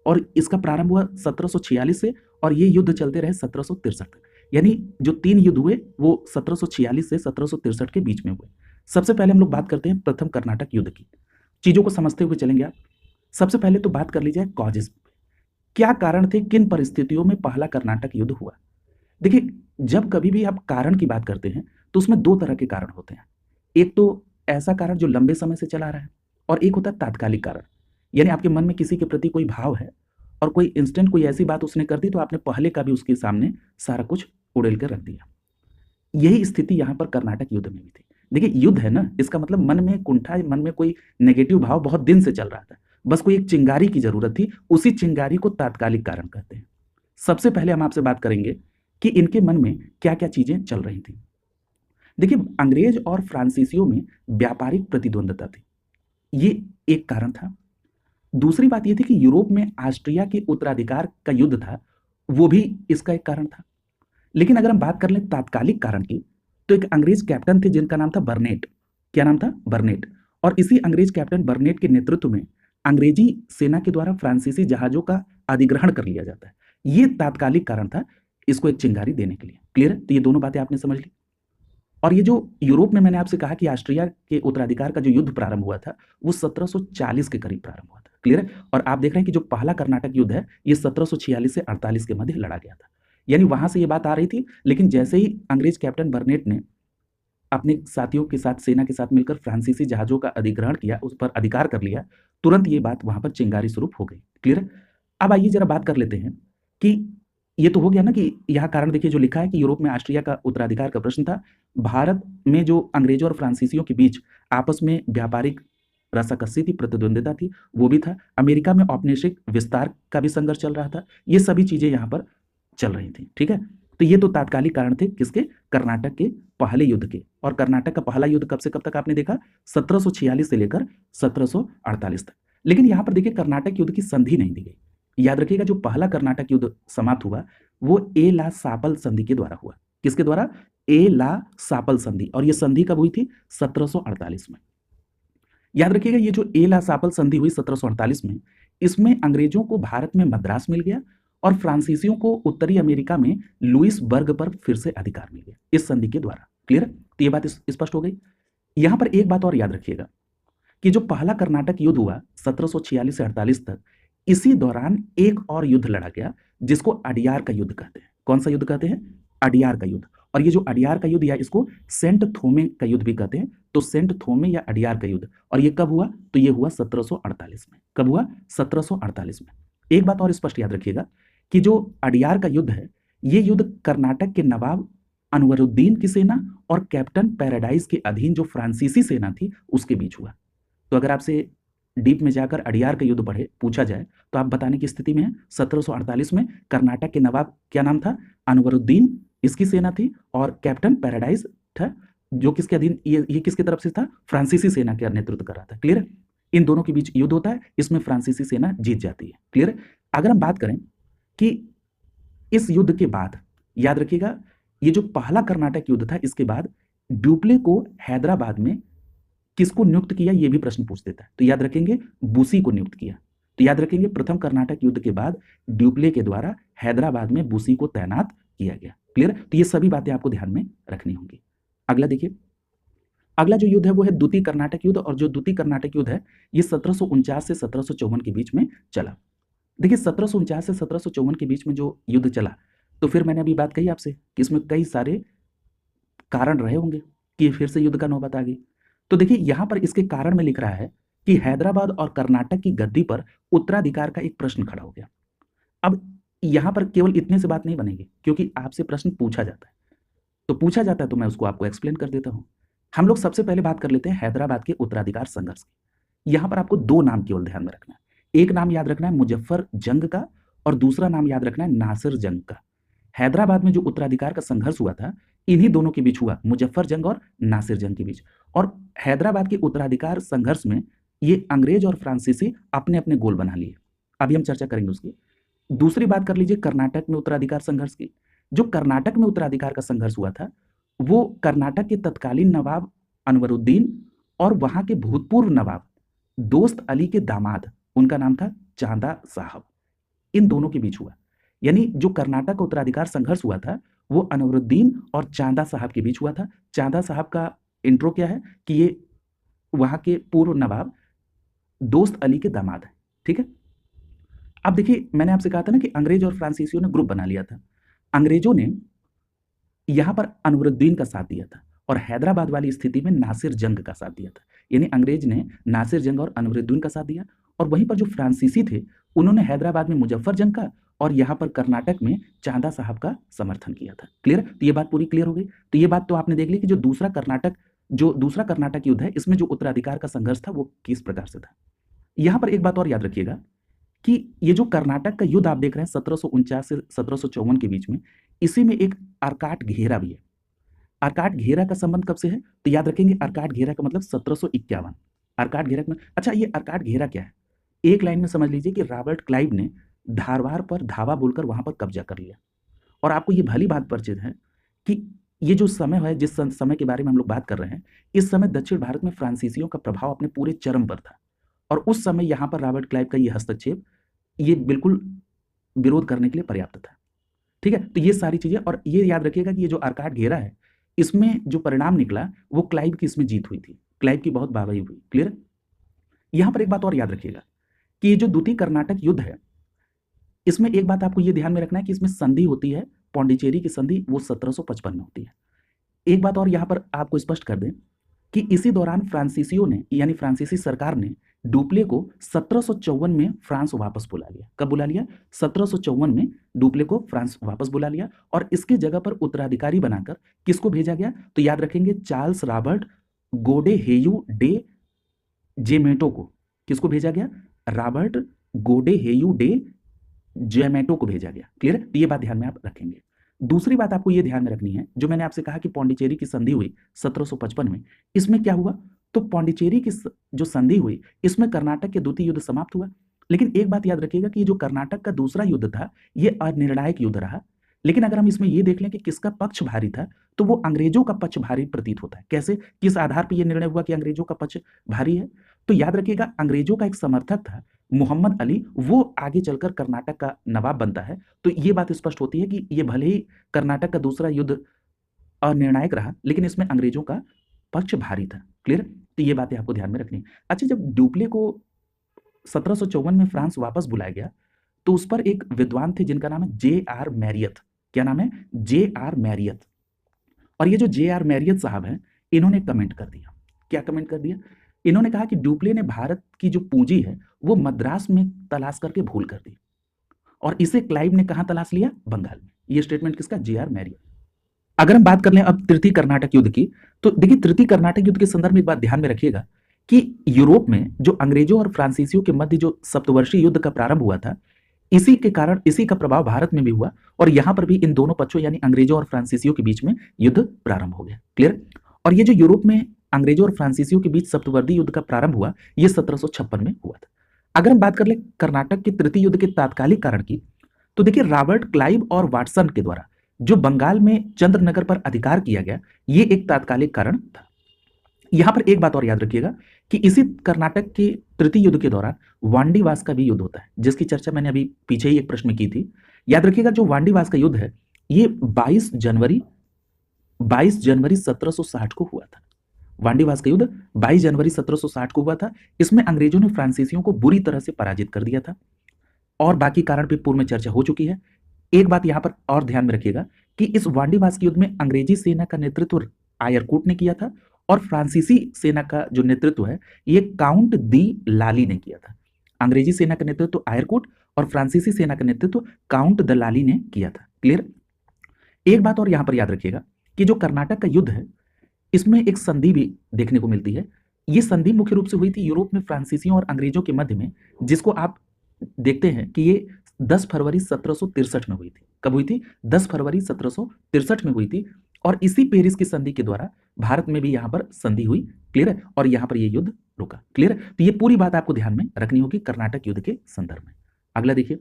[SPEAKER 1] और इसका प्रारंभ हुआ 1746 से और ये युद्ध चलते रहे 1763 तक। यानी जो 3 युद्ध हुए वो 1746 से 1763 के बीच में हुए। सबसे पहले हम लोग बात करते हैं प्रथम कर्नाटक युद्ध की। चीजों को समझते हुए चलेंगे आप। सबसे पहले तो बात कर ली जाए कॉजेज। क्या कारण थे, किन परिस्थितियों में पहला कर्नाटक युद्ध हुआ। देखिए, जब कभी भी आप कारण की बात करते हैं तो उसमें 2 तरह के कारण होते हैं। एक तो ऐसा कारण जो लंबे समय से चला रहा है और एक होता है तात्कालिक कारण। यानी आपके मन में किसी के प्रति कोई भाव है और कोई इंस्टेंट कोई ऐसी बात उसने कर दी तो आपने पहले का भी उसके सामने सारा कुछ उड़ेल कर रख दिया। यही स्थिति यहाँ पर कर्नाटक युद्ध में भी थी। देखिए, युद्ध है ना, इसका मतलब मन में कुंठा, मन में कोई नेगेटिव भाव बहुत दिन से चल रहा था, बस कोई एक चिंगारी की जरूरत थी। उसी चिंगारी को तात्कालिक कारण कहते हैं। सबसे पहले हम आपसे बात करेंगे कि इनके मन में क्या क्या चीजें चल रही थी। देखिए, अंग्रेज और फ्रांसीसियों में व्यापारिक प्रतिद्वंदता थी, ये एक कारण था। दूसरी बात यह थी कि यूरोप में ऑस्ट्रिया के उत्तराधिकार का युद्ध था, वो भी इसका एक कारण था। लेकिन अगर हम बात कर लें तात्कालिक कारण की, तो एक अंग्रेज कैप्टन थे जिनका नाम था बर्नेट। क्या नाम था? बर्नेट। और इसी अंग्रेज कैप्टन बर्नेट के नेतृत्व में अंग्रेजी सेना के द्वारा फ्रांसीसी जहाजों का अधिग्रहण कर लिया जाता है। यह तात्कालिक कारण था इसको एक चिंगारी देने के लिए। क्लियर है? तो ये दोनों बातें आपने समझ ली। और ये जो यूरोप में मैंने आपसे कहा कि ऑस्ट्रिया के उत्तराधिकार का जो युद्ध प्रारंभ हुआ था वो 1740 के करीब प्रारंभ हुआ था। क्लियर है? और आप देख रहे हैं कि जो पहला कर्नाटक युद्ध है ये 1746 से 48 के मध्य लड़ा गया था। यानी वहां से ये बात आ रही थी, लेकिन जैसे ही अंग्रेज कैप्टन बर्नेट ने अपने साथियों के साथ, सेना के साथ मिलकर फ्रांसीसी जहाजों का अधिग्रहण किया, उस पर अधिकार कर लिया, तुरंत ये बात वहां पर चिंगारी स्वरूप हो गई। क्लियर है? अब आइए जरा बात कर लेते हैं कि ये तो हो गया ना कि यह कारण देखिए जो लिखा है कि यूरोप में ऑस्ट्रिया का उत्तराधिकार का प्रश्न था। भारत में जो अंग्रेजों और फ्रांसीसियों के बीच आपस में व्यापारिक रसाकसी थी, प्रतिद्वंदिता थी, वो भी था। अमेरिका में औपनिवेशिक विस्तार का भी संघर्ष चल रहा था। ये सभी चीजें यहाँ पर चल रही थी। ठीक है? तो ये तो तात्कालिक कारण थे किसके? कर्नाटक के पहले युद्ध के। और कर्नाटक का पहला युद्ध कब से कब तक आपने देखा? 1746 से लेकर 1748 तक। लेकिन यहां पर देखिए कर्नाटक युद्ध की संधि नहीं दी गई। याद रखिएगा, जो पहला कर्नाटक युद्ध समाप्त हुआ वो ए ला सापल संधि के द्वारा हुआ। किसके द्वारा? ए ला सापल संधि। और यह संधि कब हुई थी? 1748 में। याद रखिएगा, ये जो ए ला सापल संधि हुई 1748 में, इसमें अंग्रेजों को भारत में मद्रास मिल गया और फ्रांसीसियों को उत्तरी अमेरिका में लुइस बर्ग पर फिर से अधिकार मिल गया इस संधि के द्वारा। क्लियर? तो ये बात स्पष्ट हो गई। यहां पर एक बात और याद रखिएगा कि जो पहला कर्नाटक युद्ध हुआ 1746 से 48 तक, इसी दौरान एक और युद्ध लड़ा गया जिसको अडियार का युद्ध कहते हैं। कौन सा युद्ध कहते हैं? अडियार का युद्ध। और ये जो अडियार का युद्ध या इसको सेंट थोमे का युद्ध भी कहते हैं। तो सेंट थोमे या अडियार का युद्ध, और ये कब हुआ? तो ये हुआ 1748 में। कब हुआ? 1748 में। एक बात और स्पष्ट याद रखिएगा कि जो अडियार का युद्ध है, ये युद्ध कर्नाटक के नवाब अनवरुद्दीन की सेना और कैप्टन पैराडाइज के अधीन जो फ्रांसीसी सेना थी उसके बीच हुआ। तो अगर आपसे डीप में जाकर अडियार का युद्ध पढ़े पूछा जाए तो आप बताने की स्थिति में हैं। 1748 में कर्नाटक के नवाब क्या नाम था? अनवरुद्दीन, इसकी सेना थी, और कैप्टन पैराडाइज था जो किसके अधीन? ये किसकी तरफ से था? फ्रांसीसी सेना का नेतृत्व कर रहा था। क्लियर है? इन दोनों के बीच युद्ध होता है, इसमें फ्रांसीसी सेना जीत जाती है। क्लियर है? अगर हम बात करें कि इस युद्ध के बाद, याद रखिएगा, ये जो पहला कर्नाटक युद्ध था, इसके बाद ड्यूप्ले को हैदराबाद में किसको नियुक्त किया, ये भी प्रश्न पूछ देता है। तो याद रखेंगे बुसी को नियुक्त किया। तो याद रखेंगे प्रथम कर्नाटक युद्ध के बाद ड्यूप्ले के द्वारा हैदराबाद में बुसी को तैनात किया गया। क्लियर? तो ये सभी बातें आपको ध्यान में रखनी होंगी। अगला देखिए, अगला जो युद्ध है वो है द्वितीय कर्नाटक युद्ध। और जो द्वितीय कर्नाटक युद्ध है ये 1749 से 1754 के बीच में चला। देखिए, 1749 से 1754 के बीच में जो युद्ध चला, तो फिर मैंने अभी बात कही आपसे कि इसमें कई सारे कारण रहे होंगे कि फिर से युद्ध का नौबत आ गई। तो देखिए, यहां पर इसके कारण में लिख रहा है कि हैदराबाद और कर्नाटक की गद्दी पर उत्तराधिकार का एक प्रश्न खड़ा हो गया। अब यहां पर केवल इतने से बात नहीं बनेगी, क्योंकि आपसे प्रश्न पूछा जाता है। तो पूछा जाता है तो मैं उसको आपको एक्सप्लेन कर देता हूं। हम लोग सबसे पहले बात कर लेते हैं हैदराबाद के उत्तराधिकार संघर्ष की। यहां पर आपको 2 नाम केवल ध्यान में रखना है। एक नाम याद रखना है मुजफ्फर जंग का, और दूसरा नाम याद रखना है नासिर जंग का। हैदराबाद में जो उत्तराधिकार का संघर्ष हुआ था, इन्हीं दोनों के बीच हुआ, मुजफ्फर जंग और नासिर जंग के बीच। और हैदराबाद के उत्तराधिकार संघर्ष में ये अंग्रेज और फ्रांसीसी अपने अपने गोल बना लिए। अभी हम चर्चा करेंगे उसकी। दूसरी बात कर लीजिए कर्नाटक में उत्तराधिकार संघर्ष की। जो कर्नाटक में उत्तराधिकार का संघर्ष हुआ था, वो कर्नाटक के तत्कालीन नवाब अनवरुद्दीन और वहां के भूतपूर्व नवाब दोस्त अली के दामाद, उनका नाम था चांदा साहब, इन दोनों के बीच हुआ। यानी जो कर्नाटक का उत्तराधिकार संघर्ष हुआ था वो अनवरुद्दीन और चांदा साहब के बीच हुआ था। चांदा साहब का इंट्रो क्या है कि ये वहां के पूर्व नवाब दोस्त अली के दामाद हैं। ठीक है, अब देखिए मैंने आपसे कहा था ना कि अंग्रेज और फ्रांसीसियों ने ग्रुप बना लिया था। अंग्रेजों ने यहां पर अनवरुद्दीन का साथ दिया था और हैदराबाद वाली स्थिति में नासिर जंग का साथ दिया था। यानी अंग्रेज ने नासिर जंग और अनवरुद्दीन का साथ दिया, और वहीं पर जो फ्रांसीसी थे उन्होंने हैदराबाद में मुजफ्फर जंग का और यहाँ पर कर्नाटक में चांदा साहब का समर्थन किया था। क्लियर? तो ये बात पूरी क्लियर हो गई। तो ये बात तो आपने देख ली कि जो दूसरा कर्नाटक युद्ध है इसमें जो उत्तराधिकार का संघर्ष था वो किस प्रकार से था। यहां पर एक बात और याद रखिएगा कि ये जो कर्नाटक का युद्ध आप देख रहे हैं 1749 से 1754 के बीच में, इसी में एक अर्काट घेरा भी है। अर्काट घेरा का संबंध कब से है? तो याद रखेंगे अर्काट घेरा का मतलब 1751। अर्काट घेरा में, अच्छा ये अर्काट घेरा क्या है? एक लाइन में समझ लीजिए कि रॉबर्ट क्लाइव ने धारवाड़ पर धावा बोलकर वहां पर कब्जा कर लिया। और आपको ये भली बात परिचित है कि ये जो समय है, जिस समय के बारे में हम लोग बात कर रहे हैं, इस समय दक्षिण भारत में फ्रांसीसियों का प्रभाव अपने पूरे चरम पर था, और उस समय यहां पर रॉबर्ट क्लाइव का ये हस्तक्षेप ये बिल्कुल विरोध करने के लिए पर्याप्त था। ठीक है, तो ये सारी चीजें, और ये याद रखिएगा कि ये जो अर्काट घेरा है इसमें जो परिणाम निकला वो क्लाइव की इसमें जीत हुई थी, क्लाइव की बहुत वाहवाही हुई। क्लियर? यहां पर एक बात और याद रखिएगा कि ये जो द्वितीय कर्नाटक युद्ध है इसमें एक बात आपको ये ध्यान में रखना है कि इसमें संधि होती है, पौंडीचेरी की संधि, वो 1755 में होती है। एक बात और यहां पर आपको स्पष्ट कर दें कि इसी दौरान फ्रांसीसियों ने यानी फ्रांसीसी सरकार ने डुप्ले को 1754 में फ्रांस वापस बुला लिया। कब बुला लिया? 1754 में डुप्ले को फ्रांस वापस बुला लिया, और इसकी जगह पर उत्तराधिकारी बनाकर किसको भेजा गया? तो याद रखेंगे चार्ल्स रॉबर्ट गोडे हेयू डे जेमेटो को। किसको भेजा गया? रॉबर्ट गोडे हेयू डे जेमेटो को भेजा गया। क्लियर? तो ये बात ध्यान में आप रखेंगे। दूसरी बात आपको ये ध्यान में रखनी है, जो मैंने आपसे कहा कि पौंडीचेरी की संधि हुई 1755 में, इसमें क्या हुआ? तो पौंडीचेरी की जो संधि हुई इसमें कर्नाटक के द्वितीय युद्ध समाप्त हुआ। लेकिन एक बात याद रखिएगा कि जो कर्नाटक का दूसरा युद्ध था ये अनिर्णायक युद्ध रहा। लेकिन अगर हम इसमें ये देख लें कि किसका पक्ष भारी था, तो वो अंग्रेजों का पक्ष भारी प्रतीत होता है। कैसे? किस आधार पर यह निर्णय हुआ कि अंग्रेजों का पक्ष भारी है? तो याद रखिएगा अंग्रेजों का एक समर्थक था मोहम्मद अली, वो आगे चलकर कर्नाटक का नवाब बनता है। तो ये बात स्पष्ट होती है कि ये भले ही कर्नाटक का दूसरा युद्ध अनिर्णायक रहा लेकिन इसमें अंग्रेजों का पक्ष भारी था। क्लियर? तो ये बातें आपको ध्यान में रखनी है। अच्छा, जब डुप्ले को 1754 में फ्रांस वापस बुलाया गया तो उस पर एक विद्वान थे जिनका नाम है J.R. मैरियत। क्या नाम है? J.R. मैरियत। और ये जो J.R. मैरियत साहब हैं इन्होंने कमेंट कर दिया। क्या कमेंट कर दिया? इन्होंने कहा कि डुप्ले ने भारत की जो पूंजी है वो मद्रास में तलाश करके भूल कर दी, और इसे क्लाइव ने कहां तलाश लिया? बंगाल में। ये स्टेटमेंट किसका? J.R. मैरियत। अगर हम बात कर लें अब तृतीय कर्नाटक युद्ध की, तो देखिए तृतीय कर्नाटक युद्ध के संदर्भ में एक बात ध्यान में रखिएगा कि यूरोप में जो अंग्रेजों और फ्रांसीसियों के मध्य जो सप्तवर्षीय युद्ध का प्रारंभ हुआ था, इसी के कारण इसी का प्रभाव भारत में भी हुआ, और यहां पर भी इन दोनों पक्षों यानी अंग्रेजों और फ्रांसीसियों के बीच में युद्ध प्रारंभ हो गया। क्लियर? और ये जो यूरोप में अंग्रेजों और फ्रांसीसियों के बीच सप्तवर्षीय युद्ध का प्रारंभ हुआ ये 1756 में हुआ था। अगर हम बात कर ले कर्नाटक के तृतीय युद्ध के तात्कालिक कारण की, तो देखिए रॉबर्ट क्लाइव और वाटसन के द्वारा जो बंगाल में चंद्रनगर पर अधिकार किया गया ये एक तात्कालिक कारण था। यहां पर एक बात और याद रखिएगा कि इसी कर्नाटक के तृतीय युद्ध के दौरान वांडीवास का भी युद्ध होता है, जिसकी चर्चा मैंने अभी पीछे ही एक प्रश्न में की थी। याद रखिएगा जो वांडीवास का युद्ध है ये 22 जनवरी 1760 को हुआ था। वांडीवास का युद्ध 22 जनवरी 1760 को हुआ था। इसमें अंग्रेजों ने फ्रांसीसियों को बुरी तरह से पराजित कर दिया था, और बाकी कारण भी पूर्व में चर्चा हो चुकी है। एक बात यहां पर और ध्यान में रखिएगा कि इस वांडीवास के युद्ध में अंग्रेजी सेना का नेतृत्व आयरकूट ने किया था, और फ्रांसीसी सेना का जो नेतृत्व है ये काउंट दी लाली ने किया था। अंग्रेजी सेना का नेतृत्व आयरकूट और फ्रांसीसी सेना का नेतृत्व काउंट द लाली ने किया था। क्लियर? एक बात और यहां पर याद रखिएगा कि जो कर्नाटक का युद्ध है इसमें एक संधि भी देखने को मिलती है। ये संधि मुख्य रूप से हुई थी यूरोप में फ्रांसीसियों और अंग्रेजों के मध्य में, जिसको आप देखते हैं कि ये 10 फरवरी 1763 में हुई थी। कब हुई थी? 10 फरवरी 1763 में हुई थी, और इसी पेरिस की संधि के द्वारा भारत में भी यहां पर संधि हुई। क्लियर है? और यहां पर ये युद्ध रुका। क्लियर है? तो ये पूरी बात आपको ध्यान में रखनी होगी कर्नाटक युद्ध के संदर्भ में। अगला देखिए,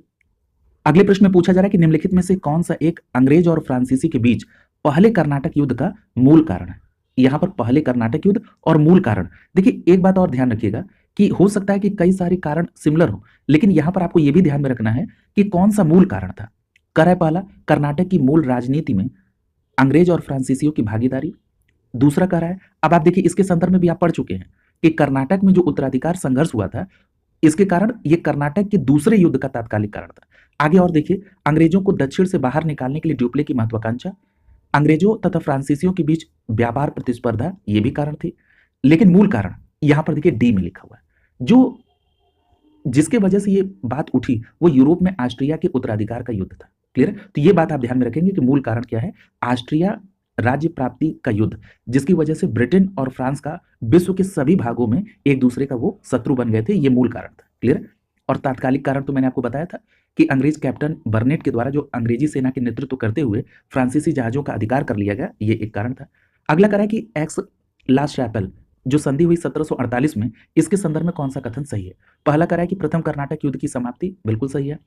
[SPEAKER 1] अगले प्रश्न में पूछा जा रहा है कि निम्नलिखित में से कौन सा एक अंग्रेज और फ्रांसीसी के बीच पहले कर्नाटक युद्ध का मूल कारण है। यहाँ पर पहले कर्नाटक युद्ध और मूल कारण, देखिए एक बात और ध्यान रखिएगा कि हो सकता है कि कई सारे कारण सिमिलर हो, लेकिन यहाँ पर आपको यह भी ध्यान में रखना है कि कौन सा मूल कारण था। कर है पहला, कर्नाटक की मूल राजनीति में अंग्रेज और फ्रांसीसियों की भागीदारी। दूसरा कह रहा है, अब आप देखिए इसके संदर्भ में भी आप पढ़ चुके हैं कि कर्नाटक में जो उत्तराधिकार संघर्ष हुआ था, इसके कारण ये कर्नाटक के दूसरे युद्ध का तात्कालिक कारण था। आगे और देखिए, अंग्रेजों को दक्षिण से बाहर निकालने के लिए ड्यूप्ले की महत्वाकांक्षा, अंग्रेजों तथा फ्रांसीसियों के बीच व्यापार प्रतिस्पर्धा, ये भी कारण थी। लेकिन मूल कारण यहां पर देखिए डी में लिखा हुआ है, जो जिसके वजह से ये बात उठी वो यूरोप में ऑस्ट्रिया के उत्तराधिकार का युद्ध था। क्लियर है? तो ये बात आप ध्यान में रखेंगे कि मूल कारण क्या है, ऑस्ट्रिया राज्य प्राप्ति का युद्ध, जिसकी वजह से ब्रिटेन और फ्रांस का विश्व के सभी भागों में एक दूसरे का वो शत्रु बन गए थे, ये मूल कारण था। क्लियर? और तात्कालिक कारण तो मैंने आपको बताया था कि अंग्रेज कैप्टन बर्नेट के द्वारा जो अंग्रेजी सेना के नेतृत्व करते हुए फ्रांसीसी जहाजों का अधिकार कर लिया गया, ये एक कारण था। अगला करा कि एक्स ला शैपेल जो संधि हुई 1748 में, इसके संदर्भ में कौन सा कथन सही है। पहला करा कि प्रथम कर्नाटक युद्ध की समाप्ति, बिल्कुल सही है।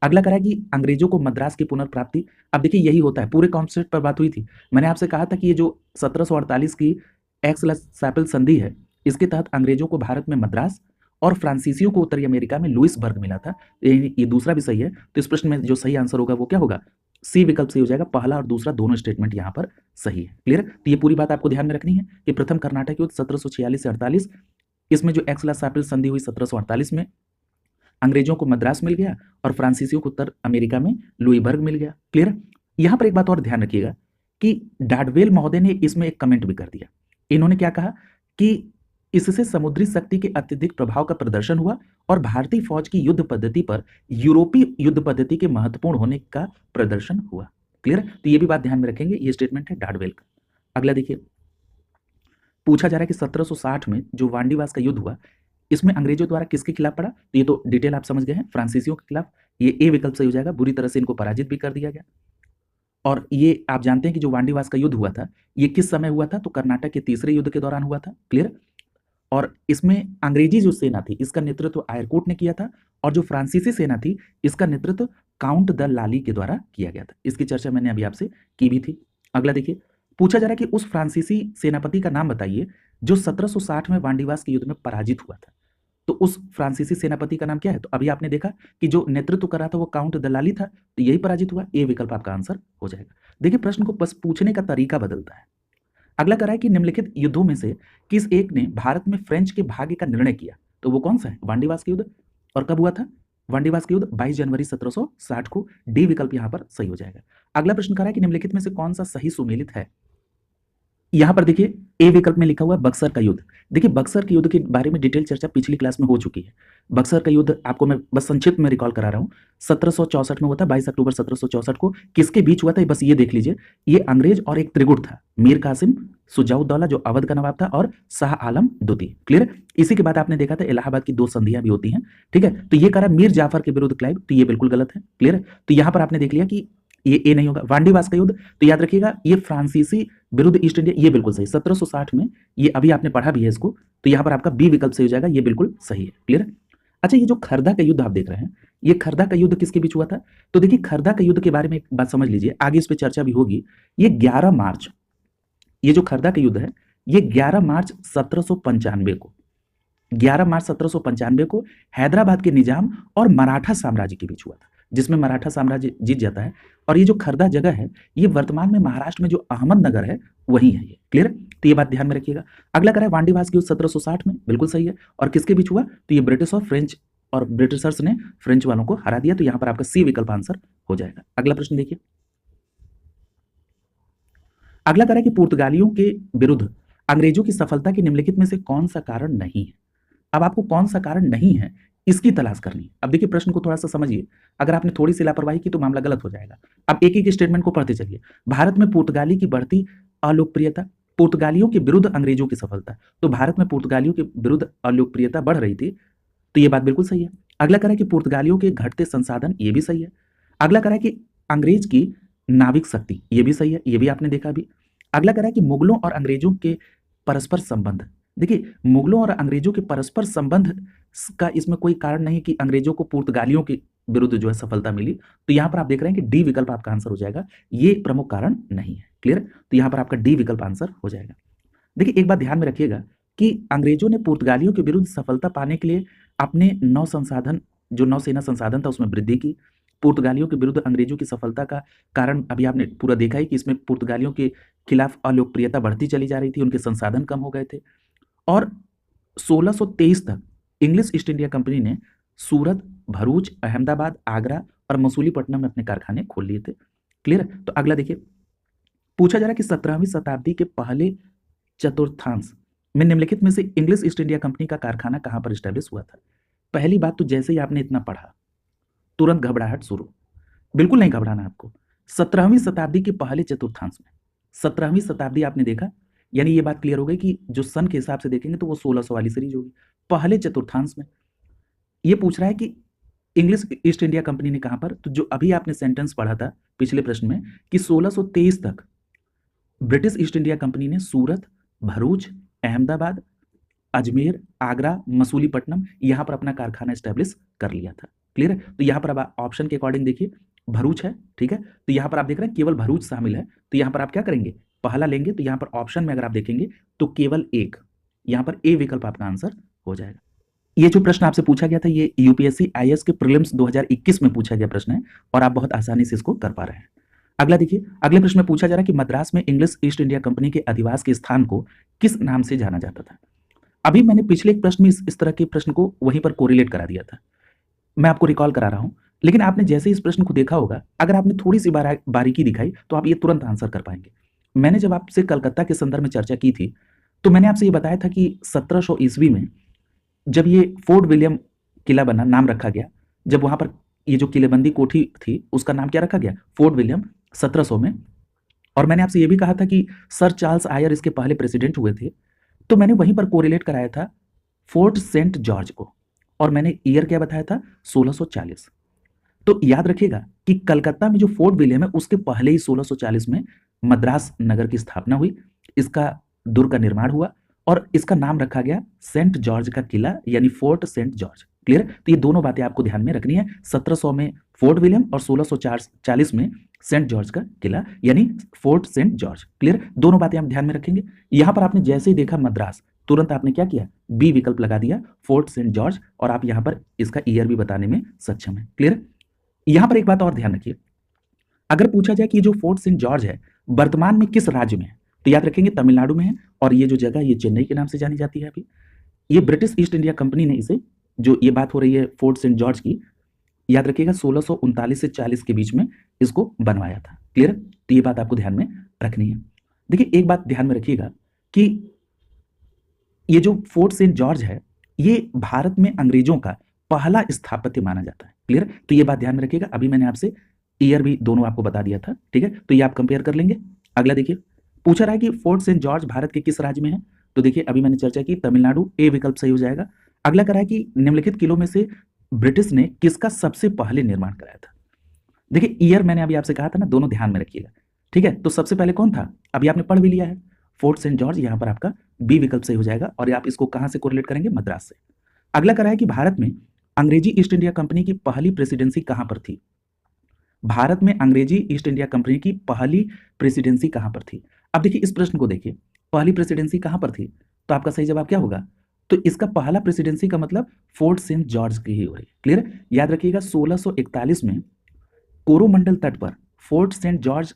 [SPEAKER 1] अगला करा कि अंग्रेजों को मद्रास की पुनर्प्राप्ति। अब देखिए यही होता है, पूरे कॉन्सेप्ट पर बात हुई थी। मैंने आपसे कहा था कि ये जो 1748 की एक्स ला शैपेल संधि है, इसके तहत अंग्रेजों को भारत में मद्रास और फ्रांसीसियों को उत्तरी अमेरिका में लुइसबर्ग मिला था। ये दूसरा भी सही है। तो इस प्रश्न में जो सही आंसर होगा वो क्या होगा, सी विकल्प सही हो जाएगा। पहला और दूसरा दोनों स्टेटमेंट यहाँ पर सही है। क्लियर? तो ये पूरी बात आपको ध्यान में रखनी है कि प्रथम कर्नाटक युद्ध 1746 से 48, इसमें जो एक्स ला शैपेल संधि हुई 1748 में, अंग्रेजों को मद्रास मिल गया और फ्रांसीसियों को उत्तर अमेरिका में लुइसबर्ग मिल गया। क्लियर? यहाँ पर एक बात और ध्यान रखिएगा कि डाडवेल महोदय ने इसमें एक कमेंट भी कर दिया। इन्होंने क्या कहा कि इससे समुद्री शक्ति के अत्यधिक प्रभाव का प्रदर्शन हुआ और भारतीय फौज की युद्ध पद्धति पर यूरोपीय युद्ध पद्धति के महत्वपूर्ण होने का प्रदर्शन हुआ। क्लियर? तो ये भी बात ध्यान में रखेंगे, ये स्टेटमेंट है डाडवेल का। अगला देखिए, पूछा जा रहा है कि 1760 में जो वांडीवास का युद्ध हुआ, इसमें अंग्रेजों द्वारा किसके खिलाफ पड़ा। तो ये तो डिटेल आप समझ गए हैं, फ्रांसीसियों के खिलाफ। ये ए विकल्प सही हो जाएगा, बुरी तरह से इनको पराजित भी कर दिया गया। और ये आप जानते हैं कि जो वांडीवास का युद्ध हुआ था, ये किस समय हुआ था, तो कर्नाटक के तीसरे युद्ध के दौरान हुआ था। क्लियर? और इसमें अंग्रेजी जो सेना थी, इसका नेतृत्व आयरकोट ने किया था, और जो फ्रांसीसी सेना थी, इसका नेतृत्व काउंट द लाली के द्वारा किया गया था। इसकी चर्चा मैंने अभी आपसे की भी थी। अगला देखिए, पूछा जा रहा है कि उस फ्रांसीसी सेनापति का नाम बताइए जो 1760 में वांडीवास के युद्ध में पराजित हुआ था। तो उस फ्रांसीसी सेनापति का नाम क्या है, तो अभी आपने देखा कि जो नेतृत्व कर रहा था वो काउंट द लाली था, तो यही पराजित हुआ। ए विकल्प आपका आंसर हो जाएगा। देखिए प्रश्न को बस पूछने का तरीका बदलता है। अगला करा है कि निम्नलिखित युद्धों में से किस एक ने भारत में फ्रेंच के भाग्य का निर्णय किया, तो वो कौन सा है, वांडीवास के युद्ध। और कब हुआ था, वांडीवास के युद्ध 22 जनवरी 1760 को। डी विकल्प यहां पर सही हो जाएगा। अगला प्रश्न करा है कि निम्नलिखित में से कौन सा सही सुमेलित है। यहां पर देखिए ए विकल्प में लिखा हुआ है बक्सर का युद्ध। देखिए बक्सर के युद्ध के बारे में डिटेल चर्चा पिछली क्लास में हो चुकी है। बक्सर का युद्ध आपको मैं बस संक्षिप्त में रिकॉल करा रहा हूं। 1764 में हुआ था, 22 अक्टूबर 1764 को। किसके बीच हुआ था, बस ये देख लीजिए। ये अंग्रेज और एक त्रिगुट था, मीर कासिम सुजाउद्दौला जो अवध का नवाब था, और शाह आलम द्वितीय। क्लियर? इसी के बाद आपने देखा था इलाहाबाद की 2 संधियां भी होती हैं। ठीक है, तो ये करा मीर जाफर के विरुद्ध क्लाइव, तो ये बिल्कुल गलत है। क्लियर? तो यहां पर आपने देख लिया कि ये ए नहीं होगा। वांडीवास का युद्ध तो याद रखिएगा, ये फ्रांसीसी विरुद्ध ईस्ट इंडिया, ये बिल्कुल सही 1760 में, ये अभी आपने पढ़ा भी है इसको। तो यहां पर आपका बी विकल्प सही हो जाएगा, ये बिल्कुल सही है। क्लियर? अच्छा, ये जो खरदा का युद्ध आप देख रहे हैं, ये खरदा का युद्ध किसके बीच हुआ था, तो देखिए खरदा का युद्ध के बारे में एक बात समझ लीजिए, आगे इस पर चर्चा भी होगी। ये 11 मार्च, ये जो खरदा का युद्ध है, ये 11 मार्च 1795 को, 11 मार्च 1795 को हैदराबाद के निजाम और मराठा साम्राज्य के बीच हुआ था, जिसमें मराठा साम्राज्य जीत जाता है। और ये जो खरदा जगह है, ये वर्तमान में महाराष्ट्र में जो अहमदनगर है वही है ये। क्लियर? तो ये बात ध्यान में रखिएगा। अगला करा है वांडीवास की युद्ध 1760 में, बिल्कुल सही है। और किसके बीच हुआ, तो ये ब्रिटिश और फ्रेंच, और ब्रिटिशर्स ने फ्रेंच वालों को हरा दिया। तो यहां पर आपका सी विकल्प आंसर हो जाएगा। अगला प्रश्न देखिए, अगला करा है कि पुर्तगालियों के विरुद्ध अंग्रेजों की सफलता के निम्नलिखित में से कौन सा कारण नहीं है। अब आपको कौन सा कारण नहीं है इसकी तलाश करनी है। अब देखिए प्रश्न को थोड़ा सा समझिए, अगर आपने थोड़ी सी लापरवाही की तो मामला गलत हो जाएगा। अब एक एक स्टेटमेंट को पढ़ते चलिए। भारत में पुर्तगाली की बढ़ती अलोकप्रियता, पुर्तगालियों के विरुद्ध अंग्रेजों की सफलता, तो भारत में पुर्तगालियों के विरुद्ध अलोकप्रियता बढ़ रही थी, तो ये बात बिल्कुल सही है। अगला करा कि पुर्तगालियों के घटते संसाधन, ये भी सही है। अगला करा कि अंग्रेज की नाविक शक्ति, ये भी सही है, ये भी आपने देखा अभी। अगला करा कि मुगलों और अंग्रेजों के परस्पर संबंध, देखिए मुगलों और अंग्रेजों के परस्पर संबंध का इसमें कोई कारण नहीं कि अंग्रेजों को पुर्तगालियों के विरुद्ध जो है सफलता मिली। तो यहां पर आप देख रहे हैं कि डी विकल्प आपका आंसर हो जाएगा, ये प्रमुख कारण नहीं है। क्लियर। तो यहाँ पर आपका डी विकल्प आंसर हो जाएगा। देखिए एक बात ध्यान में रखिएगा कि अंग्रेजों ने पुर्तगालियों के विरुद्ध सफलता पाने के लिए अपने नौ संसाधन, जो नौसेना संसाधन था उसमें वृद्धि की। पुर्तगालियों के विरुद्ध अंग्रेजों की सफलता का कारण अभी आपने पूरा देखा ही कि इसमें पुर्तगालियों के खिलाफ अलोकप्रियता बढ़ती चली जा रही थी, उनके संसाधन कम हो गए थे। और 1623 तक इंग्लिश ईस्ट इंडिया कंपनी ने सूरत, भरूच, अहमदाबाद, आगरा और मसूलीपट्टनम में अपने कारखाने खोल लिए थे। क्लियर। तो अगला देखिए, पूछा जा रहा है कि 17वीं शताब्दी के पहले चतुर्थांश में निम्नलिखित में से इंग्लिश ईस्ट इंडिया कंपनी का कारखाना कहां पर स्टैब्लिश हुआ था। पहली बात तो जैसे ही आपने इतना पढ़ा तुरंत घबराहट शुरू, बिल्कुल नहीं घबराना आपको। 17वीं शताब्दी के पहले चतुर्थांश में, 17वीं शताब्दी आपने देखा, यानी ये बात क्लियर हो गई कि जो सन के हिसाब से देखेंगे तो वो 1600 वाली सीरीज होगी। पहले चतुर्थांश में ये पूछ रहा है कि इंग्लिश ईस्ट इंडिया कंपनी ने कहां पर, तो जो अभी आपने सेंटेंस पढ़ा था पिछले प्रश्न में कि 1623 तक ब्रिटिश ईस्ट इंडिया कंपनी ने सूरत, भरूच, अहमदाबाद, अजमेर, आगरा, मसूलीपट्टनम यहां पर अपना कारखाना स्टैब्लिश कर लिया था। क्लियर है। तो यहां पर अब ऑप्शन के अकॉर्डिंग देखिए, भरूच है, ठीक है, तो यहां पर आप देख रहे हैं केवल भरूच शामिल है, तो यहां पर आप क्या करेंगे, पहला लेंगे। तो यहां पर ऑप्शन में अगर आप देखेंगे तो केवल एक, यहां पर ए विकल्प आपका आंसर हो जाएगा। ये जो प्रश्न आपसे पूछा गया था ये यूपीएससी आईएएस के प्रीलिम्स 2021 में पूछा गया प्रश्न है और आप बहुत आसानी से इसको कर पा रहे हैं। अगला देखिए, अगले प्रश्न में पूछा जा रहा है कि मद्रास में इंग्लिश ईस्ट इंडिया कंपनी के अधिवास के स्थान को किस नाम से जाना जाता था। अभी मैंने पिछले एक प्रश्न में इस तरह के प्रश्न को वहीं पर कोरिलेट करा दिया था, मैं आपको रिकॉल करा रहा हूं, लेकिन आपने जैसे इस प्रश्न को देखा होगा, अगर आपने थोड़ी सी बारीकी दिखाई तो आप ये तुरंत आंसर कर पाएंगे। मैंने जब आपसे कलकत्ता के संदर्भ में चर्चा की थी तो मैंने आपसे ये बताया था कि 1700 ईस्वी में जब ये फोर्ट विलियम किला बना, नाम रखा गया, जब वहां पर ये जो किलेबंदी कोठी थी उसका नाम क्या रखा गया, फोर्ट विलियम, 1700 में। और मैंने आपसे ये भी कहा था कि सर चार्ल्स आयर इसके पहले प्रेसिडेंट हुए थे, तो मैंने वहीं पर कोरिलेट कराया था फोर्ट सेंट जॉर्ज को, और मैंने ईयर क्या बताया था, 1640। तो याद रखिएगा कि कलकत्ता में जो फोर्ट विलियम है उसके पहले ही 1640 में मद्रास नगर की स्थापना हुई, इसका दुर्ग का निर्माण हुआ और इसका नाम रखा गया सेंट जॉर्ज का किला, यानी फोर्ट सेंट जॉर्ज। क्लियर। तो ये दोनों बातें आपको ध्यान में रखनी है, 1700 में फोर्ट विलियम और 1640 में सेंट जॉर्ज का किला यानी फोर्ट सेंट जॉर्ज। क्लियर। दोनों बातें आप ध्यान में रखेंगे। यहां पर आपने जैसे ही देखा मद्रास, तुरंत आपने क्या किया, बी विकल्प लगा दिया, फोर्ट सेंट जॉर्ज, और आप यहां पर इसका ईयर भी बताने में सक्षम है। क्लियर। यहां पर एक बात और ध्यान रखिए, अगर पूछा जाए कि जो फोर्ट सेंट जॉर्ज है वर्तमान में किस राज्य में है, तो याद रखेंगे तमिलनाडु में है, और ये जो जगह ये चेन्नई के नाम से जानी जाती है। अभी ये ब्रिटिश ईस्ट इंडिया कंपनी ने इसे, जो ये बात हो रही है फोर्ट सेंट जॉर्ज की, याद रखिएगा 1639 से 40 के बीच में इसको बनवाया था। क्लियर। तो ये बात आपको ध्यान में रखनी है। देखिए एक बात ध्यान में रखिएगा कि ये जो फोर्ट सेंट जॉर्ज है ये भारत में अंग्रेजों का पहला स्थापत्य माना जाता है। क्लियर। तो ये बात ध्यान में रखिएगा, अभी मैंने आपसे ईयर भी दोनों आपको बता दिया था, ठीक है, तो ये आप कंपेयर कर लेंगे। अगला देखिए, पूछा रहा है कि फोर्ट सेंट जॉर्ज भारत के किस राज्य में है, तो देखिए अभी मैंने चर्चा की तमिलनाडु, ए विकल्प सही हो जाएगा। अगला करा है कि निम्नलिखित किलों में से ब्रिटिश ने किसका सबसे पहले निर्माण कराया था। देखिए ईयर मैंने अभी आपसे कहा था ना, दोनों ध्यान में रखिएगा, ठीक है। तो सबसे पहले कौन था, अभी आपने पढ़ भी लिया है, फोर्ट सेंट जॉर्ज, यहां पर आपका बी विकल्प सही हो जाएगा, और आप इसको कहां से कोरिलेट करेंगे, मद्रास से। अगला करा है कि भारत में अंग्रेजी ईस्ट इंडिया कंपनी की पहली प्रेसिडेंसी कहां पर थी। भारत में अंग्रेजी ईस्ट इंडिया कंपनी की पहली प्रेसिडेंसी कहां पर थी। अब देखिए इस प्रश्न को देखिए, पहली प्रेसिडेंसी कहां पर थी, तो आपका सही जवाब क्या होगा, तो इसका पहला प्रेसिडेंसी का मतलब फोर्ट सेंट जॉर्ज की ही हो रही है। क्लियर। याद रखिएगा 1641 में कोरोमंडल तट पर फोर्ट सेंट जॉर्ज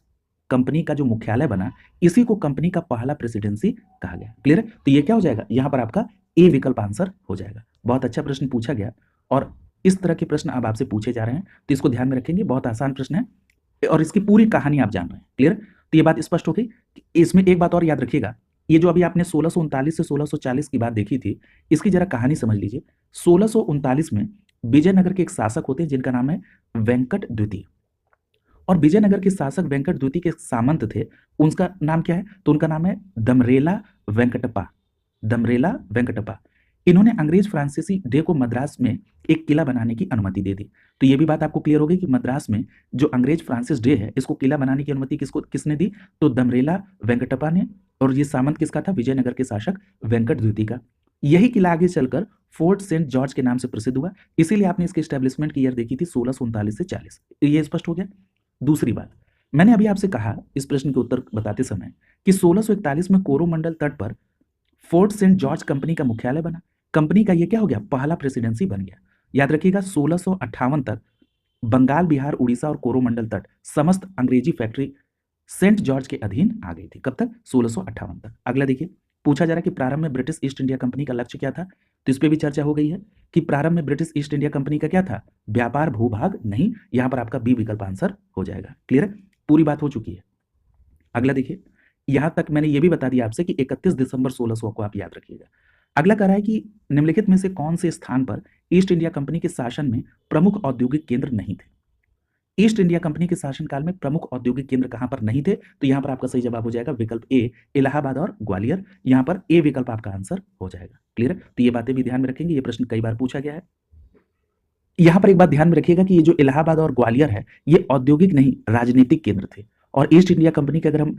[SPEAKER 1] कंपनी का जो मुख्यालय बना, इसी को कंपनी का पहला प्रेसिडेंसी कहा गया। क्लियर। तो ये क्या हो जाएगा, यहां पर आपका ए विकल्प आंसर हो जाएगा। बहुत अच्छा प्रश्न पूछा गया, और इस तरह के प्रश्न अब आपसे पूछे जा रहे हैं, तो इसको ध्यान में रखेंगे, बहुत आसान प्रश्न है और इसकी पूरी कहानी आप जान रहे हैं। क्लियर। तो ये बात स्पष्ट हो गई। इसमें एक बात और याद रखिएगा, ये जो अभी आपने 1639 से 1640 की बात देखी थी, इसकी जरा कहानी समझ लीजिए। 1639 में विजयनगर के एक शासक होते हैं जिनका नाम है वेंकट द्वितीय, और विजयनगर के शासक वेंकट द्वितीय के सामंत थे, उनका नाम क्या है, तो उनका नाम है दमरेला वेंकटप्पा। दमरेला वेंकटप्पा, इन्होंने अंग्रेज फ्रांसीसी डे को मद्रास में एक किला बनाने की अनुमति दे दी। तो ये भी बात आपको क्लियर होगी कि मद्रास में जो अंग्रेज फ्रांसिस डे है, इसको किला बनाने की अनुमति किसने दी, तो दमरेला वेंकटप्पा ने, और ये सामंत किसका था, विजयनगर के शासक वेंकट द्वितीय का। यही किला आगे चलकर फोर्ट सेंट जॉर्ज के नाम से प्रसिद्ध हुआ, इसीलिए आपने इसके एस्टेब्लिशमेंट की ईयर देखी थी 1639 से 40। ये स्पष्ट हो गया। दूसरी बात, मैंने अभी आपसे कहा इस प्रश्न के उत्तर बताते समय कि 1641 में कोरोमंडल तट पर फोर्ट सेंट जॉर्ज कंपनी का मुख्यालय बना। कंपनी का ये क्या हो गया, पहला प्रेसिडेंसी बन गया। याद रखिएगा 1658 तक बंगाल, बिहार, उड़ीसा और कोरोमंडल तट समस्त अंग्रेजी फैक्ट्री सेंट जॉर्ज के अधीन आ गई थी। कब तक? 1658 तक। अगला देखिए, पूछा जा रहा है कि प्रारंभ में ब्रिटिश ईस्ट इंडिया कंपनी का लक्ष्य क्या था। तो इस पे भी चर्चा हो गई है कि प्रारंभ में ब्रिटिश ईस्ट इंडिया कंपनी का क्या था, व्यापार भूभाग नहीं। यहां पर आपका बी विकल्प आंसर हो जाएगा। क्लियर है, पूरी बात हो चुकी है। अगला देखिए, यहां तक मैंने ये भी बता दिया आपसे कि 31 दिसंबर 1600 को आप याद रखिएगा। अगला कह रहा है कि निम्नलिखित में से कौन से स्थान पर ईस्ट इंडिया कंपनी के शासन में प्रमुख औद्योगिक केंद्र नहीं थे। ईस्ट इंडिया कंपनी के शासनकाल में प्रमुख औद्योगिक केंद्र कहां पर नहीं थे, तो यहां पर आपका सही जवाब हो जाएगा विकल्प ए, इलाहाबाद और ग्वालियर। यहां पर ए विकल्प आपका आंसर हो जाएगा। क्लियर है, तो ये बातें भी ध्यान में रखेंगे, ये प्रश्न कई बार पूछा गया है। यहां पर एक बात ध्यान में रखिएगा कि ये जो इलाहाबाद और ग्वालियर है, ये औद्योगिक नहीं राजनीतिक केंद्र थे। और ईस्ट इंडिया कंपनी के अगर हम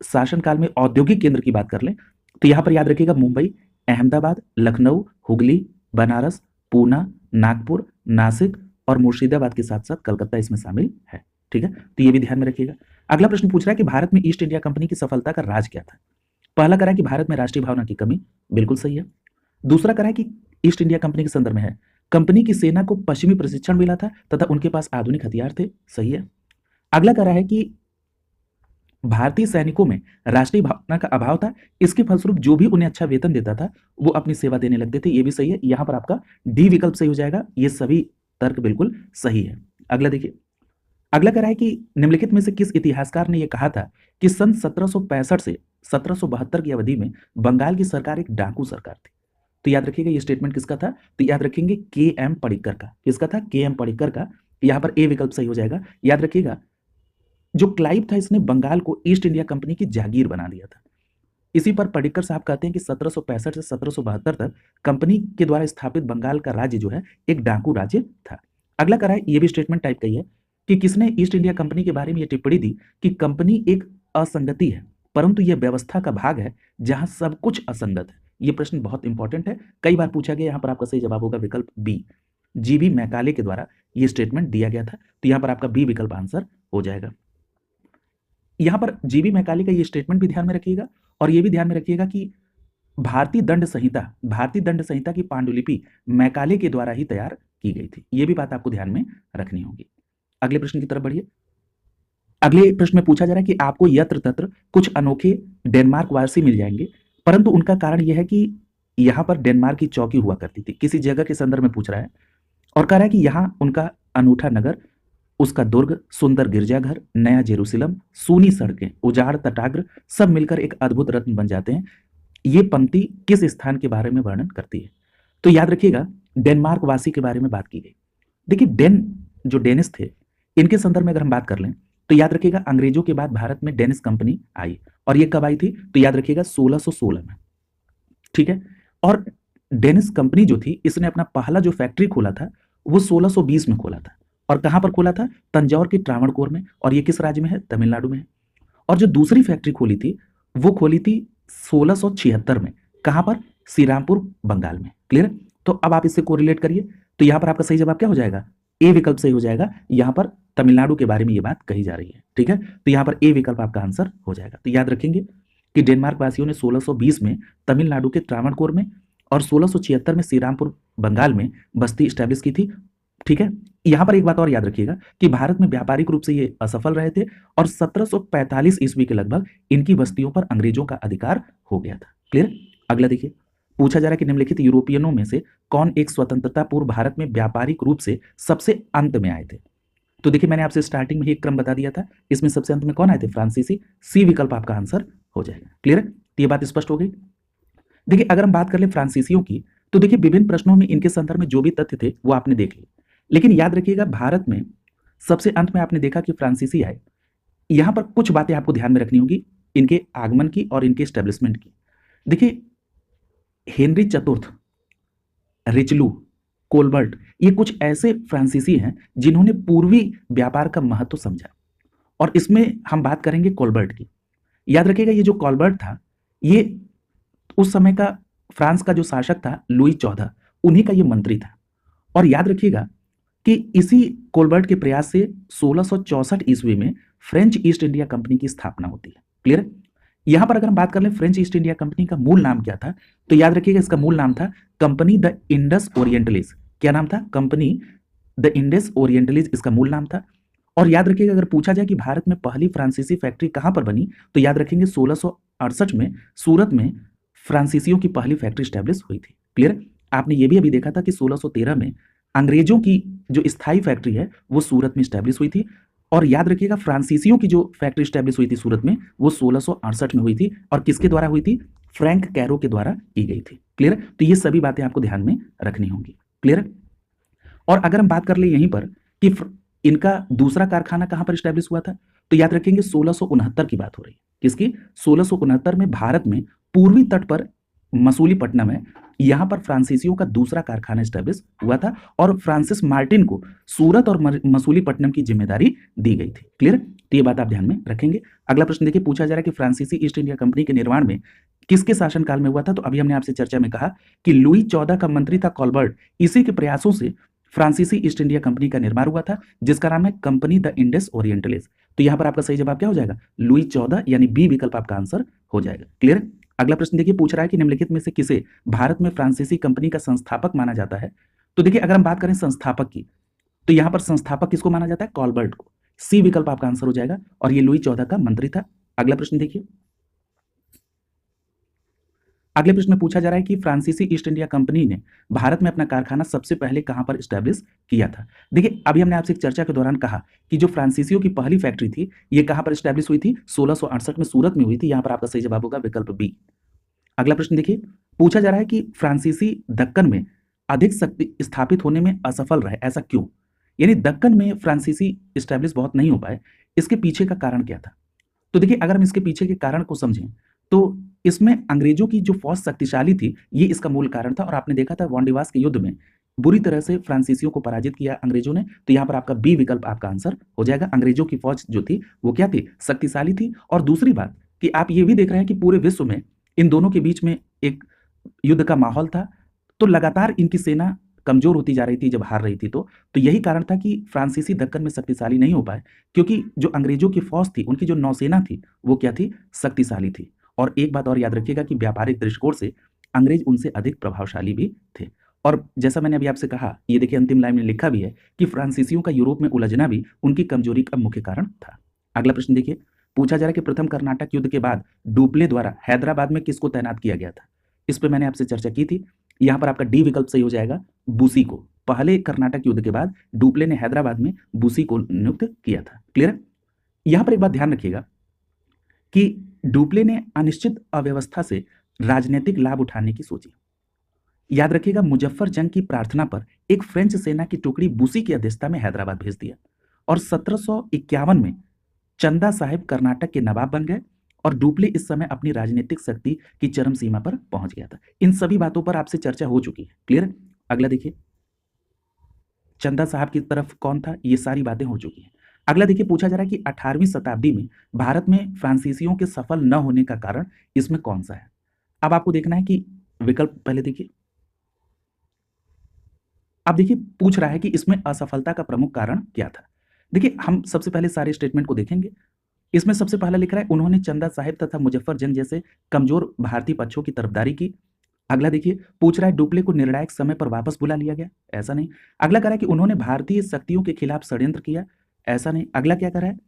[SPEAKER 1] शासनकाल में औद्योगिक केंद्र की बात कर लें तो यहां पर याद रखिएगा मुंबई, अहमदाबाद, लखनऊ, हुगली, बनारस, पूना, नागपुर, नासिक और मुर्शिदाबाद के साथ साथ कलकत्ता इसमें शामिल है। ठीक है, तो ये भी ध्यान में रखिएगा। अगला प्रश्न पूछ रहा है कि भारत में ईस्ट इंडिया कंपनी की सफलता का राज क्या था। पहला करा कि भारत में राष्ट्रीय भावना की कमी, बिल्कुल सही है। दूसरा करा कि ईस्ट इंडिया कंपनी के संदर्भ में है, कंपनी की सेना को पश्चिमी प्रशिक्षण मिला था तथा उनके पास आधुनिक हथियार थे, सही है। अगला करा है कि भारतीय सैनिकों में राष्ट्रीय भावना का अभाव था, इसके फलस्वरूप जो भी उन्हें अच्छा वेतन देता था वो अपनी सेवा देने लगते थे, ये भी सही है। यहां पर आपका डी विकल्प सही हो जाएगा। ये सभी तर्क बिल्कुल सही है। अगला देखिए, अगला कह रहा है कि निम्नलिखित में से किस इतिहासकार ने यह कहा था कि सन 1765 से 1772 की अवधि में बंगाल की सरकार एक डाकू सरकार थी। तो याद रखिएगा ये स्टेटमेंट किसका था, तो याद रखेंगे के एम पडिक्कर का। किसका था? के एम पडिक्कर का। यहां पर ए विकल्प सही हो जाएगा। याद रखिएगा जो क्लाइव था इसने बंगाल को ईस्ट इंडिया कंपनी की जागीर बना दिया था। इसी पर पडिक्कर साहब कहते हैं कि 1765 से 1772 तक कंपनी के द्वारा स्थापित बंगाल का राज्य जो है एक डाकू राज्य था। अगला करा है, ये भी स्टेटमेंट टाइप का ही है कि किसने ईस्ट इंडिया कंपनी के बारे में ये टिप्पणी दी कि कंपनी एक असंगति है परंतु यह व्यवस्था का भाग है जहां सब कुछ असंगत है। ये प्रश्न बहुत इंपॉर्टेंट है, कई बार पूछा गया। यहां पर आपका सही जवाब होगा विकल्प बी, जीबी मैकाले के द्वारा यह स्टेटमेंट दिया गया था। तो यहां पर आपका बी विकल्प आंसर हो जाएगा। यहां पर जीबी मैकाले का ये स्टेटमेंट भी ध्यान में रखिएगा और ये भी ध्यान में रखिएगा कि भारतीय दंड संहिता की पांडुलिपि मैकाले के द्वारा ही तैयार की गई थी। ये भी बात आपको ध्यान में रखनी होगी। अगले प्रश्न की तरफ बढ़िए। अगले प्रश्न में पूछा जा रहा है कि आपको यत्र तत्र कुछ अनोखे डेनमार्क वासी मिल जाएंगे, परंतु उनका कारण यह है कि यहां पर डेनमार्क की चौकी हुआ करती थी। किसी जगह के संदर्भ में पूछ रहा है और कह रहा है कि यहां उनका अनूठा नगर, उसका दुर्ग, सुंदर गिरजाघर, नया जेरूसलम, सूनी सड़कें, उजाड़ तटाग्र सब मिलकर एक अद्भुत रत्न बन जाते हैं। ये पंक्ति किस स्थान के बारे में वर्णन करती है? तो याद रखिएगा डेनमार्क वासी के बारे में बात की गई। देखिए जो डेनिस थे इनके संदर्भ में अगर हम बात कर लें तो याद रखिएगा अंग्रेजों के बाद भारत में डेनिस कंपनी आई और ये कब आई थी? तो याद रखिएगा 1616 में। ठीक है, और डेनिस कंपनी जो थी इसने अपना पहला जो फैक्ट्री खोला था वो 1620 में खोला था। और कहां पर खोला था? तंजौर के त्रावणकोर में। और ये किस राज्य में है? तमिलनाडु में है। और जो दूसरी फैक्ट्री खोली थी वो खोली थी 1676 में। कहां पर? श्रीरामपुर, बंगाल में। क्लियर? तो अब आप इससे कोरिलेट करिए। तो यहां पर आपका सही जवाब क्या हो जाएगा? ए विकल्प सही हो जाएगा। यहां पर तमिलनाडु के बारे में ये बात कही जा रही है। ठीक है, तो यहां पर ए विकल्प आपका आंसर हो जाएगा। तो याद रखेंगे कि डेनमार्क वासियों ने 1620 में तमिलनाडु के त्रावणकोर में और 1676 में श्रीरामपुर, बंगाल में बस्ती स्टैब्लिश की थी। ठीक है, यहां पर एक बात और याद रखिएगा कि भारत में व्यापारिक रूप से ये असफल रहे थे और 1745 ईस्वी के लगभग इनकी बस्तियों पर अंग्रेजों का अधिकार हो गया था। क्लियर? अगला देखिए, पूछा जा रहा है कि निम्नलिखित यूरोपियनों में से कौन एक स्वतंत्रता पूर्व भारत में व्यापारिक रूप से सबसे अंत में आए थे? तो देखिए मैंने आपसे स्टार्टिंग में ही एक क्रम बता दिया था, इसमें सबसे अंत में कौन आए थे? फ्रांसीसी। सी विकल्प आपका आंसर हो जाएगा। क्लियर है, तो ये बात स्पष्ट हो गई। देखिए अगर हम बात कर ले फ्रांसीसियों की तो देखिए विभिन्न प्रश्नों में इनके संदर्भ में जो भी तथ्य थे वो आपने देख लिए, लेकिन याद रखिएगा भारत में सबसे अंत में आपने देखा कि फ्रांसीसी आए। यहां पर कुछ बातें आपको ध्यान में रखनी होगी इनके आगमन की और इनके एस्टेब्लिशमेंट की। देखिए हेनरी चतुर्थ, रिचलू, कोलबर्ट, ये कुछ ऐसे फ्रांसीसी हैं जिन्होंने पूर्वी व्यापार का महत्व समझा और इसमें हम बात करेंगे कोलबर्ट की। याद रखिएगा ये जो कोलबर्ट था ये उस समय का फ्रांस का जो शासक था लुई 14, उन्हीं का ये मंत्री था। और याद रखिएगा कि इसी कोलबर्ट के प्रयास से 1664 ईस्वी में फ्रेंच ईस्ट इंडिया कंपनी की स्थापना होती है। क्लियर है? यहां पर अगर हम बात कर लें फ्रेंच ईस्ट इंडिया कंपनी का मूल नाम क्या था, तो याद रखिएगा इसका मूल नाम था कंपनी द इंडस ओरिएंटलिस। क्या नाम था? कंपनी द इंडस ओरिएंटलिस इसका मूल नाम था। और याद रखिएगा अगर पूछा जाए कि भारत में पहली फ्रांसीसी फैक्ट्री कहां पर बनी, तो याद रखेंगे 1668 में सूरत में फ्रांसीसियों की पहली फैक्ट्री स्टैब्लिश हुई थी। क्लियर? आपने ये भी अभी देखा था कि 1613 में अंग्रेजों की जो स्थायी फैक्ट्री है वो सूरत में स्टैब्लिश हुई थी। और याद रखिएगा फ्रांसीसियों की जो फैक्ट्री स्टैब्लिश हुई थी सूरत में वो 1668 में हुई थी और किसके द्वारा हुई थी? फ्रैंक कैरो के द्वारा की गई थी। क्लियर? तो ये सभी बातें आपको ध्यान में रखनी होंगी। क्लियर? और अगर हम बात कर ले यहीं पर कि इनका दूसरा कारखाना कहां पर स्टैब्लिश हुआ था, तो याद रखेंगे 1669 की बात हो रही है। किसकी? 1669 में भारत में पूर्वी तट पर मसूलीपट्टनम है, यहां पर फ्रांसीसियों का दूसरा कारखाना स्टैब्लिश हुआ था और फ्रांसिस मार्टिन को सूरत और मसूलीपट्टनम की जिम्मेदारी दी गई थी। क्लियर? तो ये बात आप ध्यान में रखेंगे। अगला प्रश्न देखिए, पूछा जा रहा है कि फ्रांसीसी ईस्ट इंडिया कंपनी के निर्माण में किसके शासनकाल में हुआ था, तो अभी हमने आपसे चर्चा में कहा कि लुई 14 का मंत्री था कॉलबर्ट, इसी के प्रयासों से फ्रांसीसी ईस्ट इंडिया कंपनी का निर्माण हुआ था जिसका नाम है कंपनी द इंडस ओरिएंटलिस। तो यहां पर आपका सही जवाब क्या हो जाएगा? लुई 14 यानी बी विकल्प आपका आंसर हो जाएगा। क्लियर? अगला प्रश्न देखिए, पूछ रहा है कि निम्नलिखित में से किसे भारत में फ्रांसीसी कंपनी का संस्थापक माना जाता है। तो देखिए अगर हम बात करें संस्थापक की, तो यहां पर संस्थापक किसको माना जाता है? कॉलबर्ट को। सी विकल्प आपका आंसर हो जाएगा और ये लुई 14 का मंत्री था। अगला प्रश्न देखिए, अगले प्रश्न में पूछा जा रहा है कि फ्रांसीसी ईस्ट इंडिया कंपनी ने भारत में अपना कारखाना सबसे पहले कहां पर स्टैब्लिश किया था। देखिए अभी हमने आपसे एक चर्चा के दौरान कहा कि जो फ्रांसीसियों की पहली फैक्ट्री थी ये कहां पर स्टैब्लिश हुई थी? 1668 में सूरत में हुई थी। यहां पर आपका सही जवाब होगा विकल्प बी। अगला प्रश्न देखिए, पूछा जा रहा है कि फ्रांसीसी दक्कन में अधिक शक्ति स्थापित होने में असफल रहे, ऐसा क्यों? यानी दक्कन में फ्रांसीसी स्टैब्लिश बहुत नहीं हो पाए, इसके पीछे का कारण क्या था? तो देखिए अगर हम इसके पीछे के कारण को समझें तो इसमें अंग्रेजों की जो फौज शक्तिशाली थी ये इसका मूल कारण था। और आपने देखा था वांडीवास के युद्ध में बुरी तरह से फ्रांसीसियों को पराजित किया अंग्रेजों ने। तो यहाँ पर आपका बी विकल्प आपका आंसर हो जाएगा। अंग्रेजों की फौज जो थी वो क्या थी? शक्तिशाली थी। और दूसरी बात कि आप ये भी देख रहे हैं कि पूरे विश्व में इन दोनों के बीच में एक युद्ध का माहौल था, तो लगातार इनकी सेना कमजोर होती जा रही थी जब हार रही थी। तो यही कारण था कि फ्रांसीसी दक्कन में शक्तिशाली नहीं हो पाए, क्योंकि जो अंग्रेजों की फौज थी उनकी जो नौसेना थी वो क्या थी? शक्तिशाली थी। और एक बात और याद रखिएगा कि व्यापारिक दृष्टिकोण से अंग्रेज उनसे अधिक प्रभावशाली भी थे। और जैसा मैंने अभी आपसे कहा, ये देखिए अंतिम लाइन में लिखा भी है कि फ्रांसीसियों का यूरोप में उलझना भी उनकी कमजोरी का मुख्य कारण था। अगला प्रश्न देखिए, पूछा जा रहा है कि प्रथम कर्नाटक युद्ध के बाद डुप्ले द्वारा हैदराबाद में किसको तैनात किया गया था। इस पर मैंने आपसे चर्चा की थी। यहां पर आपका डी विकल्प सही हो जाएगा, बुसी को। पहले कर्नाटक युद्ध के बाद डुप्ले ने हैदराबाद में बुसी को नियुक्त किया था। क्लियर? यहां पर एक बात ध्यान रखिएगा कि डुप्ले ने अनिश्चित अव्यवस्था से राजनीतिक लाभ उठाने की सोची। याद रखिएगा मुजफ्फर जंग की प्रार्थना पर एक फ्रेंच सेना की टुकड़ी बुसी की अध्यक्षता में हैदराबाद भेज दिया और 1751 में चंदा साहिब कर्नाटक के नवाब बन गए और डुप्ले इस समय अपनी राजनीतिक शक्ति की चरम सीमा पर पहुंच गया था। इन सभी बातों पर आपसे चर्चा हो चुकी है। क्लियर? अगला देखिए, चंदा साहब की तरफ कौन था, ये सारी बातें हो चुकी हैं। अगला देखिए, पूछा जा रहा है कि 18वीं शताब्दी में भारत में फ्रांसीसियों के सफल न होने का कारण इसमें कौन सा है। अब आपको देखना है कि विकल्प पहले देखिए। अब देखिए पूछ रहा है कि इसमें असफलता का प्रमुख कारण क्या था। देखिए हम सबसे पहले सारे स्टेटमेंट को देखेंगे। इसमें सबसे पहला लिख रहा है उन्होंने चंदा साहिब तथा मुजफ्फर जंग जैसे कमजोर भारतीय पक्षों की तरफदारी की। अगला देखिए, पूछ रहा है डुप्ले को निर्णायक समय पर वापस बुला लिया गया, ऐसा नहीं। अगला कह रहा है कि उन्होंने भारतीय शक्तियों के खिलाफ षड्यंत्र किया, ऐसा नहीं। अगला क्या कह रहा है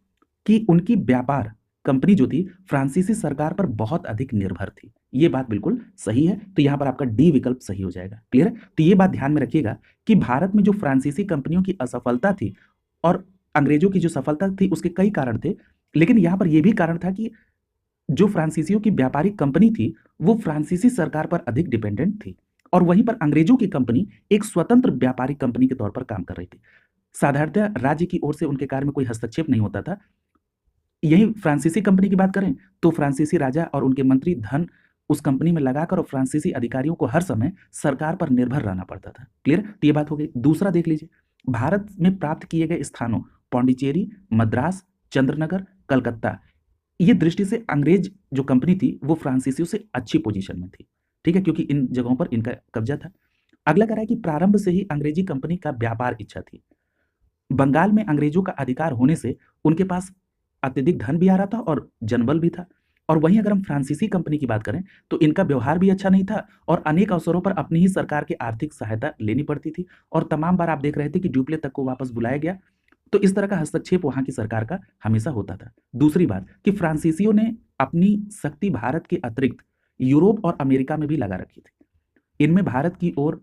[SPEAKER 1] कि उनकी व्यापार कंपनी जो थी फ्रांसीसी सरकार पर बहुत अधिक निर्भर थी। ये बात बिल्कुल सही है। तो यहां पर आपका डी विकल्प सही हो जाएगा। क्लियर है? तो ये बात ध्यान में रखिएगा कि भारत में जो फ्रांसीसी कंपनियों की असफलता थी और अंग्रेजों की जो सफलता थी उसके कई कारण थे, लेकिन यहां पर यह भी कारण था कि जो फ्रांसीसियों की व्यापारिक कंपनी थी वो फ्रांसीसी सरकार पर अधिक डिपेंडेंट थी और वहीं पर अंग्रेजों की कंपनी एक स्वतंत्र व्यापारिक कंपनी के तौर पर काम कर रही थी। साधारणतः राज्य की ओर से उनके कार्य में कोई हस्तक्षेप नहीं होता था। यही फ्रांसीसी कंपनी की बात करें तो फ्रांसीसी राजा और उनके मंत्री धन उस कंपनी में लगाकर और फ्रांसीसी अधिकारियों को हर समय सरकार पर निर्भर रहना पड़ता था। क्लियर? तो ये बात हो गई। दूसरा देख लीजिए, भारत में प्राप्त किए गए स्थानों पौंडीचेरी, मद्रास, चंद्रनगर, कलकत्ता, ये दृष्टि से अंग्रेज जो कंपनी थी वो फ्रांसीसियों से अच्छी पोजीशन में थी। ठीक है, क्योंकि इन जगहों पर इनका कब्जा था। अगला कह रहा है कि प्रारंभ से ही अंग्रेजी कंपनी का व्यापार इच्छा थी। बंगाल में अंग्रेजों का अधिकार होने से उनके पास अत्यधिक धन भी आ रहा था और जनबल भी था। और वहीं अगर हम फ्रांसीसी कंपनी की बात करें तो इनका व्यवहार भी अच्छा नहीं था और अनेक अवसरों पर अपनी ही सरकार की आर्थिक सहायता लेनी पड़ती थी और तमाम बार आप देख रहे थे कि ड्यूप्ले तक को वापस बुलाया गया। तो इस तरह का हस्तक्षेप वहां की सरकार का हमेशा होता था। दूसरी बात कि फ्रांसीसियों ने अपनी शक्ति भारत के अतिरिक्त यूरोप और अमेरिका में भी लगा रखी थी। इनमें भारत की ओर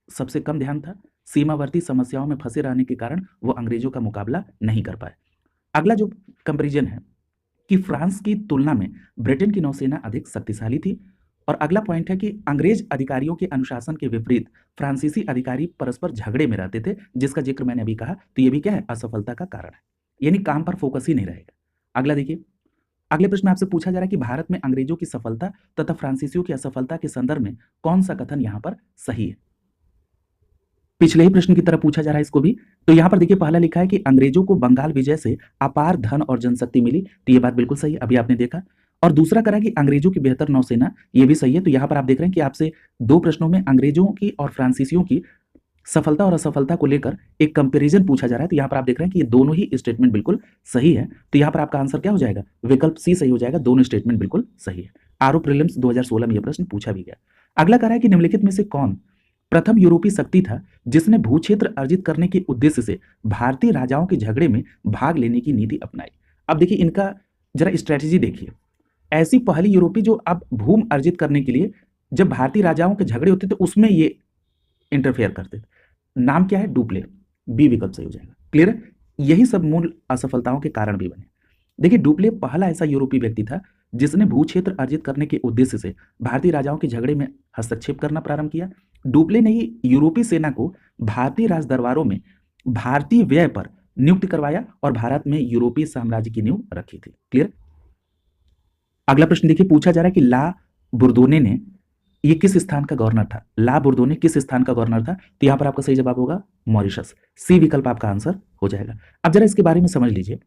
[SPEAKER 1] सबसे कम ध्यान था। सीमावर्ती समस्याओं में फंसे रहने के कारण वो अंग्रेजों का मुकाबला नहीं कर पाए। अगला जो कंपेरिजन है कि फ्रांस की तुलना में ब्रिटेन की नौसेना अधिक शक्तिशाली थी। और अगला पॉइंट है कि अंग्रेज अधिकारियों के अनुशासन के विपरीत फ्रांसीसी अधिकारी परस्पर झगड़े में रहते थे, जिसका जिक्र मैंने अभी कहा। तो ये भी क्या है, असफलता का कारण है, यानी काम पर फोकस ही नहीं रहेगा। अगला देखिए, अगले प्रश्न में आपसे पूछा जा रहा है कि भारत में अंग्रेजों की सफलता तथा फ्रांसीसियों की असफलता के संदर्भ में कौन सा कथन यहां पर सही है। पिछले ही प्रश्न की तरह पूछा जा रहा है इसको भी। तो यहां पर देखिए पहला लिखा है कि अंग्रेजों को बंगाल विजय से अपार धन और जनशक्ति मिली। तो ये बात बिल्कुल सही है, अभी आपने देखा। और दूसरा करा कि अंग्रेजों की बेहतर नौसेना, ये भी सही है। तो यहां पर आप देख रहे हैं कि आपसे दो प्रश्नों में अंग्रेजों की और फ्रांसीसियों की सफलता और असफलता को लेकर एक कंपैरिजन पूछा जा रहा है। तो यहां पर आप देख रहे हैं कि ये दोनों ही स्टेटमेंट बिल्कुल सही है। तो यहां पर आपका आंसर क्या हो जाएगा, विकल्प सी सही हो जाएगा। दोनों स्टेटमेंट बिल्कुल सही है। आरओ प्रीलिम्स 2016 में यह प्रश्न पूछा भी गया। अगला करा है कि निम्नलिखित में से कौन प्रथम यूरोपीय शक्ति था जिसने भूक्षेत्र अर्जित करने के उद्देश्य से भारतीय राजाओं के झगड़े में भाग लेने की नीति अपनाई। अब देखिए इनका जरा स्ट्रेटेजी देखिए। ऐसी पहली यूरोपीय जो अब भूमि अर्जित करने के लिए जब भारतीय राजाओं के झगड़े होते थे उसमें ये इंटरफेयर करते थे। नाम क्या है, डुप्ले। बी विकल्प सही हो जाएगा। क्लियर है। यही सब मूल असफलताओं के कारण भी बने। देखिए डुप्ले पहला ऐसा यूरोपीय व्यक्ति था जिसने भूक्षेत्र अर्जित करने के उद्देश्य से भारतीय राजाओं के झगड़े में हस्तक्षेप करना प्रारंभ किया। डुप्ले ने ही यूरोपीय सेना को भारतीय राज दरबारों में भारतीय व्यय पर नियुक्त करवाया और भारत में यूरोपीय साम्राज्य की नींव रखी थी। क्लियर। अगला प्रश्न देखिए, पूछा जा रहा है कि ला बुर्दोने ने ये किस स्थान का गवर्नर था। ला बुर्दोने किस स्थान का गवर्नर था। तो यहां पर आपका सही जवाब होगा मॉरिशस। सी विकल्प आपका आंसर हो जाएगा। अब जरा इसके बारे में समझ लीजिए।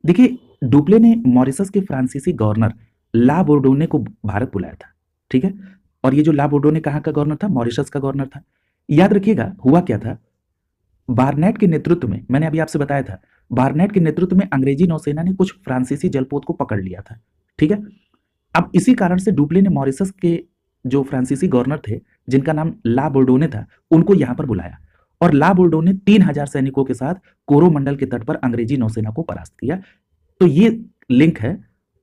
[SPEAKER 1] देखिए डुप्ले ने मॉरिशस के फ्रांसीसी गवर्नर ला बोर्डोने को भारत बुलाया था, ठीक है। और ये जो ला बोर्डोने कहाँ का गवर्नर था, मॉरिशस का गवर्नर था। याद रखिएगा हुआ क्या था, बार्नेट के नेतृत्व में, मैंने अभी आपसे बताया था, बार्नेट के नेतृत्व में अंग्रेजी नौसेना ने कुछ फ्रांसीसी जलपोत को पकड़ लिया था, ठीक है। अब इसी कारण से डुप्ले ने मॉरिशस के जो फ्रांसीसी गवर्नर थे जिनका नाम ला बोर्डोने था उनको यहां पर बुलाया और ला बोर्डोने 3000 सैनिकों के साथ कोरोमंडल के तट पर अंग्रेजी नौसेना को परास्त किया। तो ये लिंक है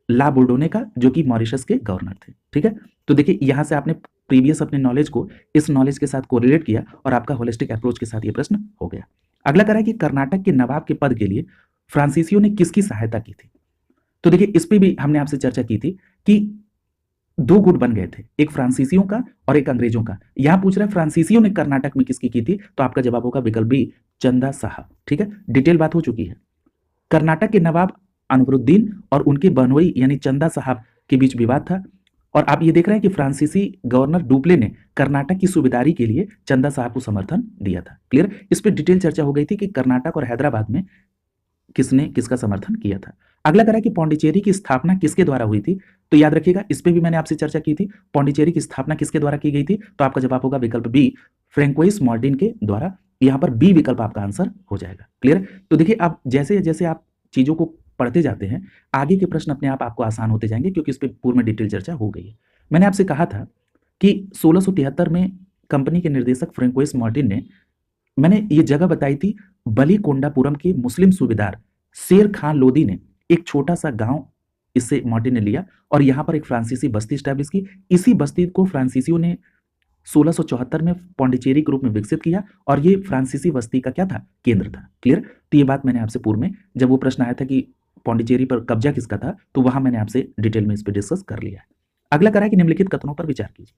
[SPEAKER 1] ला बोर्डोने का जो कि मॉरिशस के गवर्नर थे, ठीक है। तो देखिए यहां से आपने प्रीवियस अपने नॉलेज को इस नॉलेज के साथ कोरिलेट किया और आपका होलिस्टिक अप्रोच के साथ ये प्रश्न हो गया। अगला करा है कि कर्नाटक के नवाब के पद के लिए फ्रांसीसियों ने किसकी सहायता की थी। तो देखिए इस पे भी हमने आपसे चर्चा की थी कि दो गुट बन गए थे, एक फ्रांसीसियों का और एक अंग्रेजों का। यहां पूछ रहा है फ्रांसीसियों ने कर्नाटक में किसकी की थी। तो आपका जवाब होगा विकल्प बी, चंदा साहा, ठीक है। डिटेल बात हो चुकी है। कर्नाटक के नवाब अनवरुद्दीन और उनके बहनोई यानी चंदा साहब के बीच विवाद था और आप ये देख रहे हैं कि फ्रांसीसी गवर्नर डुप्ले ने कर्नाटक की सूबेदारी के लिए चंदा साहब को समर्थन दिया था। क्लियर। इस पर डिटेल चर्चा हो गई थी कि कर्नाटक और हैदराबाद में किसने किसका समर्थन किया था। अगला करा कि पौंडीचेरी की स्थापना किसके द्वारा हुई थी। तो याद रखिएगा इस पे भी मैंने आपसे चर्चा की थी, पौंडीचेरी की स्थापना किसके द्वारा की गई थी। तो आपका जवाब होगा विकल्प बी, फ्रैंकोइस मार्टिन के द्वारा। यहां पर बी विकल्प आपका आंसर हो जाएगा। क्लियर। तो देखिए आप जैसे जैसे आप चीजों को पढ़ते जाते हैं आगे के प्रश्न अपने आप आपको आसान होते जाएंगे क्योंकि इस पर पूर्व में डिटेल चर्चा हो गई है। मैंने आपसे कहा था कि 1673 में कंपनी के निर्देशक फ्रैंकोइस मार्टिन ने, मैंने ये जगह बताई थी, बलीकोंडापुरम के मुस्लिम सूबेदार शेर खान लोदी ने एक छोटा सा गांव इससे मार्टिन ने लिया और यहां पर एक फ्रांसीसी बस्ती स्टैब्लिश की। इसी बस्ती को फ्रांसीसियों ने 1674 में पौंडीचेरी के रूप में विकसित किया और ये फ्रांसीसी बस्ती का क्या था, केंद्र था। क्लियर। तो ये बात मैंने आपसे पूर्व में जब वो प्रश्न आया था कि पौंडीचेरी पर कब्जा किसका था तो वहां मैंने आपसे डिटेल में इस पर डिस्कस कर लिया है। अगला करा है कि निम्नलिखित कथनों पर विचार कीजिए।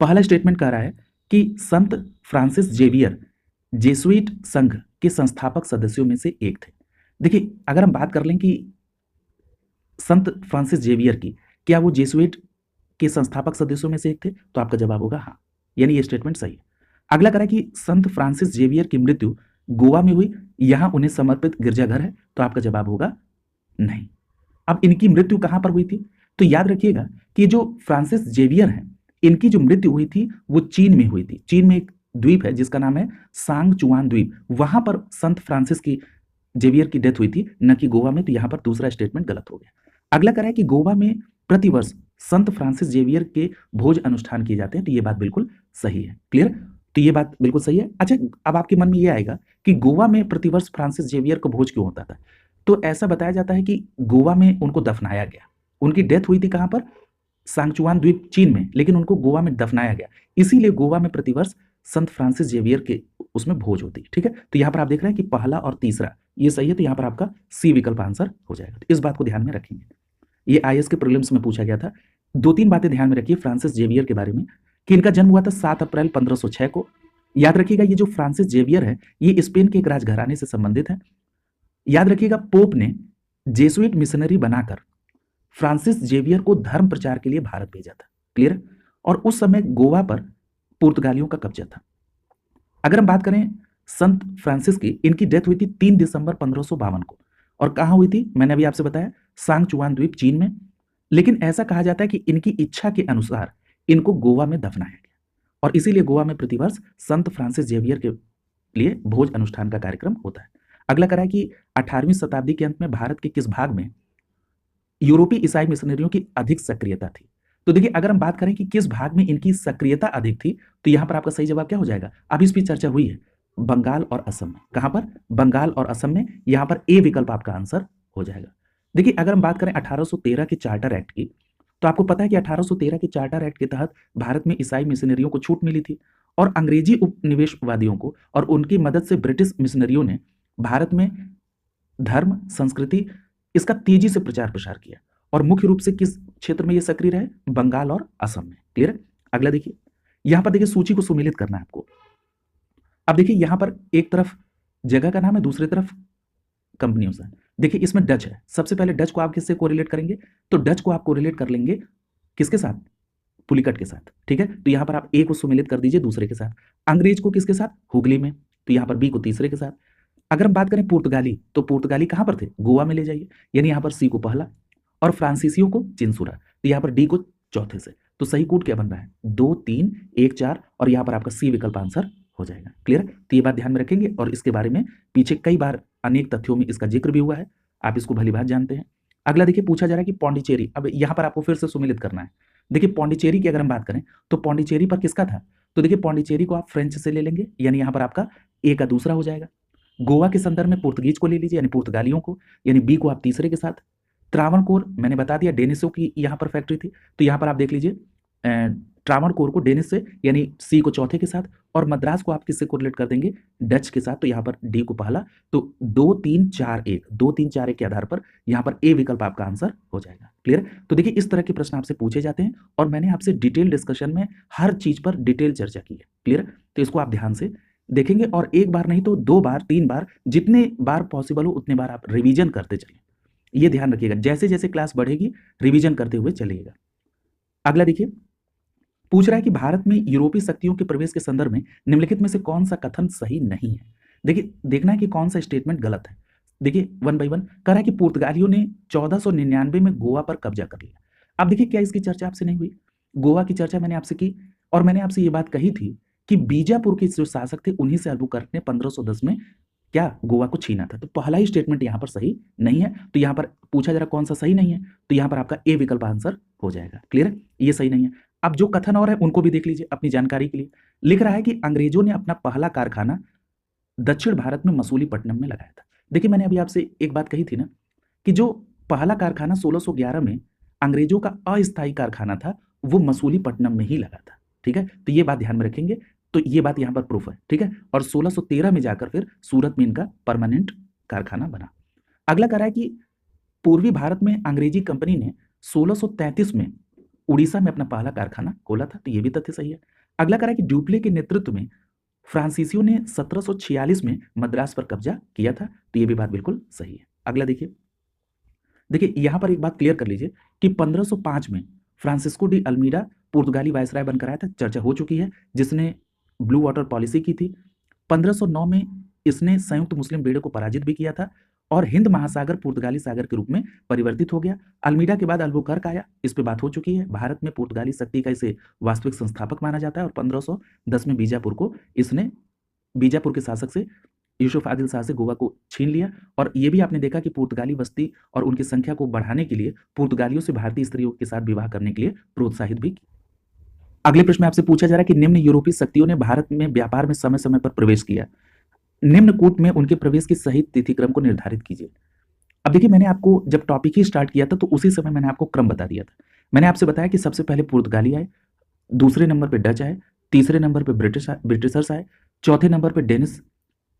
[SPEAKER 1] पहला स्टेटमेंट कह रहा है कि संत फ्रांसिस जेवियर जेसुइट संघ के संस्थापक सदस्यों में से एक थे। देखिए अगर हम बात कर लें कि संत फ्रांसिस जेवियर की, क्या वो जेसुइट के संस्थापक सदस्यों में से एक थे। तो आपका जवाब होगा हाँ, यानी ये स्टेटमेंट सही है। अगला करा कि संत फ्रांसिस जेवियर की मृत्यु गोवा में हुई, यहां उन्हें समर्पित गिरजाघर है। तो आपका जवाब होगा नहीं। अब इनकी मृत्यु कहां पर हुई थी। तो याद रखिएगा कि जो फ्रांसिस जेवियर हैं इनकी जो मृत्यु हुई थी वो चीन में हुई थी। चीन में एक द्वीप है जिसका नाम है सांग चुआन द्वीप, वहां पर संत फ्रांसिस की जेवियर की डेथ हुई थी, न कि गोवा में, तो यहाँ पर दूसरा स्टेटमेंट गलत हो गया। अगला कह रहा है कि गोवा में प्रतिवर्ष संत फ्रांसिस जेवियर के भोज अनुष्ठान किए जाते हैं, तो ये बात बिल्कुल सही है। क्लियर? तो ये बात बिल्कुल सही है। अच्छा, अब आपके मन में ये आएगा कि गोवा में प्रतिवर्ष फ्रांसिस जेवियर को भोज क्यों होता था? तो ऐसा बताया जाता है कि गोवा में उनको दफनाया गया। उनकी डेथ हुई थी कहाँ पर? सांगचुआन द्वीप चीन में, लेकिन उनको गोवा में दफनाया गया, इसीलिए गोवा में प्रतिवर्ष संत फ्रांसिस जेवियर के उसमें भोज होती। ठीक है, तो यहाँ पर आप देख रहे हैं कि पहला और तीसरा ये सही है, तो यहाँ पर आपका सी विकल्प आंसर हो जाएगा। तो इस बात को ध्यान में रखेंगे, ये आईएएस के प्रीलिम्स में पूछा गया था। 2-3 बातें ध्यान में रखिए फ्रांसिस जेवियर के बारे में, कि इनका जन्म हुआ था 7 अप्रैल 1506 को। याद रखिएगा, ये जो फ्रांसिस जेवियर है ये स्पेन के एक राजघराने से संबंधित है। याद रखिएगा, पोप ने जेसुइट मिशनरी बनाकर फ्रांसिस जेवियर को धर्म प्रचार के लिए भारत भेजा था। क्लियर? और उस समय गोवा पर पुर्तगालियों का कब्जा था। अगर हम बात करें संत फ्रांसिस की, इनकी डेथ हुई थी 3 दिसंबर 1552 को, और कहां हुई थी? मैंने अभी आपसे बताया, सांगचुआन द्वीप चीन में। लेकिन ऐसा कहा जाता है कि इनकी इच्छा के अनुसार इनको गोवा में दफनाया गया, और इसीलिए गोवा में प्रतिवर्ष संत फ्रांसिस जेवियर के लिए भोज अनुष्ठान का कार्यक्रम होता है। अगला करा है कि 18वीं शताब्दी के अंत में भारत के किस भाग में यूरोपीय ईसाई मिशनरियों की अधिक सक्रियता थी? तो देखिए, अगर हम बात करें कि किस भाग में इनकी सक्रियता अधिक थी, तो यहां पर आपका सही जवाब क्या हो जाएगा? अभी इस पर चर्चा हुई है, बंगाल और असम में। कहां पर? बंगाल और असम में। यहां पर ए विकल्प आपका आंसर हो जाएगा। देखिए, अगर हम बात करें 1813 के चार्टर एक्ट की, तो आपको पता है कि 1813 के चार्टर एक्ट के तहत भारत में ईसाई मिशनरियों को छूट मिली थी, और अंग्रेजी उपनिवेशवादियों को और उनकी मदद से ब्रिटिश मिशनरियों ने भारत में धर्म, संस्कृति, इसका तेजी से प्रचार प्रसार किया, और मुख्य रूप से किस क्षेत्र में ये सक्रिय रहे? बंगाल और असम में। क्लियर है? अगला देखिए, यहां पर देखिए सूची को सुमेलित करना है आपको। अब देखिए, यहां पर एक तरफ जगह का नाम है, दूसरी तरफ कंपनियों से। देखिए, इसमें डच है। सबसे पहले डच को आप किससे कोरिलेट करेंगे? तो डच को आप कोरिलेट कर लेंगे किसके साथ? पुलिकट के साथ। ठीक है, तो यहां पर आप ए को सुमेलित कर दीजिए दूसरे के साथ। अंग्रेज को किसके साथ? हुगली में, तो यहां पर बी को तीसरे के साथ। अगर हम बात करें पुर्तगाली, तो पुर्तगाली कहां पर थे? गोवा में ले जाइए, यानी यहां पर सी को पहला, और फ्रांसीसियों को चिंसुरा, तो यहां पर डी को चौथे से। तो सही कूट क्या बन रहा है? 2, 3, 1, 4, और यहां पर आपका सी विकल्प आंसर हो जाएगा। क्लियर? तो ये बात ध्यान में रखेंगे, और इसके बारे में पीछे कई बार अनेक तथ्यों में इसका जिक्र भी हुआ है, आप इसको भली बात जानते हैं। अगला देखिए, पूछा जा रहा है कि पौंडीचेरी, अब यहां पर आपको फिर से सुमेलित करना है। देखिए, पौंडीचेरी की अगर हम बात करें, तो पौंडीचेरी पर किसका था? तो देखिए, पौंडीचेरी को आप फ्रेंच से ले लेंगे, यानी यहां पर आपका ए का दूसरा हो जाएगा। गोवा के संदर्भ में पुर्तगीज को ले लीजिए, यानी पुर्तगालियों को, यानी बी को आप तीसरे के साथ। त्रावणकोर मैंने बता दिया, डेनिसों की यहाँ पर फैक्ट्री थी, तो यहाँ पर आप देख लीजिए त्रावणकोर को डेनिस से, यानी सी को चौथे के साथ, और मद्रास को आप किससे कोरिलेट कर देंगे? डच के साथ, तो यहाँ पर डी को पहला। तो 2, 3, 4, 1, 2, 3, 4, 1 के आधार पर यहाँ पर ए विकल्प आपका आंसर हो जाएगा। क्लियर? तो देखिए, इस तरह के प्रश्न आपसे पूछे जाते हैं, और मैंने आपसे डिटेल डिस्कशन में हर चीज पर डिटेल चर्चा की है। क्लियर? तो इसको आप ध्यान से देखेंगे, और एक बार नहीं तो 2 बार, 3 बार, जितने बार पॉसिबल हो उतने बार आप रिवीजन करते चलिए। ये ध्यान रखिएगा, जैसे जैसे क्लास बढ़ेगी रिवीजन करते हुए चलिएगा। अगला देखिए, पूछ रहा है कि भारत में यूरोपीय शक्तियों के प्रवेश के संदर्भ में निम्नलिखित में से कौन सा कथन सही नहीं है? देखिए, देखना है कि कौन सा स्टेटमेंट गलत है। देखिए, 1 बाय 1 कह रहा है कि पुर्तगालियों ने 1499 में गोवा पर कब्जा कर लिया। अब देखिए, क्या इसकी चर्चा आपसे नहीं हुई? गोवा की चर्चा मैंने आपसे की, और मैंने आपसे ये बात कही थी कि बीजापुर के जो शासक थे उन्हीं से अल्बुकर्क ने 1510 में क्या गोवा को छीना था। तो पहला ही स्टेटमेंट यहाँ पर सही नहीं है, तो यहाँ पर पूछा जरा कौन सा सही नहीं है, तो यहाँ पर आपका ए विकल्प आंसर हो जाएगा। क्लियर है? ये सही नहीं है। अब जो कथन और है उनको भी देख लीजिए अपनी जानकारी के लिए। लिख रहा है कि अंग्रेजों ने अपना पहला कारखाना दक्षिण भारत में मसूलीपट्टनम में लगाया था। देखिए, मैंने अभी आपसे एक बात कही थी ना, कि जो पहला कारखाना 1611 में अंग्रेजों का अस्थायी कारखाना था, वो मसूलीपट्टनम में ही लगा था। ठीक है, तो ये बात ध्यान में रखेंगे, तो ये बात यहाँ पर प्रूफ है। ठीक है, और 1613 में जाकर फिर सूरत में इनका परमानेंट कारखाना बना। अगला कह रहा है कि पूर्वी भारत में अंग्रेजी कंपनी ने 1633 में उड़ीसा में अपना पहला कारखाना खोला था, तो ये भी तथ्य सही है। अगला कह रहा है कि ड्यूप्ले के नेतृत्व में फ्रांसीसियों ने 1746 में मद्रास पर कब्जा किया था, तो ये भी बात बिल्कुल सही है। अगला देखिए, देखिए यहां पर एक बात क्लियर कर लीजिए कि 1505 में फ्रांसिस्को डी अल्मीडा पुर्तगाली वायसराय बनकर आया था, चर्चा हो चुकी है, जिसने ब्लू वाटर पॉलिसी की थी। 1509 में इसने संयुक्त मुस्लिम बेड़े को पराजित भी किया था, और हिंद महासागर पुर्तगाली सागर के रूप में परिवर्तित हो गया। अल्मीडा के बाद अल्बुकर्क आया, इस पे बात हो चुकी है। भारत में पुर्तगाली शक्ति का इसे वास्तविक संस्थापक माना जाता है, और 1510 में बीजापुर को इसने बीजापुर के शासक से यूसुफ आदिल शाह से गोवा को छीन लिया। और ये भी आपने देखा कि पुर्तगाली बस्ती और उनकी संख्या को बढ़ाने के लिए पुर्तगालियों से भारतीय स्त्रियों के साथ विवाह करने के लिए प्रोत्साहित भी किया। अगले प्रश्न में आपसे पूछा जा रहा है कि निम्न यूरोपीय शक्तियों ने भारत में व्यापार में समय समय पर प्रवेश किया, निम्न कूट में उनके प्रवेश की सही तिथि क्रम को निर्धारित कीजिए। अब देखिए, मैंने आपको जब टॉपिक ही स्टार्ट किया था तो उसी समय मैंने आपको क्रम बता दिया था। मैंने आपसे बताया कि सबसे पहले पुर्तगाली आए, दूसरे नंबर पे डच आए, तीसरे नंबर पे ब्रिटिशर्स आए, चौथे नंबर पे डेनिस,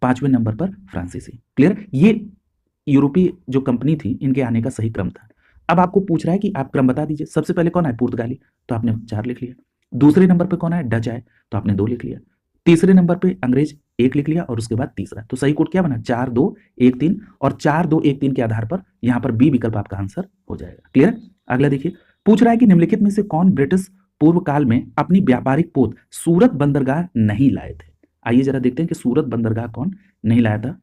[SPEAKER 1] पांचवें नंबर पर फ्रांसीसी। क्लियर? ये यूरोपीय जो कंपनी थी इनके आने का सही क्रम था। अब आपको पूछ रहा है कि आप क्रम बता दीजिए। सबसे पहले कौन आए? पुर्तगाली, तो आपने 4 लिख लिया। दूसरे नंबर पे कौन आए? डच आए, तो आपने 2 लिख लिया। तीसरे नंबर पे अंग्रेज 1 लिख लिया और उसके बाद तीसरा। तो सही कोड क्या बना? 4 2 1 3, और 4 2 1 3 के आधार पर यहां पर बी विकल्प आपका आंसर हो जाएगा। क्लियर? अगला देखिए, पूछ रहा है कि निम्नलिखित में से कौन ब्रिटिश पूर्व काल में अपनी व्यापारिक पोत सूरत बंदरगाह नहीं लाए थे? आइए जरा देखते हैं कि सूरत बंदरगाह कौन नहीं लाया था।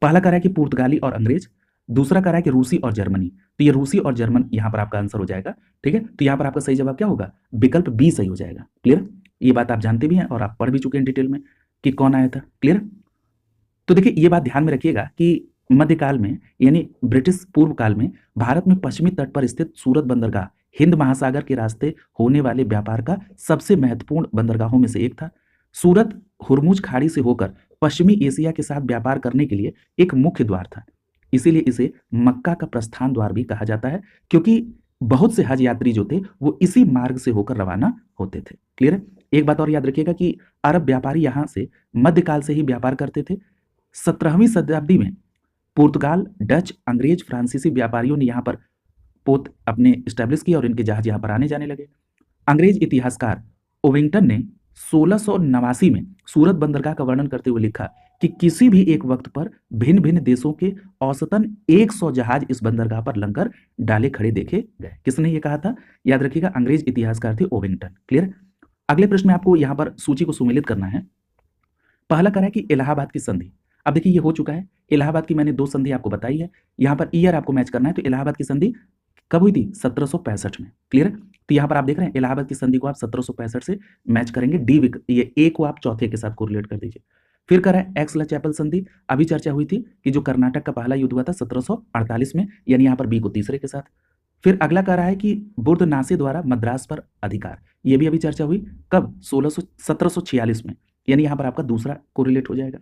[SPEAKER 1] पहला कह रहा है कि पुर्तगाली और अंग्रेज, दूसरा कह रहा है कि रूसी और जर्मनी। तो ये रूसी और जर्मन यहां पर आपका आंसर हो जाएगा। ठीक है, तो यहां पर आपका सही जवाब क्या होगा? विकल्प बी सही हो जाएगा। क्लियर? ये बात आप जानते भी हैं और आप पढ़ भी चुके हैं डिटेल में कि कौन आया था। क्लियर? तो देखिए, ये बात ध्यान में रखिएगा कि मध्यकाल में यानी ब्रिटिश पूर्व काल में भारत में पश्चिमी तट पर स्थित सूरत बंदरगाह हिंद महासागर के रास्ते होने वाले व्यापार का सबसे महत्वपूर्ण बंदरगाहों में से एक था। सूरत हुरमुज खाड़ी से होकर पश्चिमी एशिया के साथ व्यापार करने के लिए एक मुख्य द्वार था। इसीलिए इसे मक्का का प्रस्थान द्वार भी कहा जाता है, क्योंकि बहुत से हज यात्री जो थे वो इसी मार्ग से होकर रवाना होते थे। क्लियर है? एक बात और याद रखिएगा कि अरब व्यापारी यहां से मध्यकाल से ही व्यापार करते थे। 17वीं शताब्दी में पुर्तगाल, डच, अंग्रेज, फ्रांसीसी व्यापारियों ने यहाँ पर पोत अपने स्टैब्लिश किया और इनके जहाज यहाँ पर आने जाने लगे। अंग्रेज इतिहासकार ओविंगटन ने 1689 में सूरत बंदरगाह का वर्णन करते हुए लिखा कि किसी भी एक वक्त पर भिन्न भिन्न देशों के औसतन 100 जहाज इस बंदरगाह पर लंगर डाले खड़े देखे गए। किसने ये कहा था? याद रखिएगा, अंग्रेज इतिहासकार थे ओविंगटन। क्लियर? अगले प्रश्न में आपको यहाँ पर सूची को सुमेलित करना है। पहला करा है कि इलाहाबाद की संधि। अब देखिए, ये हो चुका है। इलाहाबाद की मैंने 2 संधि आपको बताई है। यहाँ पर ईयर आपको मैच करना है। तो इलाहाबाद की संधि कब हुई थी? 1765 में। क्लियर? तो यहाँ पर आप देख रहे हैं इलाहाबाद की संधि को आप 1765 से मैच करेंगे। ये ए को आप चौथे के साथ कोरिलेट कर दीजिए। फिर करा है एक्स-ला चैपल संधि। अभी चर्चा हुई थी कि जो कर्नाटक का पहला युद्ध हुआ था 1748 में, यानी यहाँ पर बी को तीसरे के साथ। फिर अगला कह रहा है कि बुर्द नासे द्वारा मद्रास पर अधिकार। ये भी अभी चर्चा हुई कब? 1746 में, यानी यहाँ पर आपका दूसरा कोरिलेट हो जाएगा।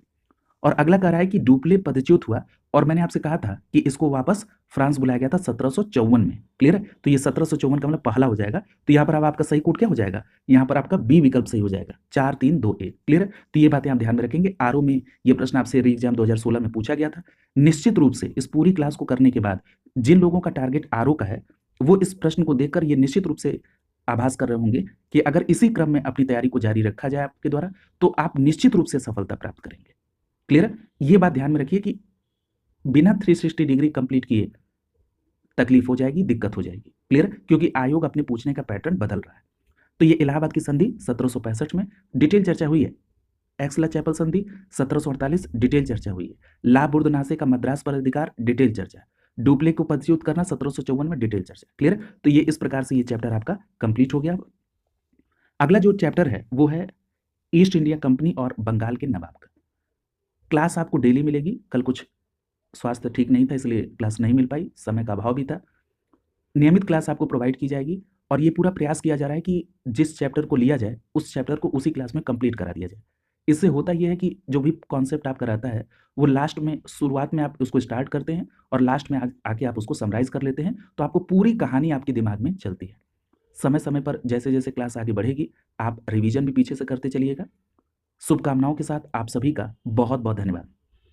[SPEAKER 1] और अगला कह रहा है कि डुप्ले पदच्युत हुआ, और मैंने आपसे कहा था कि इसको वापस फ्रांस बुलाया गया था 1754 में। क्लियर है? तो ये 1754 का मतलब पहला हो जाएगा। तो यहाँ पर अब आपका सही कोड क्या हो जाएगा? यहाँ पर आपका बी विकल्प सही हो जाएगा, 4 3 2 1। क्लियर है? तो ये बातें आप ध्यान में रखेंगे। आरओ में ये प्रश्न आपसे री एग्जाम 2016 में पूछा गया था। निश्चित रूप से इस पूरी क्लास को करने के बाद जिन लोगों का टारगेट आरओ का है वो इस प्रश्न को देखकर ये निश्चित रूप से आभास कर रहे होंगे कि अगर इसी क्रम में अपनी तैयारी को जारी रखा जाए आपके द्वारा तो आप निश्चित रूप से सफलता प्राप्त करेंगे। क्लियर है? ये बात ध्यान में रखिए कि बिना 360 डिग्री कंप्लीट किए तकलीफ हो जाएगी, दिक्कत हो जाएगी। क्लियर? क्योंकि आयोग अपने पूछने का पैटर्न बदल रहा है। तो ये इलाहाबाद की संधि 1765 में डिटेल चर्चा हुई है। एक्स-ला चैपल संधि 1748 डिटेल चर्चा हुई है। ला बुर्द नासे का मद्रास पर अधिकार डिटेल चर्चा। डुप्ले को पदच्युत करना 1754 में डिटेल चर्चा। क्लियर? तो ये इस प्रकार से ये चैप्टर आपका कंप्लीट हो गया। अगला जो चैप्टर है वो है ईस्ट इंडिया कंपनी और बंगाल के नवाब का। क्लास आपको डेली मिलेगी। कल कुछ स्वास्थ्य ठीक नहीं था इसलिए क्लास नहीं मिल पाई, समय का अभाव भी था। नियमित क्लास आपको प्रोवाइड की जाएगी और ये पूरा प्रयास किया जा रहा है कि जिस चैप्टर को लिया जाए उस चैप्टर को उसी क्लास में कंप्लीट करा दिया जाए। इससे होता यह है कि जो भी कॉन्सेप्ट आपका रहता है वो लास्ट में, शुरुआत में आप उसको स्टार्ट करते हैं और लास्ट में आके आप उसको समराइज कर लेते हैं, तो आपको पूरी कहानी आपके दिमाग में चलती है। समय समय पर जैसे जैसे क्लास आगे बढ़ेगी आप रिवीजन भी पीछे से करते चलिएगा। शुभकामनाओं के साथ आप सभी का बहुत बहुत धन्यवाद।